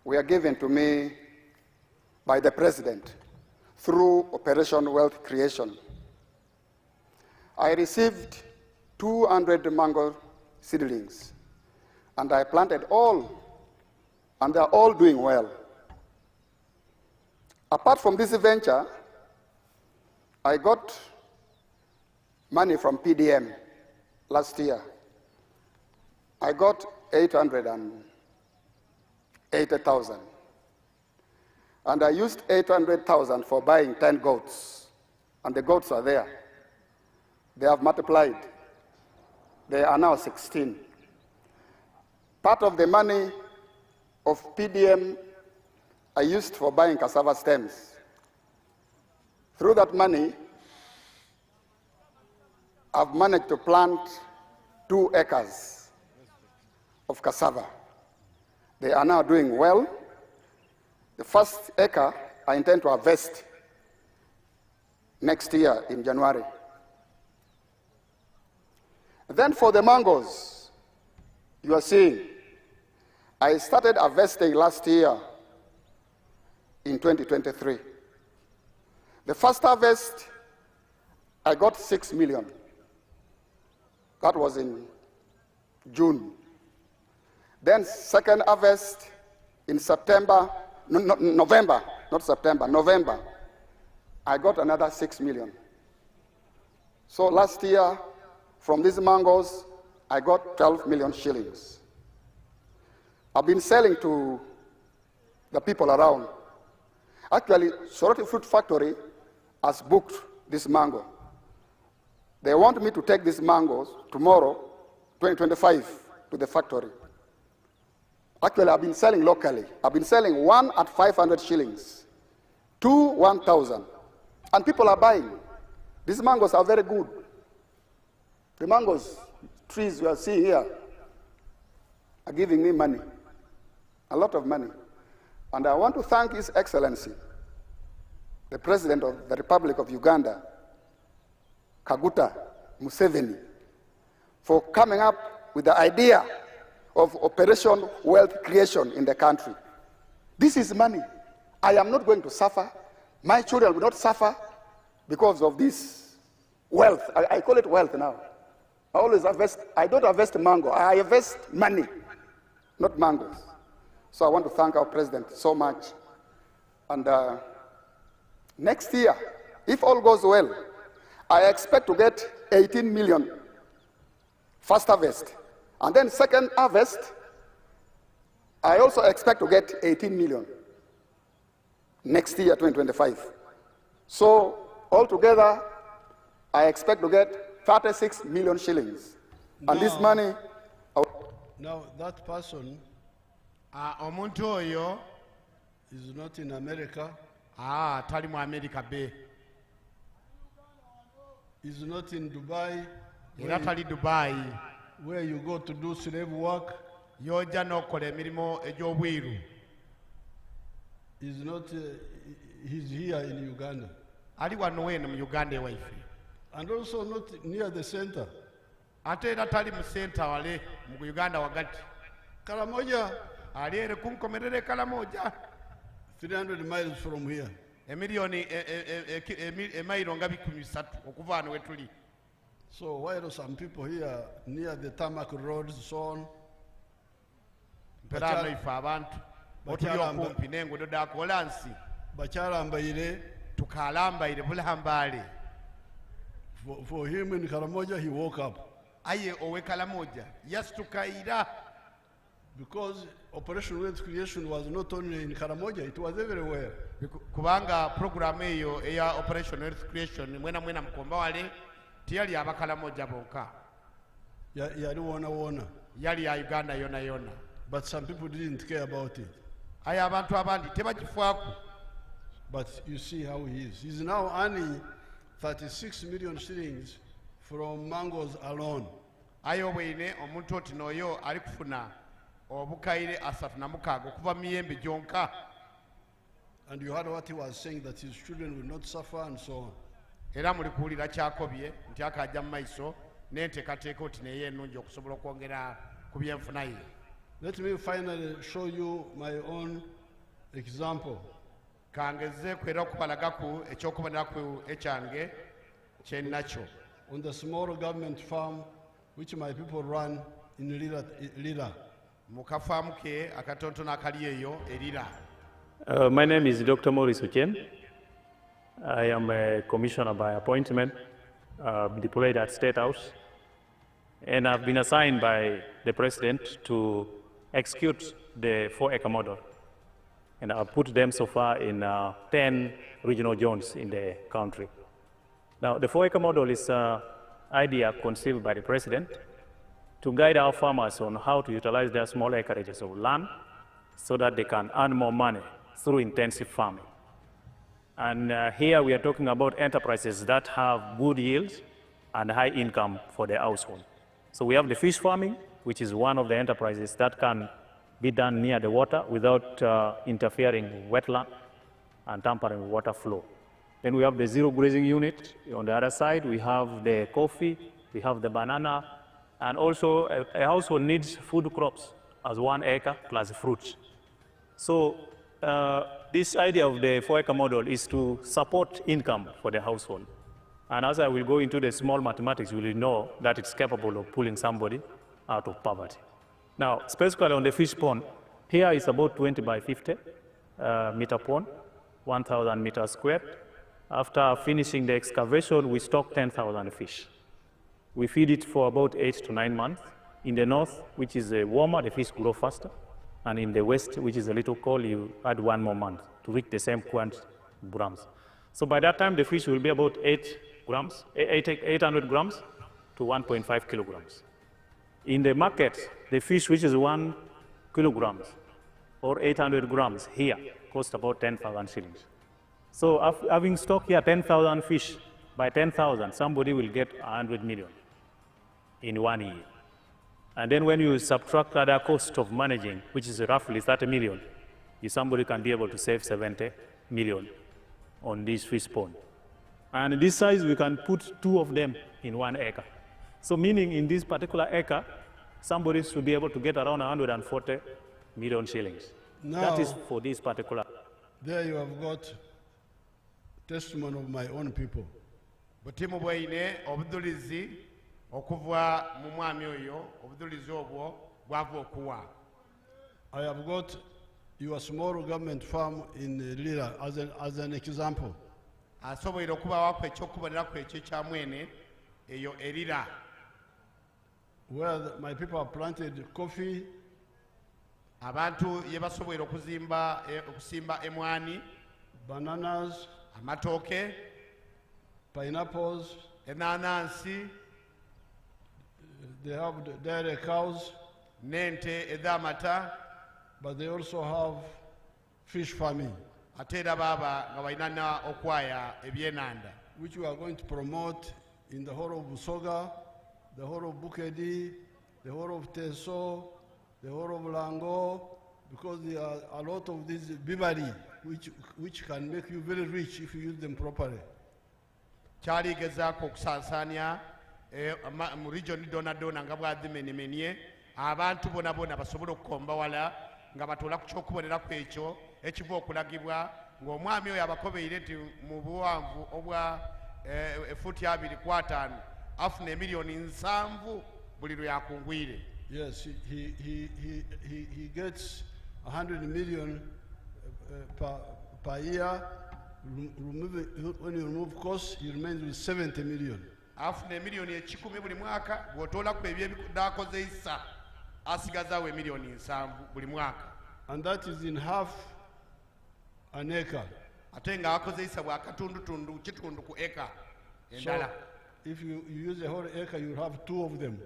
were given to me by the President through Operation Wealth Creation. I received 200 mango seedlings, and I planted all, and they are all doing well. Apart from this venture, I got money from PDM last year. I got 880,000. And I used 800,000 for buying 10 goats. And the goats are there. They have multiplied. They are now 16. Part of the money of PDM I used for buying cassava stems. Through that money, I've managed to plant 2 acres of cassava. They are now doing well. The first acre, I intend to harvest next year in January. Then for the mangoes, you are seeing, I started harvesting last year in 2023. The first harvest, I got 6 million. That was in June. Then second harvest in September, November, not September, November, I got another 6 million. So last year, from these mangoes, I got 12 million shillings. I've been selling to the people around. Actually, Soroti Fruit Factory has booked this mango. They want me to take these mangoes tomorrow, 2025, to the factory. Actually, I've been selling locally. I've been selling 1 at 500 shillings, 2, 1,000. And people are buying. These mangoes are very good. The mangoes trees you are seeing here are giving me money, a lot of money. And I want to thank His Excellency, the President of the Republic of Uganda, Kaguta Museveni, for coming up with the idea of Operation Wealth Creation in the country. This is money. I am not going to suffer. My children will not suffer because of this wealth. I call it wealth now. I always harvest, I don't harvest mango, I harvest money, not mangoes. So I want to thank our president so much. And next year, if all goes well, I expect to get 18 million first harvest. And then second harvest, I also expect to get 18 million next year, 2025. So altogether, I expect to get 36 million shillings. And this money... Now, that person omuntu oyo is not in America. Tali mu America be. Is not in Dubai. Era tali Dubai. Where you go to do slave work. Yoja n'okola emirimu egy'obwiru. Is not, he's here in Uganda. Ali wano weno mu Uganda ewaife. And also not near the center. Ate era tali mu center wale mu Uganda wagati. Karamoja. Ali ere kunkomerere Karamoja. 300 miles from here. Emilioni emailo nga 300 okuva wano wetuli. So why do some people here near the tarmac roads, so on? Perano ife abantu. Otuli okumpi n'enguudo da kolansi. Bachalambaire. Tukalambaire bulambale. For him in Karamoja, he woke up. Aye owe Karamoja. Yastukaira. Because Operation Wealth Creation was not only in Karamoja, it was everywhere. Kubanga program eyo eya Operation Wealth Creation mwena mkomba wale tiyali aba Karamoja bonka. Yali wona. Yali ya Uganda yona. But some people didn't care about it. Aye abantu abandi tebakifuako. But you see how he is. He's now earning 36 million shillings from mangoes alone. Ayo bwine omuntu otinoyo ali kufuna obukaire 36 okuva miyembe jonka. And you heard what he was saying, that his children will not suffer and so on. Era muli kuwulira kyakobye nti akajja mu maiso n'enteekateeka oti naye ennungi okusobola okwongera ku byenfuna ye. Let me finally show you my own example. Kangeze kwera okubalagaku ekyokuboneraku ekyange kyenakyo. On the small government farm which my people run in Lira. Mu kafaamu ke akatontona akali eyo erira. My name is Dr. Maurice Ochen. I am a commissioner by appointment, deployed at State House, and I've been assigned by the President to execute the 4-acre model. And I've put them so far in 10 regional zones in the country. Now, the 4-acre model is an idea conceived by the President to guide our farmers on how to utilize their small acreages of land so that they can earn more money through intensive farming. And here we are talking about enterprises that have good yields and high income for their household. So we have the fish farming, which is one of the enterprises that can be done near the water without interfering with wetland and tampering with water flow. Then we have the zero grazing unit. On the other side, we have the coffee, we have the banana, and also a household needs food crops as 1 acre plus fruits. So this idea of the 4-acre model is to support income for the household. And as I will go into the small mathematics, you will know that it's capable of pulling somebody out of poverty. Now, specifically on the fish pond, here is about 20 by 50 meter pond, 1,000 meters squared. After finishing the excavation, we stock 10,000 fish. We feed it for about 8 to 9 months. In the north, which is warmer, the fish grow faster. And in the west, which is a little cold, you add 1 more month to reach the same quantity of grams. So by that time, the fish will be about 800 grams to 1.5 kilograms. In the market, the fish which is 1 kilograms or 800 grams here cost about 10,000 shillings. So having stock here 10,000 fish, by 10,000, somebody will get 100 million in 1 year. And then when you subtract other cost of managing, which is roughly 30 million, somebody can be able to save 70 million on this fish pond. And this size, we can put 2 of them in 1 acre. So meaning in this particular acre, somebody should be able to get around 140 million shillings. Now, that is for this particular. There you have got testimony of my own people. Butimu bwaine obudulizi okuva mu mwami oyo obudulizi obwo bwava okuwa. I have got your small government farm in Lira as an example. Asobola okuba wako ekyokubonerako ekyo kya mwene eyo erira. Where my people have planted coffee. Abantu ye basobola okusimba emwani, bananas, amatooke, pineapples, enanansi. They have dairy cows, nente edamata, but they also have fish farming, atera baba nga bainana okwaya ebyenanda, which we are going to promote in the whole of Busoga, the whole of Bukedi, the whole of Teso, the whole of Lango, because there are a lot of these bibari which can make you very rich if you use them properly. Kyali gezaako okusansanya mu region dona nga bwadhimenye abantu bona basobola okukomba wala nga batoola ku kyokubonerako ekyo ekiva okulagibwa ng'omwami oyo abakobeire nti mu buwanvu obwa efuti 2.5 afuna emiliyoni 7 buli lwe yakungwire. Yes, he gets 100 million per year. When you remove costs, he remains with 70 million. Afuna emiliyoni 10 buli mwaka, bw'otoolaku ebyo n'akozeisa asigazaawo emiliyoni 7 buli mwaka. And that is in half an acre. Ate nga akozeisa bwa katundutundu kitundu ku eka endala. So if you use a whole acre, you have 2 of them.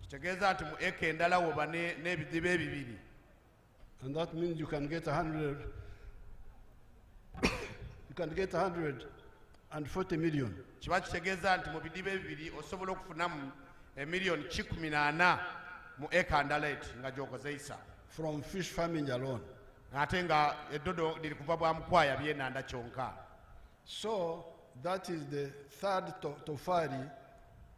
Kitegeeza nti mu eka endala woba n'ebidiba ebibiri. And that means you can get 100. You can get 140 million. Kiba kitegeeza nti mu bidiba ebibiri osobola okufunamu emiliyoni 18 mu eka ndala eti nga gy'okozeisa. From fish farming alone. Ate nga eddodo liri kuva bwa mukwaya byenanda kyonka. So that is the third tofali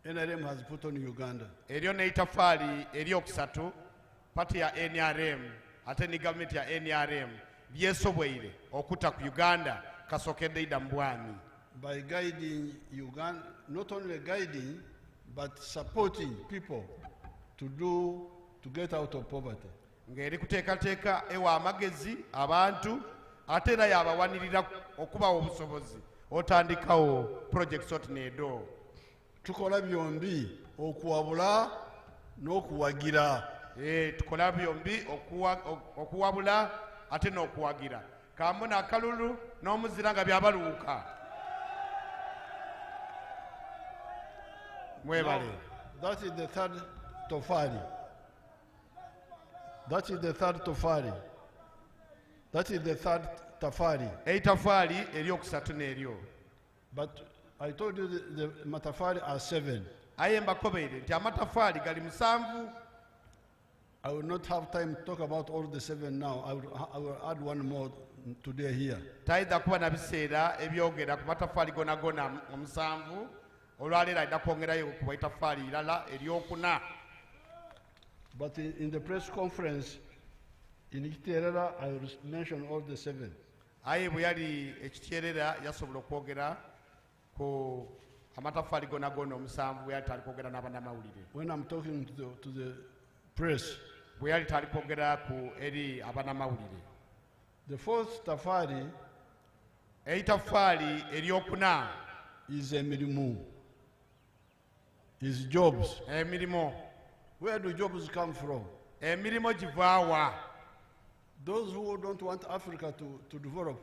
NRM has put on Uganda. Eryo neitafaali eryokusatu pati ya NRM ate ni government ya NRM byesobweire okuta ku Uganda kasokedde ida mbwami. By guiding Uganda, not only guiding but supporting people to get out of poverty. Ngeri kuteekateeka ewa amagezi abantu ate era yabawanirira okubawo obusobozi otandikawo projects oti needo. Tukola byombi okuwabula n'okuwagira. Tukola byombi okuwabula ate n'okuwagira kambona akalulu n'omuzira nga byabaluuka mwebale. That is the third tofali. That is the third tofali. That is the third tafari. Eitafali eryokusatu n'eryo. But I told you the matafari are 7. Aye mbakobeire nti amatafali gali 7. I will not have time to talk about all the 7 now. I will add one more today here. Taida kuba na biseera ebyogera ku matafali gona 7. Olwaleero ayina kwongerayo ku itafali irala eryokuna. But in the press conference in Ekiterera, I will mention all the 7. Aye bwe yali Ekiterera yasobola okwogera ku amatafali gona 7 bwe yali tali kwogera n'abannamawulire. When I'm talking to the press, bwe yali tali kwogera ku eri abannamawulire. The fourth tafari, eitafali eryokuna, is emirimu, is jobs. Emirimu. Where do jobs come from? Emirimu givaawa. Those who don't want Africa to develop,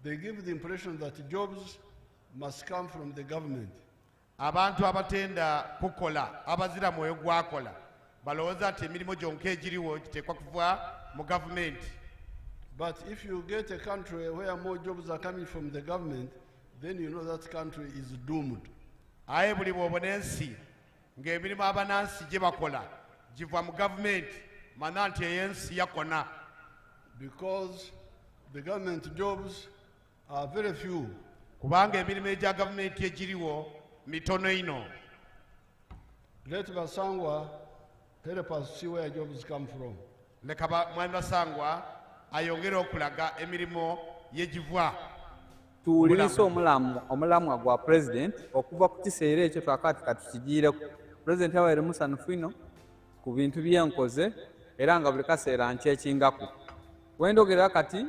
they give the impression that jobs must come from the government. Abantu abatenda kukola, abazira mwoyo gwakola, balowooza nti emirimu gyonka egiriwo giteekwa kuva mu government. But if you get a country where more jobs are coming from the government, then you know that country is doomed. Aye buli bw'obona ensi ng'emirimu abanansi gye bakola giva mu government, mana nti eyo ensi yakona. Because the government jobs are very few. Kubanga emirimu egya gavumenti egiriwo mitono ino. Let Basangwa help us see where jobs come from. Leka Mwami Basangwa ayongere okulaga emirimu yegivwa. Tuwuliriza omulamwa gwa president okuva ku kiseera ekyo twakati katukigiireko. President yabaire musanhufu ino ku bintu byenkoze era nga buli kaseera nkyekingako. Wendogera kati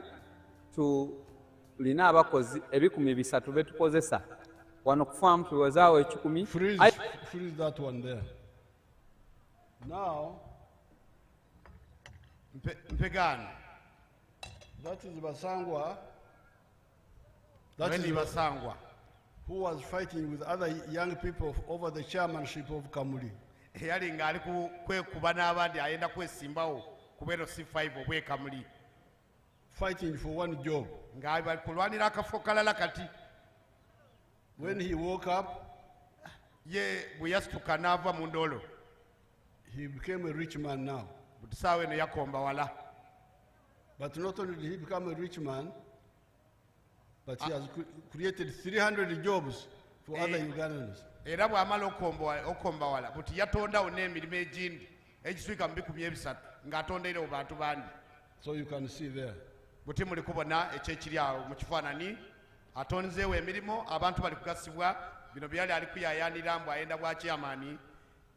tulina abakozi 300 betukozesa wano ku farm tuwezaawo 10. Freeze that one there. Now, Mpegani. That is Basangwa. That is Basangwa. Who was fighting with other young people over the chairmanship of Kamuli. Yali ngali kwekuba n'abandi ayenda kwesimbawo kubeera C5 obwe Kamuli. Fighting for one job. Ngali bali kulwanira akafo kalala kati. When he woke up, ye bwe yasituka n'ava mu ndolo. He became a rich man now. Butisaawe eno yakomba wala. But not only did he become a rich man, but he has created 300 jobs for other Ugandans. Era bw'amala okomba wala buti yatondawo n'emirimu egindi egiswika mu 300 ng'atondaire mu bantu bandi. So you can see there. Buti muli kubona ekyekiri awo mu kifaananyi atonzeewo emirimu abantu bali kugasibwa bino byali ali kuyayaanira mbu ayenda bwa chairman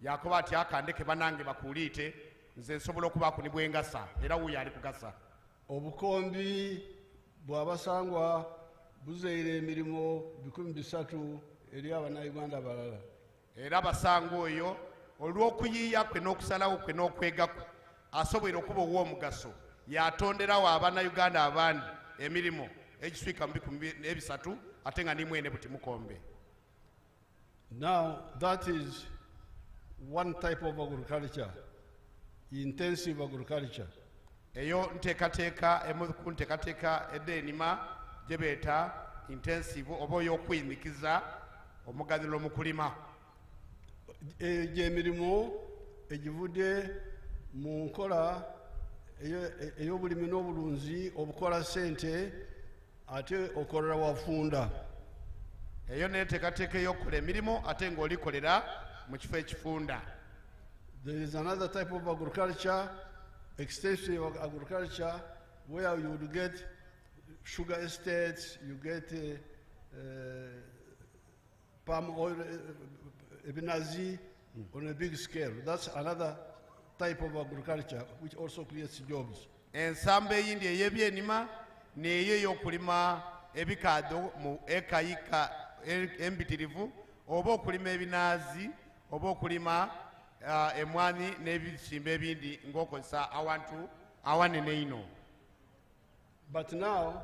yakoba ati akandeke banange bakuliite nze nsobola okubaako ne bwengasa era wuyo ali kugasa. Obukombi bw'Abasangwa buzeire emirimu 300 eri abannayuganda balala. Era Basangwa oyo olw'okuyiiya kwe n'okusalawo kwe n'okwega kwe asobola okuba ow'omugaso yatonderawo abannayuganda abandi emirimu egiswika mu 300 ate nga nimwene buti mukombe. Now that is one type of agriculture, intensive agriculture. Eyo nteekateeka emu ku nteekateeka eddenima gye beeta intensive oba ey'okuyimikiza omuganiro mu kulima. Gy'emirimu egivudde mu nkola ey'obulimi n'obulunzi obukola ssente ate okolera wafunda. Eyo neeteekateeka ey'okukola emirimu ate ng'olikolera mu kifo ekifunda. There is another type of agriculture, extensive agriculture, where you would get sugar estates, you get palm oil, ebinazi on a big scale. That's another type of agriculture which also creates jobs. Ensamba eyindi ey'ebyenima n'eyo ey'okulima ebikaado mu ekayika embitirivu oba okulima ebinaazi oba okulima emwanyi n'ebisimba ebindi ng'okozesa awantu awanene ino. But now,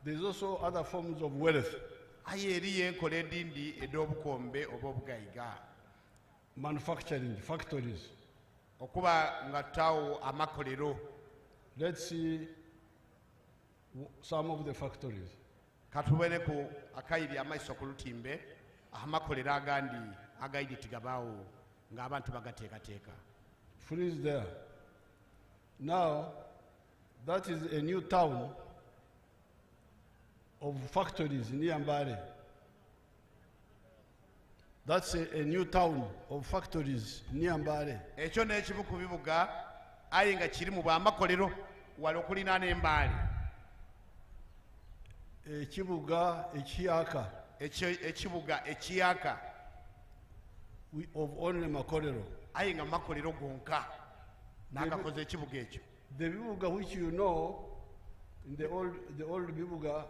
there's also other forms of wealth. Manufacturing, factories. Let's see some of the factories. Freeze there. Now, that is a new town of factories in Mbale. That's a new town of factories near Mbale. Ekyo n'ekimu ku bibuga aye nga kiri mu bwamakolero wali okulinaana Mbale. Ekibuga ekiyaka. Ekibuga ekiyaka. Of only Makolero. Aye nga Makolero gonka. N'akakoze ekibuga ekyo. The bibuga which you know, in the old bibuga,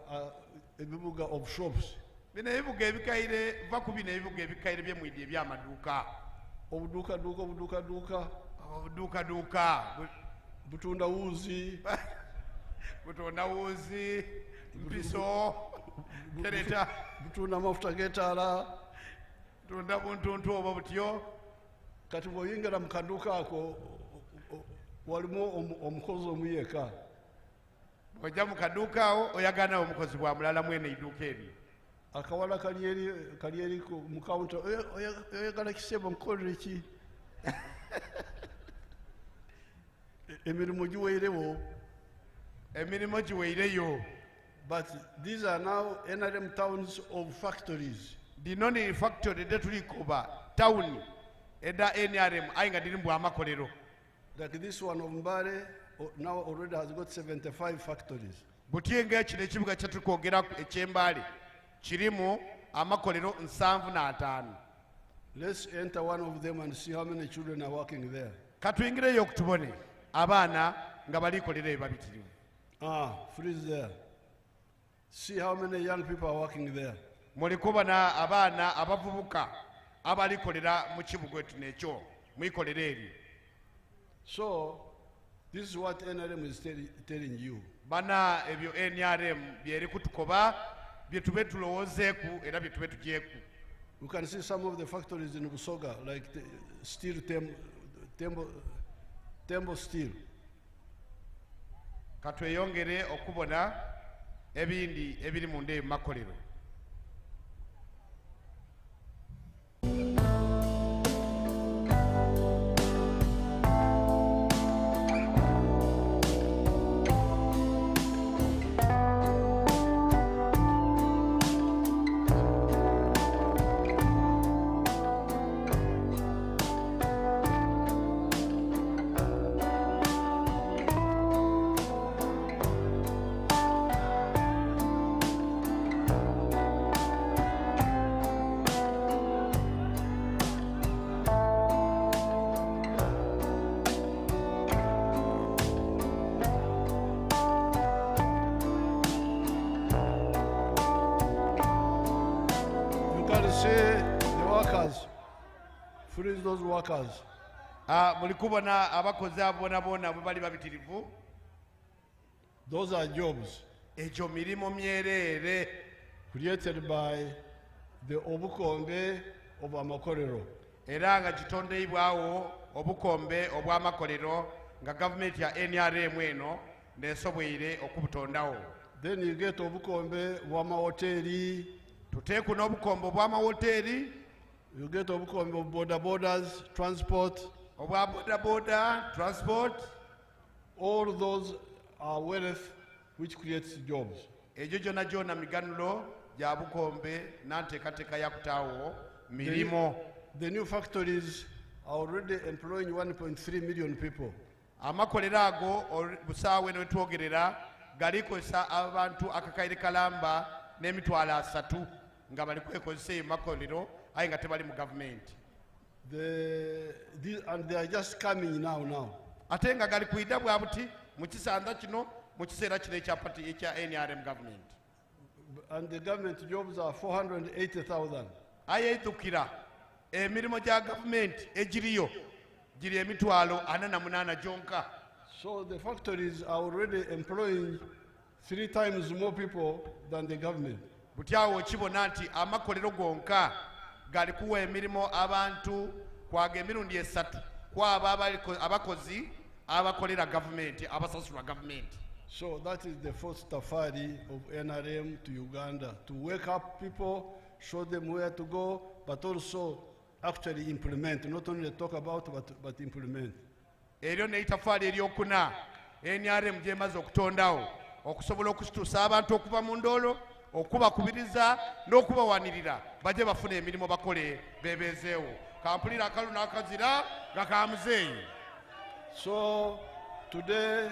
a bibuga of shops. Bino ebibuga ebikaire va ku bino ebibuga ebikaire by'emwidi eby'amaduuka. Obuduuka. Butunda wuzi. Butunda wuzi. Mpiso. Tereta. Butunda mafuta getala. Butunda buntuntu oba butyo. Kati bw'oyingira mu kaduuka ako walimu omukozi omu yekka. Bw'ojja mu kaduuka awo oyagana omukozi bwa mulala mwene idduuka eryo. Akawala kali eri mu counter oyagala kisebo nkolere ki? Emirimu giweirewo. Emirimu giweireyo. But these are now NRM towns of factories. Dino ni factory detulikoba town eda NRM aye nga diri mu bwamakolero. Like this one of Mbale now already has got 75 factories. Butyenga ekino ekibuga kyetukwogera eky'Embale kirimu amakolero 75. Let's enter one of them and see how many children are working there. Katuyingireyo okutubone abaana nga balikolera ebabitirivu. Freeze there. See how many young people are working there. Mulikubona abaana abavubuka abalikolera mu kibuga ekyo mwikolera eri. So, this is what NRM is telling you. Bana ebyo NRM byeri kutukoba byetube tulowoozeeku era byetube tugyeku. You can see some of the factories in Busoga, like the steel, Tembo steel. Katweyongere okubona ebindi ebiri mu ndeeyo makolero. Freeze those workers. Mulikubona abakozi abona bwe bali babitirivu. Those are jobs. Ekyo mirimo myerere created by the obukombe of Amakolero. Era nga kitondeibwawo obukombe obw'amakolero nga government ya NRM eno nesobweire okubutondawo. Then you get obukombe bw'amahoteri. Tuteeku n'obukombe obw'amahoteri. You get obukombe of borders, transport. Obwa border, transport. All those are wealth which creates jobs. Ejo jona miganulo ya bukombe nanteekateeka ya kutaawo mirimo. The new factories are already employing 1.3 million people. Amakolero ago busaawe ne wetwogerera galikozesa abantu akakaire kalamba n'emitwalo 3 nga bali kwekozesa makolero aye nga tebali mu government. And they are just coming now. Ate nga gali kuyida bwa buti mu kisanza kino mu kiseera kino ekya NRM government. And the government jobs are 480,000. Aye itukira emirimu gya government egiriyo giri emitwalo 48 gyonka. So the factories are already employing 3 times more people than the government. Butyawo kibona nti amakolero gonka gali kuwa emirimu abantu kwaga emirundi 3 kwaba abakozi abakolera government abasasulwa government. So that is the first safari of NRM to Uganda, to wake up people, show them where to go, but also actually implement, not only talk about, but implement. Eryo ne itafali eryokuna NRM gyemaze okutondawo okusobola okusitusa abantu okuva mu ndolo okubakubiriza n'okubawanirira bajje bafune emirimu bakole bebezeewo kampulira akalu n'akazira nga ka muzeeyi. So today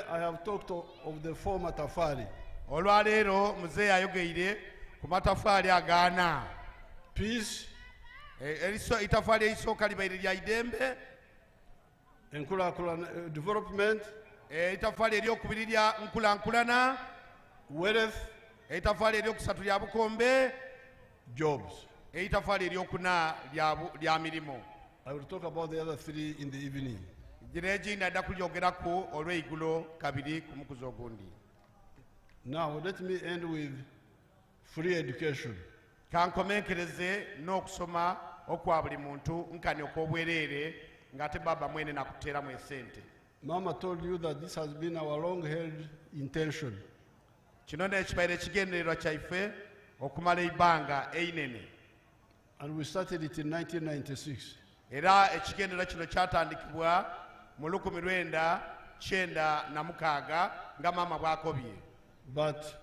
I have talked of the 4 matafari. Olwaleero muzeeyi ayogeire ku matafali agaana. Peace, itafali erisooka libaire lya idembe, development, itafali eryokubiri lya nkulankulana, wealth, itafali eryokusatu lya bukombe, jobs. Itafali eryokuna lya mirimu. I will talk about the other 3 in the evening. Now let me end with free education. Kankomenkereze n'okusoma okwa buli muntu nkani okw'obwereere ng'ate baba mwene nakuteeramu esente. Mama told you that this has been our long-held intention. Kino n'ekibaire ekigendererwa kyaife okumala ebbanga einene. And we started it in 1996. Era ekigendererwa kino kyatandikibwa mu 1996 nga mama bw'akobye. But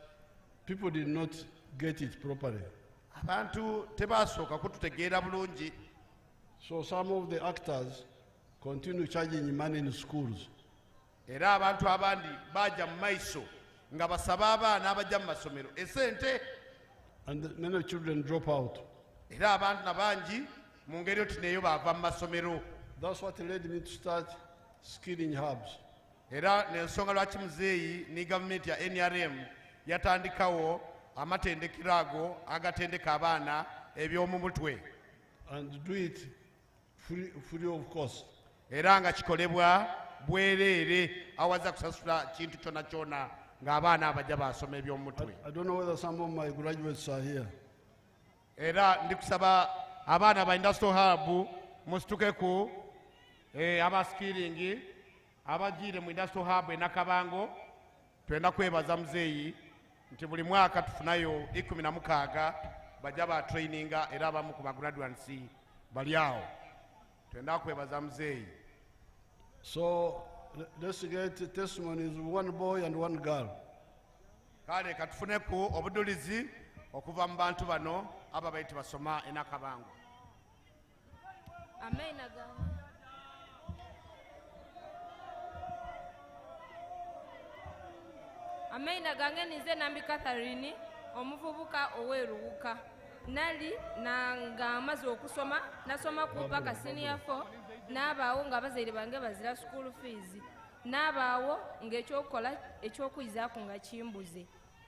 people did not get it properly. Abantu tebasooka kututegeera bulungi. So some of the actors continue charging money in schools. Era abantu abandi bajja mu maiso nga basaba abaana abajja mu masomero esente. And many children drop out. Era abantu nabangi mu ngeri oti neyo bava mu masomero. That's what led me to start skilling hubs. Era n'ensonga lwaki muzeeyi ne gavumenti ya NRM yatandikawo amatendekero ago agatendeka abaana eby'omu mutwe. And do it free of cost. Era nga kikolebwa bwereere awaza kusasula kintu kyona kyona ng'abaana abajja basoma eby'omu mutwe. I don't know whether some of my graduates are here. Era ndikusaba abaana ba industrial hub musitukeku abaskiringi abagiire mu industrial hub e Nakabango. Twenda kwebaza muzeeyi nti buli mwaka tufunayo 16 bajja ba traininga era abamu ku bagraduates bali awo. Twenda kwebaza muzeeyi. So let's get testimonies, 1 boy and 1 girl. Kale katufuneku obudulizi okuva mu bantu bano aba baiti basoma e Nakabango. Amaina gange nize Nambi Catherine omuvubuka oweruwuka. Nali nga amaze okusoma nasoma ku paka senior 4 n'abaawo nga abazaire bange bazira school fees. N'abaawo ng'ekyokukola ekyokuyizaako nga kimbuze.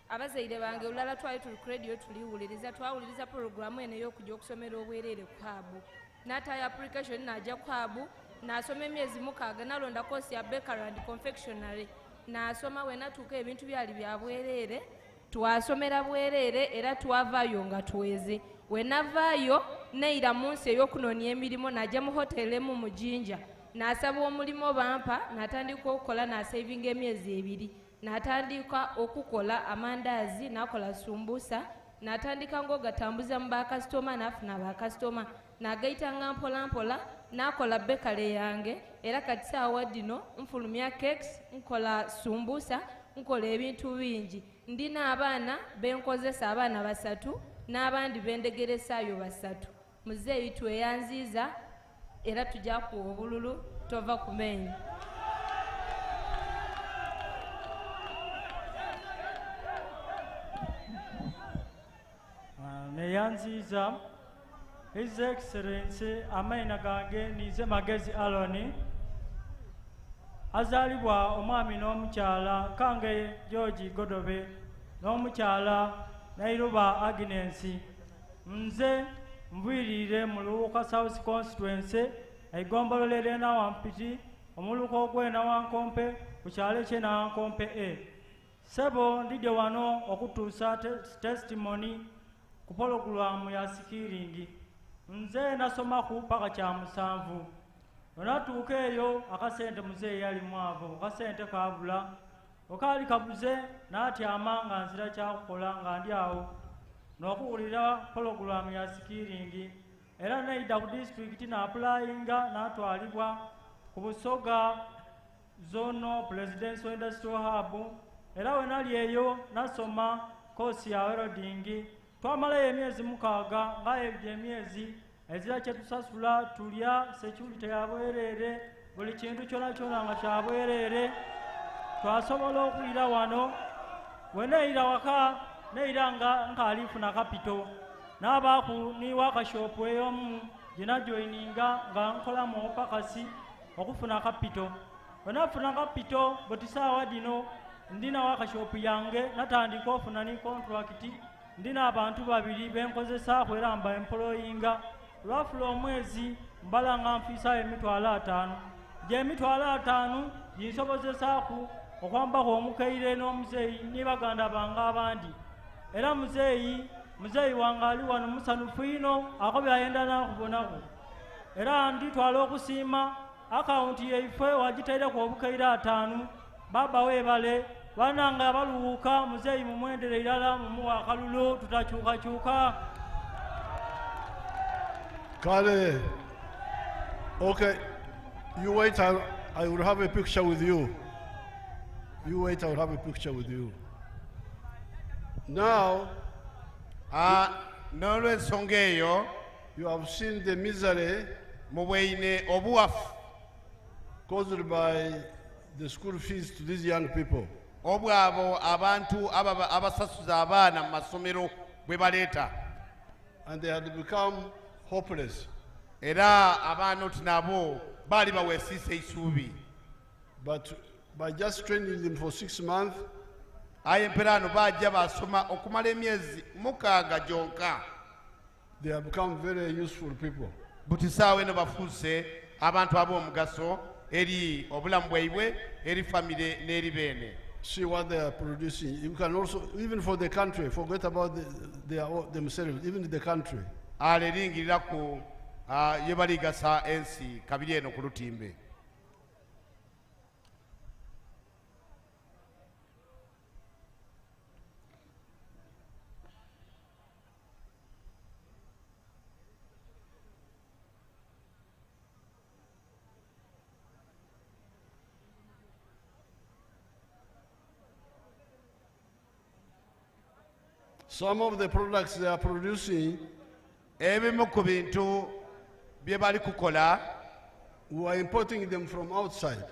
Abazaire bange olulala twali tuli ku radio twawuliriza programu eno ey'okujja okusomera obwereere ku habu. N'ataya application n'ajja ku habu n'asoma emyezi 6 n'alonda course ya bakery and confectionery. N'asoma we natuuka ebintu byali bya bwereere twasomera bwereere era twavaayo nga tuweze. We navaayo neira mu nsi ey'okunoonya emirimu n'ajja mu hoteri emu mu Jinja n'asaba omulimu bampa n'atandika okukola n'asavinga emyezi 2 n'atandika okukola amandaazi n'akola sumbusa n'atandika ng'ogatambuza mu bakasitoma n'afuna bakasitoma n'agayitanga mpolampola n'akola bekale yange era kati saawa dino nfulumya cakes nkola sumbusa nkola ebintu bingi. Ndina abaana benkozesa abaana 3 n'abandi bendegeresaayo 3. Muzeeyi tweyanziiza era tujja kuwa obululu tova kumenya. Neyanziiza His Excellency Amaina gange nize Magezi Aloni azalibwa omwami n'omukyala Kange George Godobe n'omukyala Nairoba Agnes. Nze mbwirire mu Luuka South Constituency egombololere na Wampiti omuluka ogw'e Nawankompe ku kyalo ky'e Nawankompe A. Sebo ndije wano okutuusa testimony ku pologulamu ya sikiringi. Nze nasoma ku paka kya musanvu. Onatuuka eyo akasente muzeeyi yali mwavu, akasente kabula. Okaali kabuze n'atyama nga nzira kyakukola nga ndi awo n'okuwulira pologulamu ya sikiringi. Era n'eyita ku disitulikiti n'apulayinga n'atwalibwa ku Busoga Zono Presidential Industrial Hub. Era we nali eyo nasoma koosi ya welding. Twamalayo emyezi 6 nga ebyo emyezi ezira kye tusasula tulya security ya bwereere buli kintu kyona kyona nga kya bwereere. Twasobola okulira wano we neeyira waka neeyira nga nkaalifuna kapito n'abaaku ni wakashopu ey'omu gina joininga nga nkola mu opakasi okufuna kapito. We nafuna kapito bwe saawa dino ndina wakashopu yange natandika ofuna ni kontrakiti. Ndina abantu 2 benkozesa era mba employinga. Lwafula omwezi mbala nga nfiisa emitwalo 5. Gye emitwalo 5 ginsobozesaaku okwambako omukaire n'omuzeeyi ni baganda bange abandi. Era muzeeyi wange ali wano musanufu ino ako byayenda nakubonako. Era nditwala okusiima akawunti yaife wagitaireku obukaire 5. Baba weebale bananga baluuka muzeeyi mumwendere irala mumuwa akalulu tutakyukakyuka. Kale, okay, you wait, I will have a picture with you. You wait, I will have a picture with you. Now, you have seen the misery caused by the school fees to these young people. And they had become hopeless. But by just training them for 6 months, they have become very useful people. See what they are producing. You can also, even for the country, forget about themselves, even the country. Some of the products they are producing, we are importing them from outside.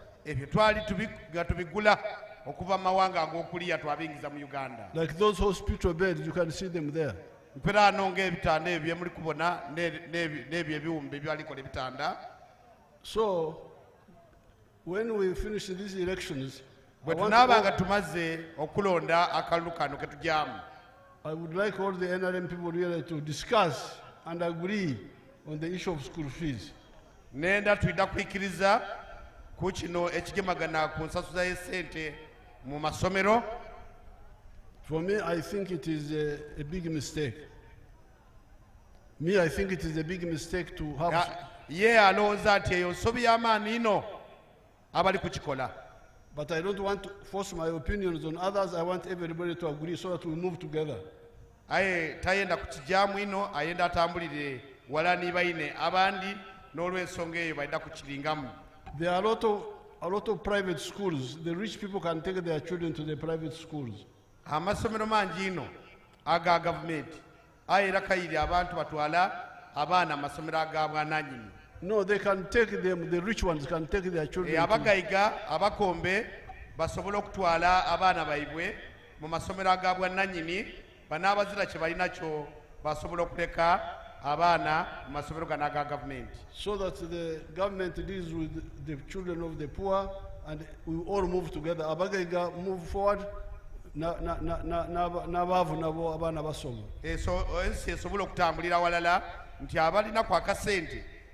Like those hospital beds, you can see them there. So, when we finish these elections, I would like all the NRM people really to discuss and agree on the issue of school fees. For me, I think it is a big mistake. I think it is a big mistake to have... But I don't want to force my opinions on others. I want everybody to agree so that we move together. There are a lot of private schools. The rich people can take their children to the private schools. No, they can take them, the rich ones can take their children. So that the government deals with the children of the poor and we all move together. Abagaiga move forward.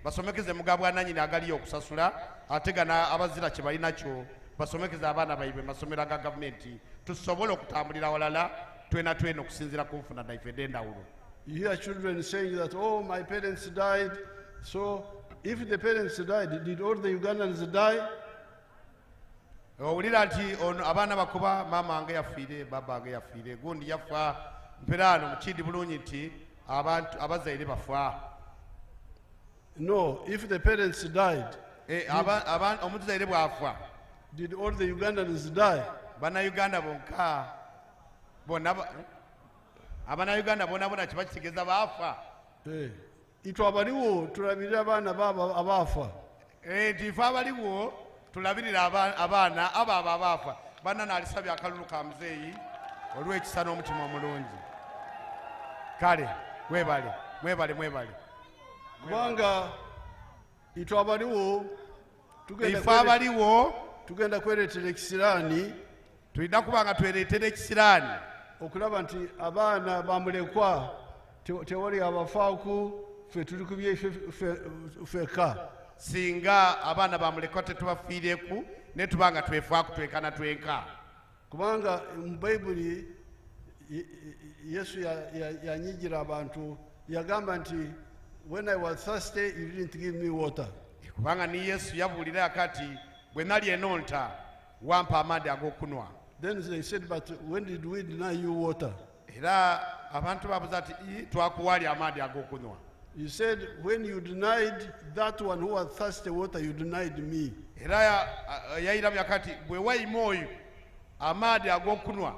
basomekeze mugabwa nanyini agaliyo okusasula ate gana abazira kye balina kyo basomekeza abaana baibwe masomero ga gavumenti tusobole okutambulira walala twena okusinziira ku nfuna naife d'endawulo. You hear children saying that, oh, my parents died. So if the parents died, did all the Ugandans die? Owulira nti ono abaana bakuba maama wange yafiire baba wange yafiire gundi yafa mperaano mukindi bulungi nti abantu abazaire bafa. No, if the parents died, omuzaire bwafa, did all the Ugandans die? Bannayuganda bonka bonna Abannayuganda bonna kiba kitegeeza baafa. Itwe abaliwo tulabirira abaana baabo abaafa. Nti ife abaliwo tulabirira abaana abo abaafa. Banna naalisabye akalulu ka muzeeyi olw'ekisa n'omutima omulungi. Kale mwebale. Kubanga itwe abaliwo tugenda kwereetera ekisiraani, tulina kubanga twereetera ekisiraani okulaba nti abaana bamulekwa tewali abafaaku ffe tuli ku byeffeka. Singa abaana bamulekwa tetubafiireku ne tubanga twefaaku twekana twenka. Kubanga mu Bayibuli Yesu yanyigira abantu yagamba nti when I was thirsty you didn't give me water. Kubanga ni Yesu yabuulira akati bwe nali enonta wampa amadi ag'okunwa. Then they said, but when did we deny you water? Era abantu babuza ati twakuwali amadi ag'okunwa. You said when you denied that one who was thirsty water, you denied me. Era yayiramya kati bwe wayima oyo amadi ag'okunwa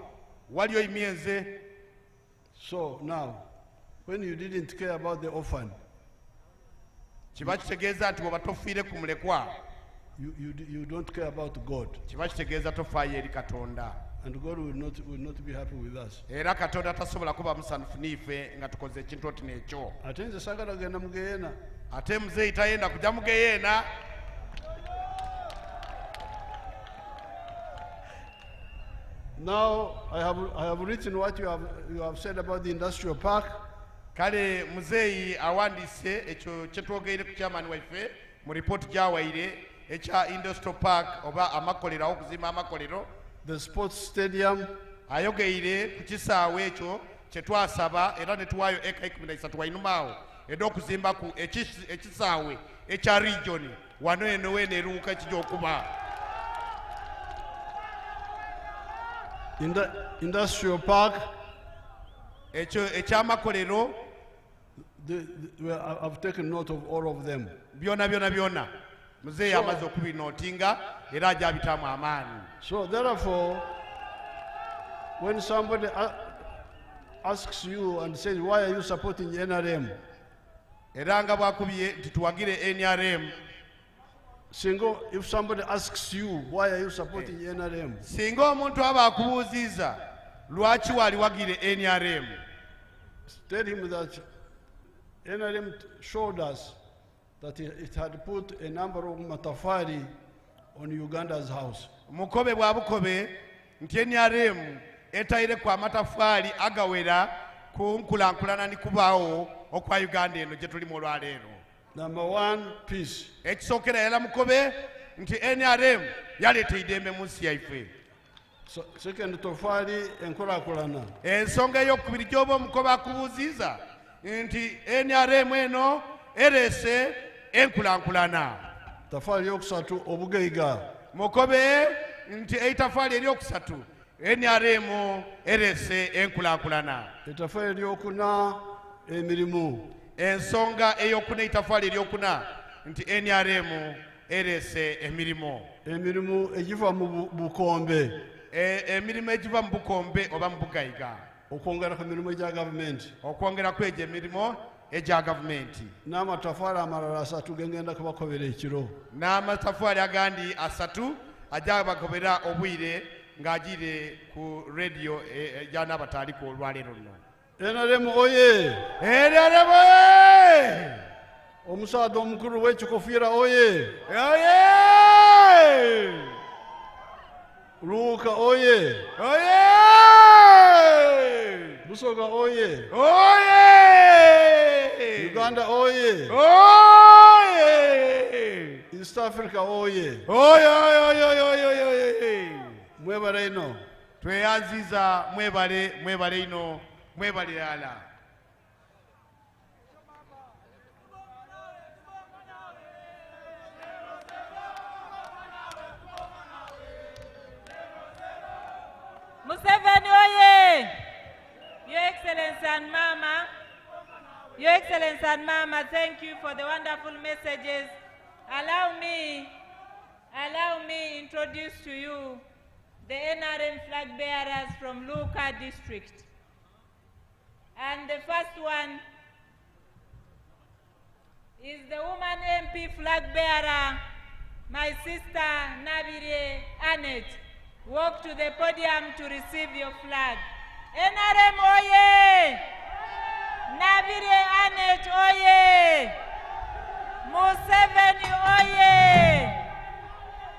wali oyimye nze. So now when you didn't care about the orphan, kiba kitegeeza nti bw'oba tofiire ku mulekwa, you don't care about God. Kiba kitegeeza tofaayo eri Katonda. And God will not be happy with us. Era Katonda tasobola kuba musanfu n'ife nga tukoze ekintu oti n'ekyo. Ate nze saagala kugenda mu Geyeena. Ate muzeeyi tayenda kujja mu Geyeena. Now I have written what you have said about the industrial park. Kale muzeeyi awandiise ekyo kye twogeire ku chairman waife mu ripooti gy'awaire ekya industrial park oba amakolero okuzimba amakolero. The sports stadium. Ayogeire ku kisaawe ekyo kye twasaba era ne tuwaayo eka 13 wainumaawo edda okuzimba ku ekisaawe ekya region wano eno weeno eruuka kijja okuba. Industrial park. Ekyo ekyamakolero. I've taken note of all of them. Byonna. Muzeeyi amaze okubinootinga era ajja abitaamu amaanyi. So therefore, when somebody asks you and says, why are you supporting NRM? Era nga bwakubye nti tuwagire NRM. Singo, if somebody asks you, why are you supporting NRM? Singa omuntu aba akubuuziza lwaki waliwagire NRM, tell him that NRM showed us that it had put a number of matafari on Uganda's house. Mukobe bwa bukobe nti NRM etaire kwa matafaali agawera ku nkulankulana ni kubaawo okwa Uganda eno gye tulimu olwaleero. Number one, peace. Ekisookera era mukobe nti NRM yaleeta idembe mu nsi yaife. Second, tofaali enkulakulana. Ensonga ey'okubiri gy'oba omukobe akubuuziza nti NRM eno ereese enkulankulana. Tafaali eyokusatu obugaiga. Mukobe nti eitafaali eryokusatu NRM ereese enkulankulana. Etafaali eryokuna emirimu. Ensonga ey'okuna eitafaali eryokuna nti NRM ereese emirimu. Emirimu egiva mu bukombe. Emirimu egiva mu bukombe oba mu bugaiga. Okwongera ku mirimu egya gavumenti. Okwongera ku egyo emirimu egya gavumenti. N'amatafaali amalala 3 gengenda kubakobera ekiro. N'amatafaali agandi 3 ajja bagobera obwire ng'agire ku radio egya n'abataaliko olwaleero luno. NRM oye! NRM oye! Omusaadha omukulu w'ekikofiira oye! Oye! Luuka oye! Oye! Busoga oye! Oye! Uganda oye! Oye! East Africa Africa oye. Oye, oye, oye, oye, oye, oye, oye. Mwebale ino. Tweyanziza mwebale ino, mwebale ala. Museveni oye! Your Excellency and Mama, Your Excellency and Mama, thank you for the wonderful messages. Allow me introduce to you the NRM flag bearers from Luuka district. And the first one is the woman MP flag bearer, my sister Nabire Annette. Walk to the podium to receive your flag. NRM oye! Nabire Annette oye! Museveni oye!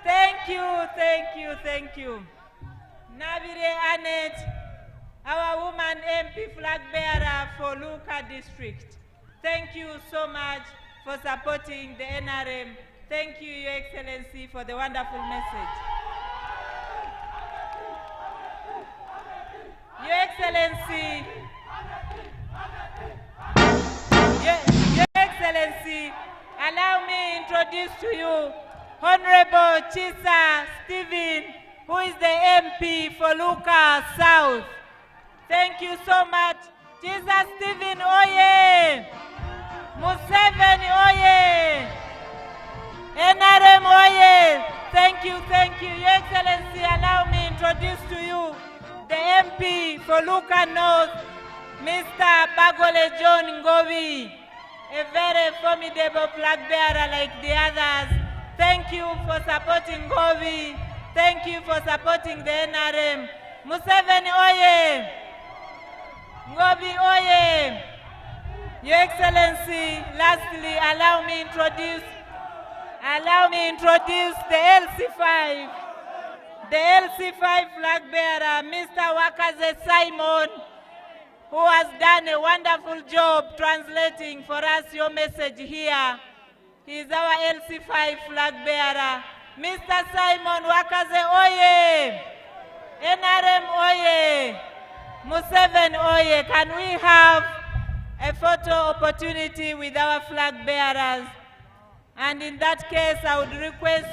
Thank you, thank you, thank you. Nabire Annette, our woman MP flag bearer for Luuka district. Thank you so much for supporting the NRM. Thank you, Your Excellency, for the wonderful message. Your Excellency, Your Excellency, allow me introduce to you Honorable Chisa Stephen, who is the MP for Luuka South. Thank you so much. Chisa Stephen oye! Museveni oye! NRM oye! Thank you, thank you. Your Excellency, allow me introduce to you the MP for Luuka North, Mr. Bagole John Ngovi, a very formidable flag bearer like the others. Thank you for supporting Ngovi. Thank you for supporting the NRM. Museveni oye! Ngovi oye! Your Excellency, lastly, allow me introduce the LC5. The LC5 flag bearer, Mr. Wakaze Simon, who has done a wonderful job translating for us your message here. He is our LC5 flag bearer. Mr. Simon Wakaze oye! NRM oye! Museveni oye! Can we have a photo opportunity with our flag bearers? And in that case, I would request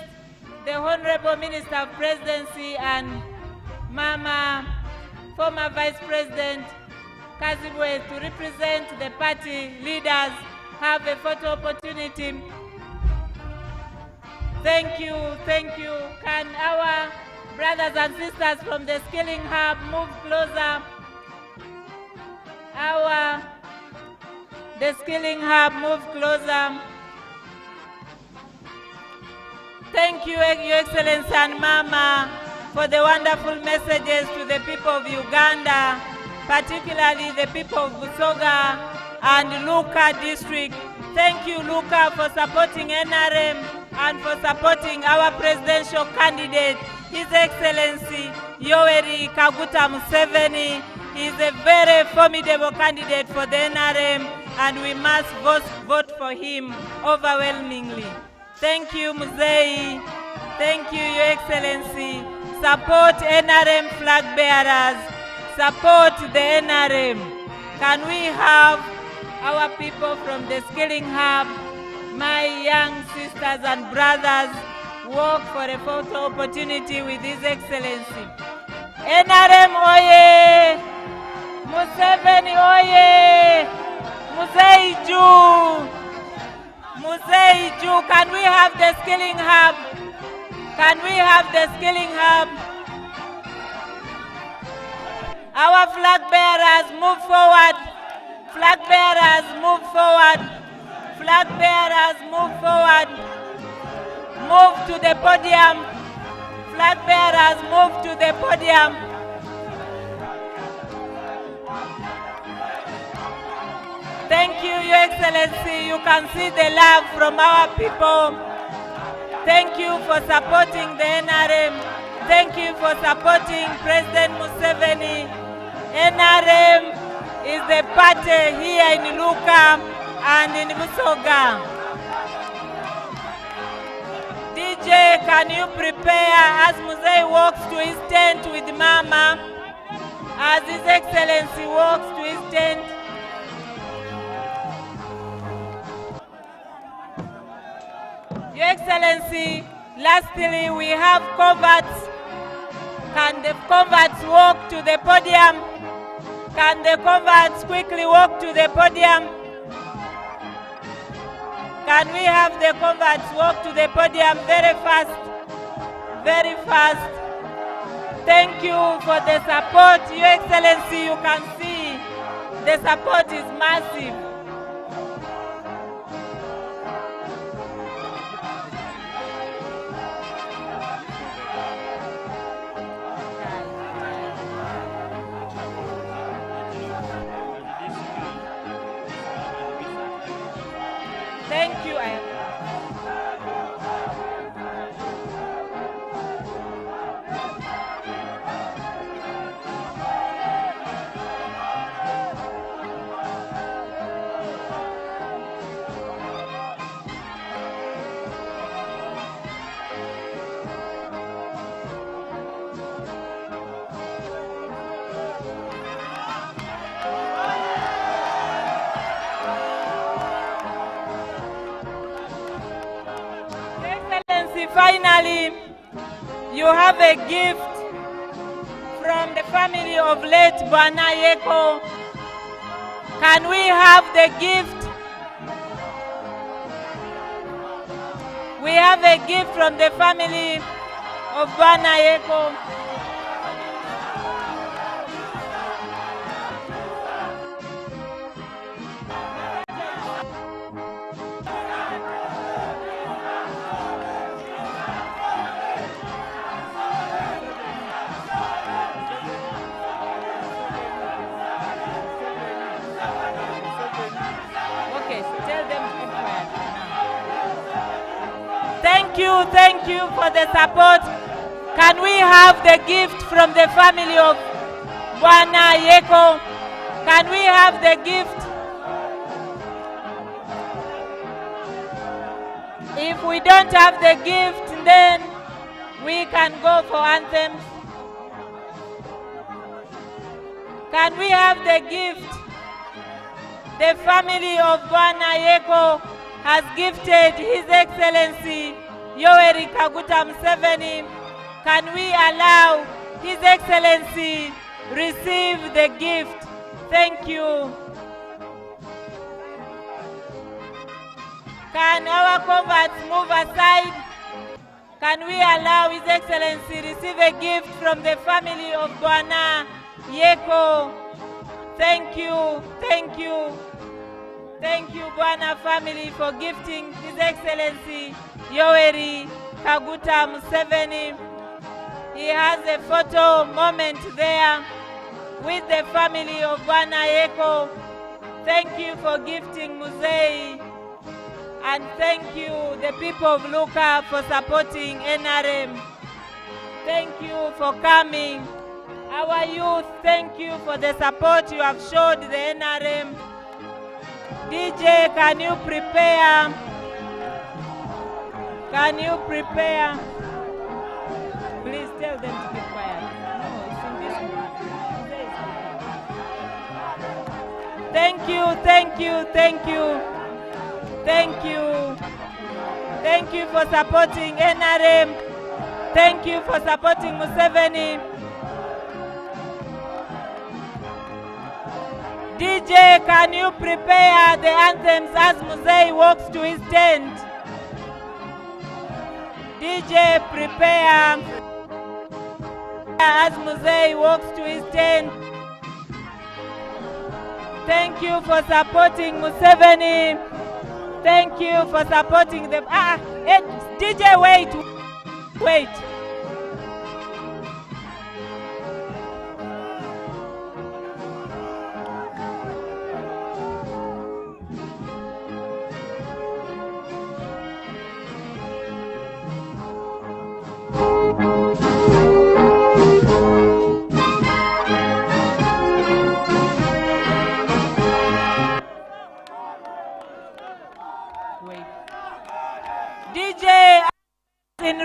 the Honorable Minister of Presidency and Mama, former Vice President Kazibwe, to represent the party leaders, have a photo opportunity. Thank you, thank you. Can our brothers and sisters from the Skilling Hub move closer? The Skilling Hub move closer. Thank you, Your Excellency and Mama, for the wonderful messages to the people of Uganda, particularly the people of Busoga and Luuka district. Thank you, Luuka, for supporting NRM and for supporting our presidential candidate, His Excellency Yoweri Kaguta Museveni. He is a very formidable candidate for the NRM, and we must vote for him overwhelmingly. Thank you, Muzei. Thank you, Your Excellency. Support NRM flag bearers. Support the NRM. Can we have our people from the Skilling Hub, my young sisters and brothers, walk for a photo opportunity with His Excellency? NRM oye! Museveni oye! Muzei Ju! Muzei Ju, can we have the Skilling Hub? Can we have the Skilling Hub? Our flag bearers, move forward. Flag bearers, move forward. Flag bearers, move forward. Move to the podium. Flag bearers, move to the podium. Thank you, Your Excellency. You can see the love from our people. Thank you for supporting the NRM. Thank you for supporting President Museveni. NRM is the party here in Luuka and in Busoga. can you prepare as Museveni walks to his tent with Mama, as His Excellency walks to his tent. Your Excellency, lastly, we have converts. Can the converts walk to the podium? Can the converts quickly walk to the podium? Can we have the converts walk to the podium very fast? Very fast. Thank you for the support. Your Excellency, you can see the support is massive. Thank you. Finally, you have a gift from the family of late Bwana Yeko. Can we have the gift? We have a gift from the family of Bwana Yeko. Thank you for the support. Can we have the gift from the family of Bwana Yeko? Can we have the gift? If we don't have the gift, then we can go for anthems. Can we have the gift? The family of Bwana Yeko has gifted His Excellency Yoweri Kaguta Museveni. Can we allow His Excellency receive the gift? Thank you. Can our converts move aside? Can we allow His Excellency receive a gift from the family of Bwana Yeko? Thank you, thank you. Thank you, Bwana family, for gifting His Excellency Yoweri Kaguta Museveni. He has a photo moment there with the family of Bwana Yeko. Thank you for gifting Museveni. And thank you, the people of Luuka, for supporting NRM. Thank you for coming. Our youth, thank you for the support you have showed the NRM. DJ, can you prepare? Can you prepare? Please tell them to be quiet. No, it's in this one. Thank you, thank you, thank you. Thank you. Thank you for supporting NRM. Thank you for supporting Museveni. DJ, can you prepare the anthems as Museveni walks to his tent? DJ, prepare as Museveni walks to his tent. Thank you for supporting Museveni. Thank you for supporting them. DJ, wait. Wait.